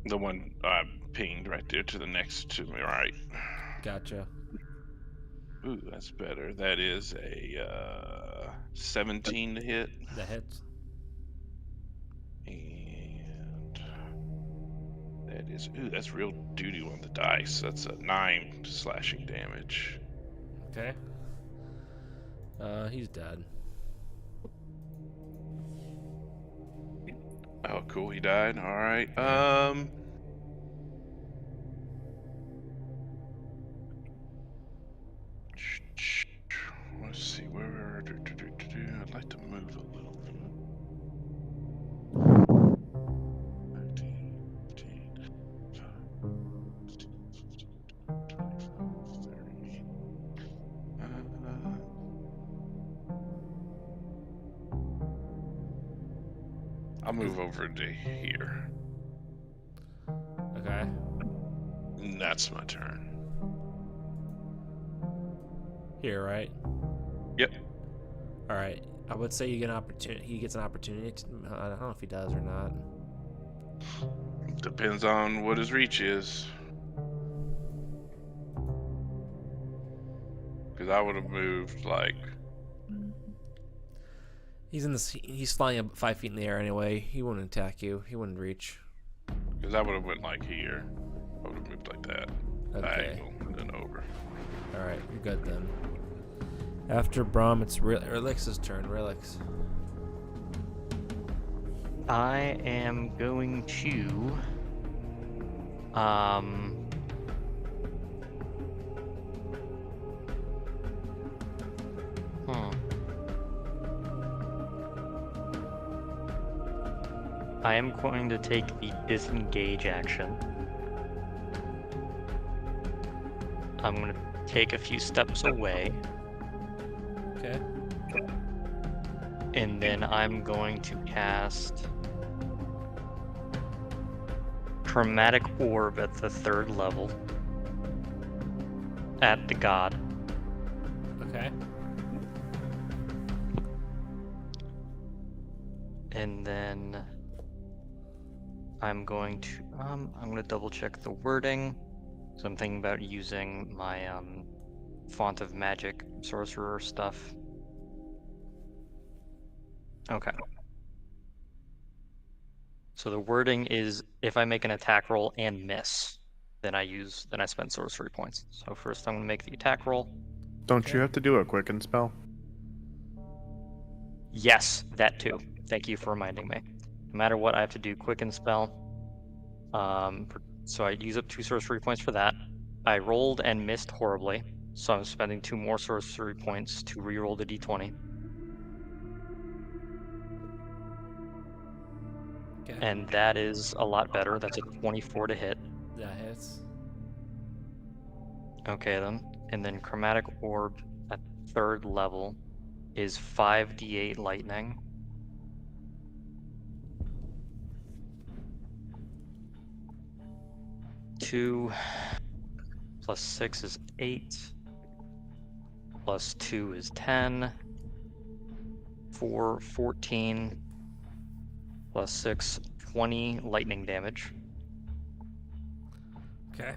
Speaker 5: The one I pinged right there to the next to me, right?
Speaker 2: Gotcha.
Speaker 5: Ooh, that's better. That is a 17 to hit.
Speaker 2: That hits.
Speaker 5: And that is, ooh, that's real doo-doo on the dice. That's a 9 slashing damage.
Speaker 2: Okay. He's dead.
Speaker 5: Oh, cool. He died. All right. Let's see where. I'd like to move a little. 19, 15, 16, 25, 30. I'll move over to here.
Speaker 2: Okay.
Speaker 5: And that's my turn.
Speaker 2: Here, right?
Speaker 5: Yep.
Speaker 2: All right. I would say you get an opportunity. He gets an opportunity. I don't know if he does or not.
Speaker 5: Depends on what his reach is. Because I would have moved like.
Speaker 2: He's in this. He's flying up 5 feet in the air anyway. He wouldn't attack you. He wouldn't reach.
Speaker 5: Because I would have went like here. I would have moved like that.
Speaker 2: Okay.
Speaker 5: Diagonal and then over.
Speaker 2: All right. You're good then. After Braum, it's Relix's turn. Relix.
Speaker 1: I am going to I am going to take the disengage action. I'm going to take a few steps away.
Speaker 2: Okay.
Speaker 1: And then I'm going to cast Chromatic Orb at the 3rd level at the god.
Speaker 2: Okay.
Speaker 1: And then I'm going to double check the wording. So I'm thinking about using my Font of Magic sorcerer stuff. Okay. So the wording is if I make an attack roll and miss, then I spend sorcery points. So first I'm gonna make the attack roll.
Speaker 4: Don't you have to do a quicken spell?
Speaker 1: Yes, that too. Thank you for reminding me. No matter what, I have to do quicken spell. So I use up 2 sorcery points for that. I rolled and missed horribly, so I'm spending 2 more sorcery points to reroll the d20.
Speaker 2: Okay.
Speaker 1: And that is a lot better. That's a 24 to hit.
Speaker 2: That hits.
Speaker 1: Okay then. And then Chromatic Orb at 3rd level is 5d8 lightning. Two plus 6 is 8. Plus 2 is 10. 4, 14. Plus 6, 20 lightning damage.
Speaker 2: Okay.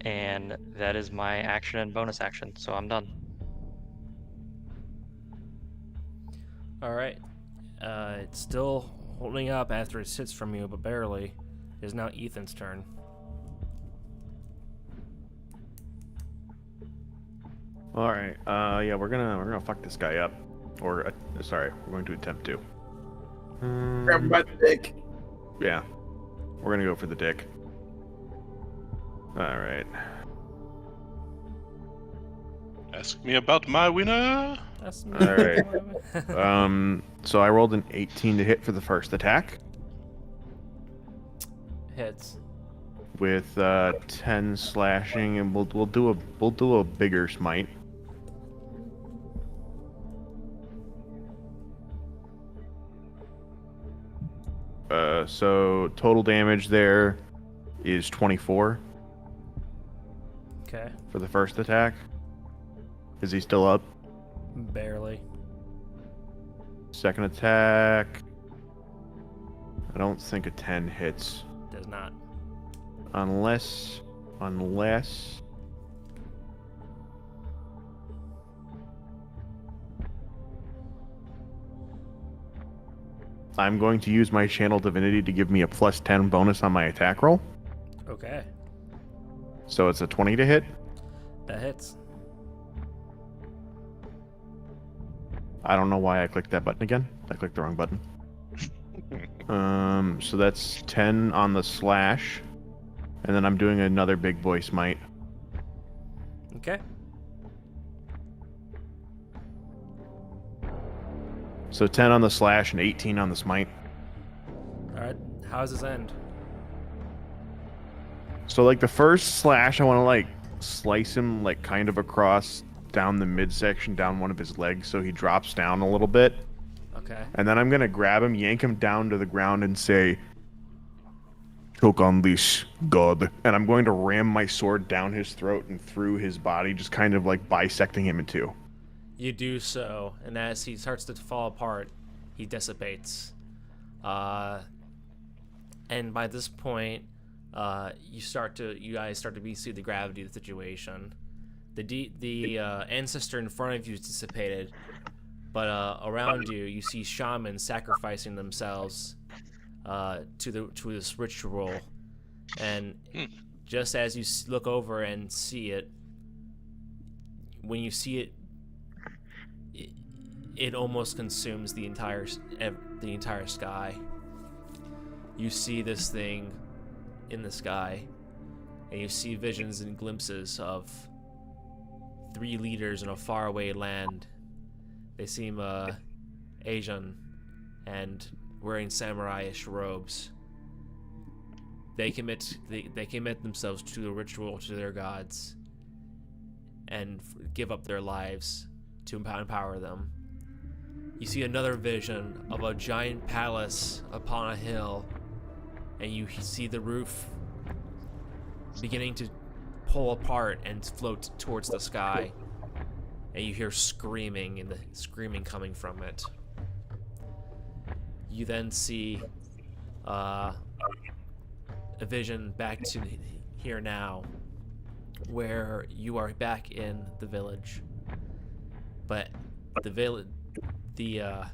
Speaker 1: And that is my action and bonus action, so I'm done.
Speaker 2: All right. It's still holding up after it sits from you, but barely. It is now Ethan's turn.
Speaker 4: All right. Yeah, we're gonna fuck this guy up, or sorry, we're going to attempt to.
Speaker 3: Grab him by the dick.
Speaker 4: Yeah, we're gonna go for the dick. All right.
Speaker 5: Ask me about my winner.
Speaker 2: That's me.
Speaker 4: All right. So I rolled an 18 to hit for the first attack
Speaker 2: Hits.
Speaker 4: with 10 slashing, and we'll do a bigger smite. So total damage there is 24
Speaker 2: Okay.
Speaker 4: for the first attack. Is he still up?
Speaker 2: Barely.
Speaker 4: Second attack. I don't think a 10 hits.
Speaker 2: Does not.
Speaker 4: Unless I'm going to use my channel divinity to give me a plus 10 bonus on my attack roll.
Speaker 2: Okay.
Speaker 4: So it's a 20 to hit.
Speaker 2: That hits.
Speaker 4: I don't know why I clicked that button again. I clicked the wrong button. So that's 10 on the slash, and then I'm doing another big boy smite.
Speaker 2: Okay.
Speaker 4: So 10 on the slash and 18 on the smite.
Speaker 2: All right. How does this end?
Speaker 4: So like the first slash, I want to like slice him like kind of across down the midsection, down one of his legs, so he drops down a little bit.
Speaker 2: Okay.
Speaker 4: And then I'm gonna grab him, yank him down to the ground, and say, "Choke on this, God." And I'm going to ram my sword down his throat and through his body, just kind of like bisecting him in two.
Speaker 2: You do so, and as he starts to fall apart, he dissipates. And by this point, you guys start to see the gravity of the situation. The ancestor in front of you is dissipated, but around you, you see shamans sacrificing themselves to this ritual, and just as you look over and see it, when you see it, it almost consumes the entire sky. You see this thing in the sky, and you see visions and glimpses of 3 leaders in a faraway land. They seem Asian and wearing samurai-ish robes. They commit themselves to the ritual to their gods and give up their lives to empower them. You see another vision of a giant palace upon a hill, and you see the roof beginning to pull apart and float towards the sky, and you hear screaming and the screaming coming from it. You then see a vision back to here now, where you are back in the village, but the village, it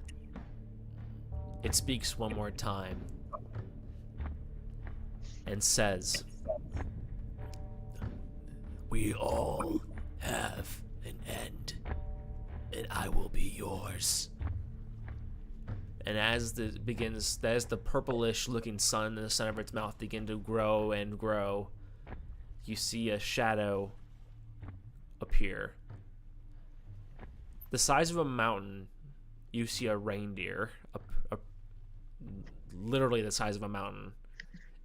Speaker 2: speaks one more time and says, "We all have an end, and I will be yours." And as the purplish looking sun in the center of its mouth begin to grow and grow, you see a shadow appear. The size of a mountain, you see a reindeer, literally the size of a mountain.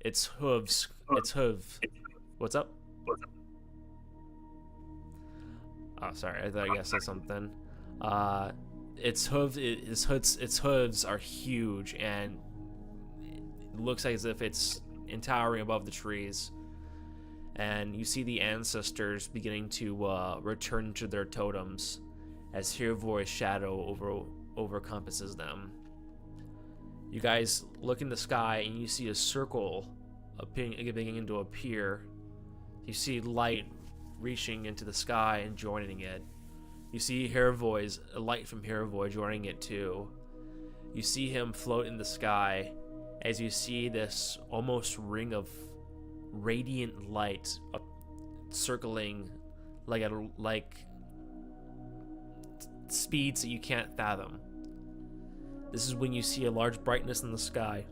Speaker 2: Its hooves. What's up? Oh, sorry. I thought I said something. Its hooves are huge, and it looks as if it's towering above the trees. And you see the ancestors beginning to return to their totems as Hirvoy's shadow overcompasses them. You guys look in the sky and you see a circle beginning to appear. You see light reaching into the sky and joining it. You see a light from Hirvoy joining it too. You see him float in the sky as you see this almost ring of radiant light circling like speeds that you can't fathom. This is when you see a large brightness in the sky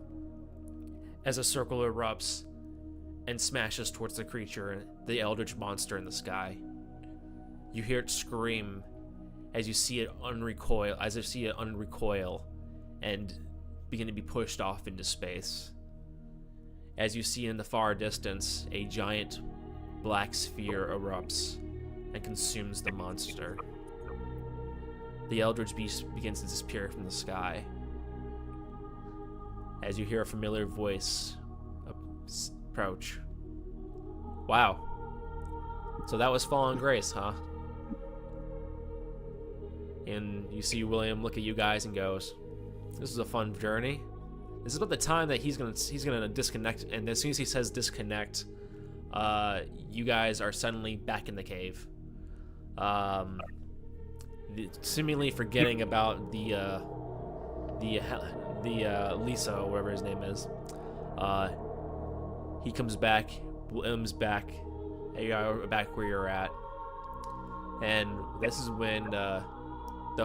Speaker 2: as a circle erupts and smashes towards the creature, the eldritch monster in the sky. You hear it scream as you see it unrecoil, and begin to be pushed off into space. As you see in the far distance, a giant black sphere erupts and consumes the monster. The eldritch beast begins to disappear from the sky as you hear a familiar voice approach. Wow. So that was Fallen Grace, huh? And you see William look at you guys and goes, "This is a fun journey." This is about the time that he's gonna disconnect, and as soon as he says disconnect, you guys are suddenly back in the cave. Seemingly forgetting about the Lisa, or whatever his name is. He comes back, William's back, and you are back where you're at. And this is when the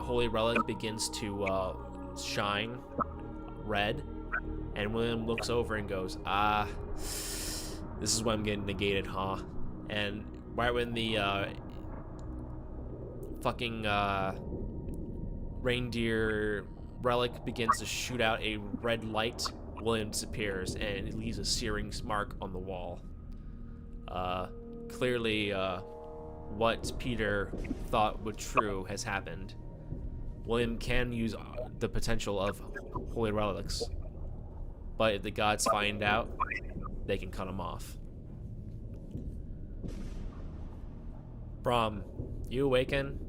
Speaker 2: holy relic begins to shine red, And William looks over and goes, this is when I'm getting negated, huh? And right when the fucking reindeer relic begins to shoot out a red light, William disappears and it leaves a searing mark on the wall. Clearly, what Peter thought was true has happened. William can use the potential of holy relics, but if the gods find out, they can cut him off. Brahm, you awaken,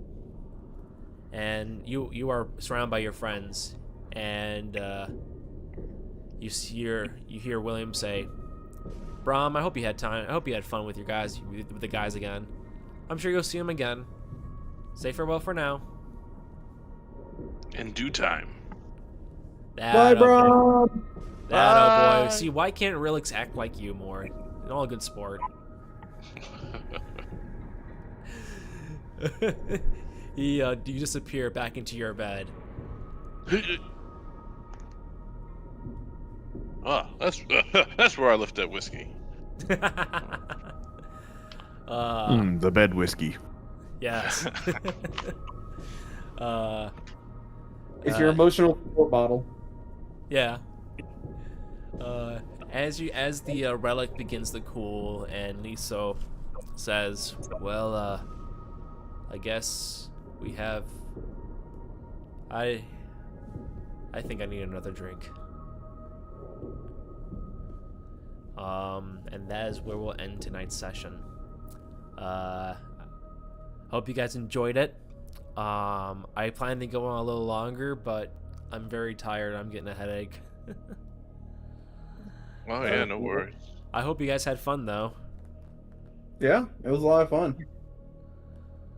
Speaker 2: and you are surrounded by your friends, and you hear William say, "Brahm, I hope you had fun with the guys again. I'm sure you'll see them again. Say farewell for now."
Speaker 5: In due time.
Speaker 3: Bye, bro.
Speaker 2: That, oh boy. See, why can't relics act like you more? You're all a good sport. You disappear back into your bed.
Speaker 5: That's where I left that whiskey.
Speaker 4: The bed whiskey.
Speaker 2: Yes.
Speaker 3: It's your emotional support bottle.
Speaker 2: Yeah. As the relic begins to cool, and Liso says, "Well, I guess we have. I think I need another drink." And that is where we'll end tonight's session. Hope you guys enjoyed it. I plan to go on a little longer, but I'm very tired. I'm getting a headache.
Speaker 5: Oh yeah, no worries.
Speaker 2: I hope you guys had fun though.
Speaker 3: Yeah, it was a lot of fun.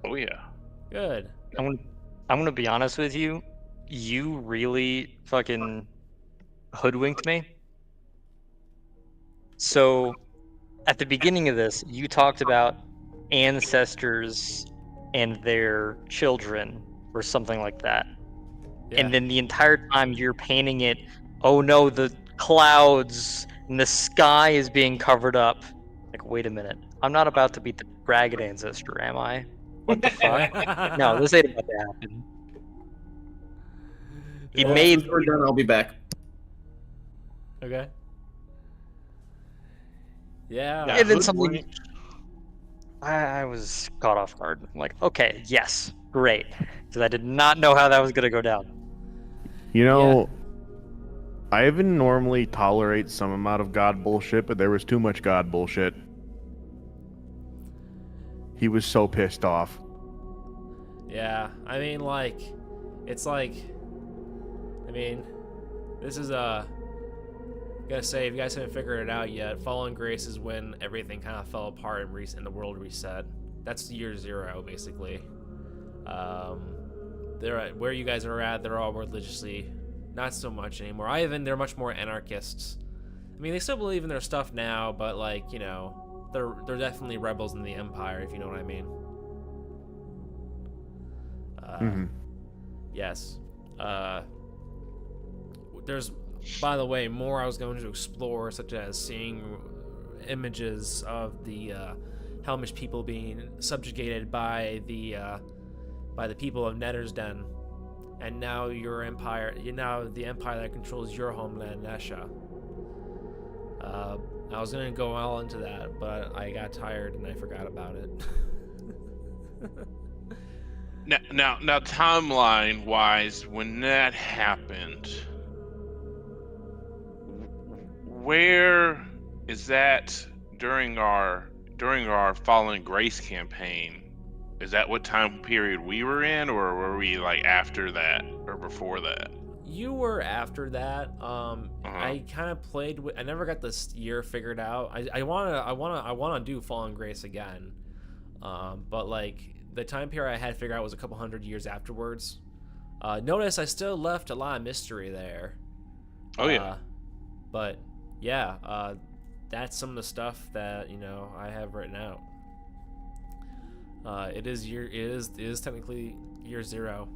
Speaker 5: Oh yeah.
Speaker 2: Good.
Speaker 1: I'm gonna be honest with you. You really fucking hoodwinked me. So, at the beginning of this, you talked about ancestors and their children, or something like that.
Speaker 2: Yeah.
Speaker 1: And then the entire time you're painting it, oh no, the clouds and the sky is being covered up. Like, wait a minute. I'm not about to beat the dragon ancestor, am I? What the fuck? No, this ain't about to happen. It
Speaker 2: Yeah.
Speaker 1: made
Speaker 3: We're done. I'll be back.
Speaker 2: Okay. Yeah.
Speaker 1: And then something. I was caught off guard. I'm like, okay, yes, great. Because I did not know how that was going to go down.
Speaker 4: You know, Ivan normally tolerates some amount of God bullshit, but there was too much God bullshit. He was so pissed off.
Speaker 2: Yeah. I mean, like, it's like, I mean, this is gotta say, if you guys haven't figured it out yet, Fallen Grace is when everything kind of fell apart and the world reset. That's year 0, basically. Where you guys are at, they're all religiously not so much anymore. Ivan, they're much more anarchists. I mean, they still believe in their stuff now, but like, you know, they're definitely rebels in the Empire, if you know what I mean. Yes. There's, by the way, more I was going to explore, such as seeing images of the Helmish people being subjugated by the people of Nettersden, and now your empire, the empire that controls your homeland, Nesha. I was gonna go all into that, but I got tired and I forgot about it.
Speaker 5: Now, timeline-wise, when that happened, where is that during our Fallen Grace campaign? Is that what time period we were in, or were we like after that or before that?
Speaker 2: You were after that. I kind of played with. I never got this year figured out. I wanna do Fallen Grace again, but like the time period I had figured out was a couple hundred years afterwards. Notice I still left a lot of mystery there.
Speaker 5: Oh yeah.
Speaker 2: But yeah, that's some of the stuff that I have written out. It is technically year 0.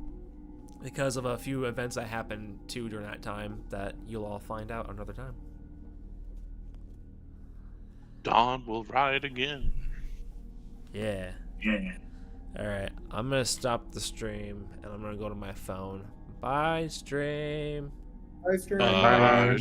Speaker 2: because of a few events that happened too during that time that you'll all find out another time.
Speaker 5: Dawn will ride again.
Speaker 2: Yeah. Alright, I'm gonna stop the stream and I'm gonna go to my phone. Bye, stream.
Speaker 3: Bye, Sterling.
Speaker 5: Bye.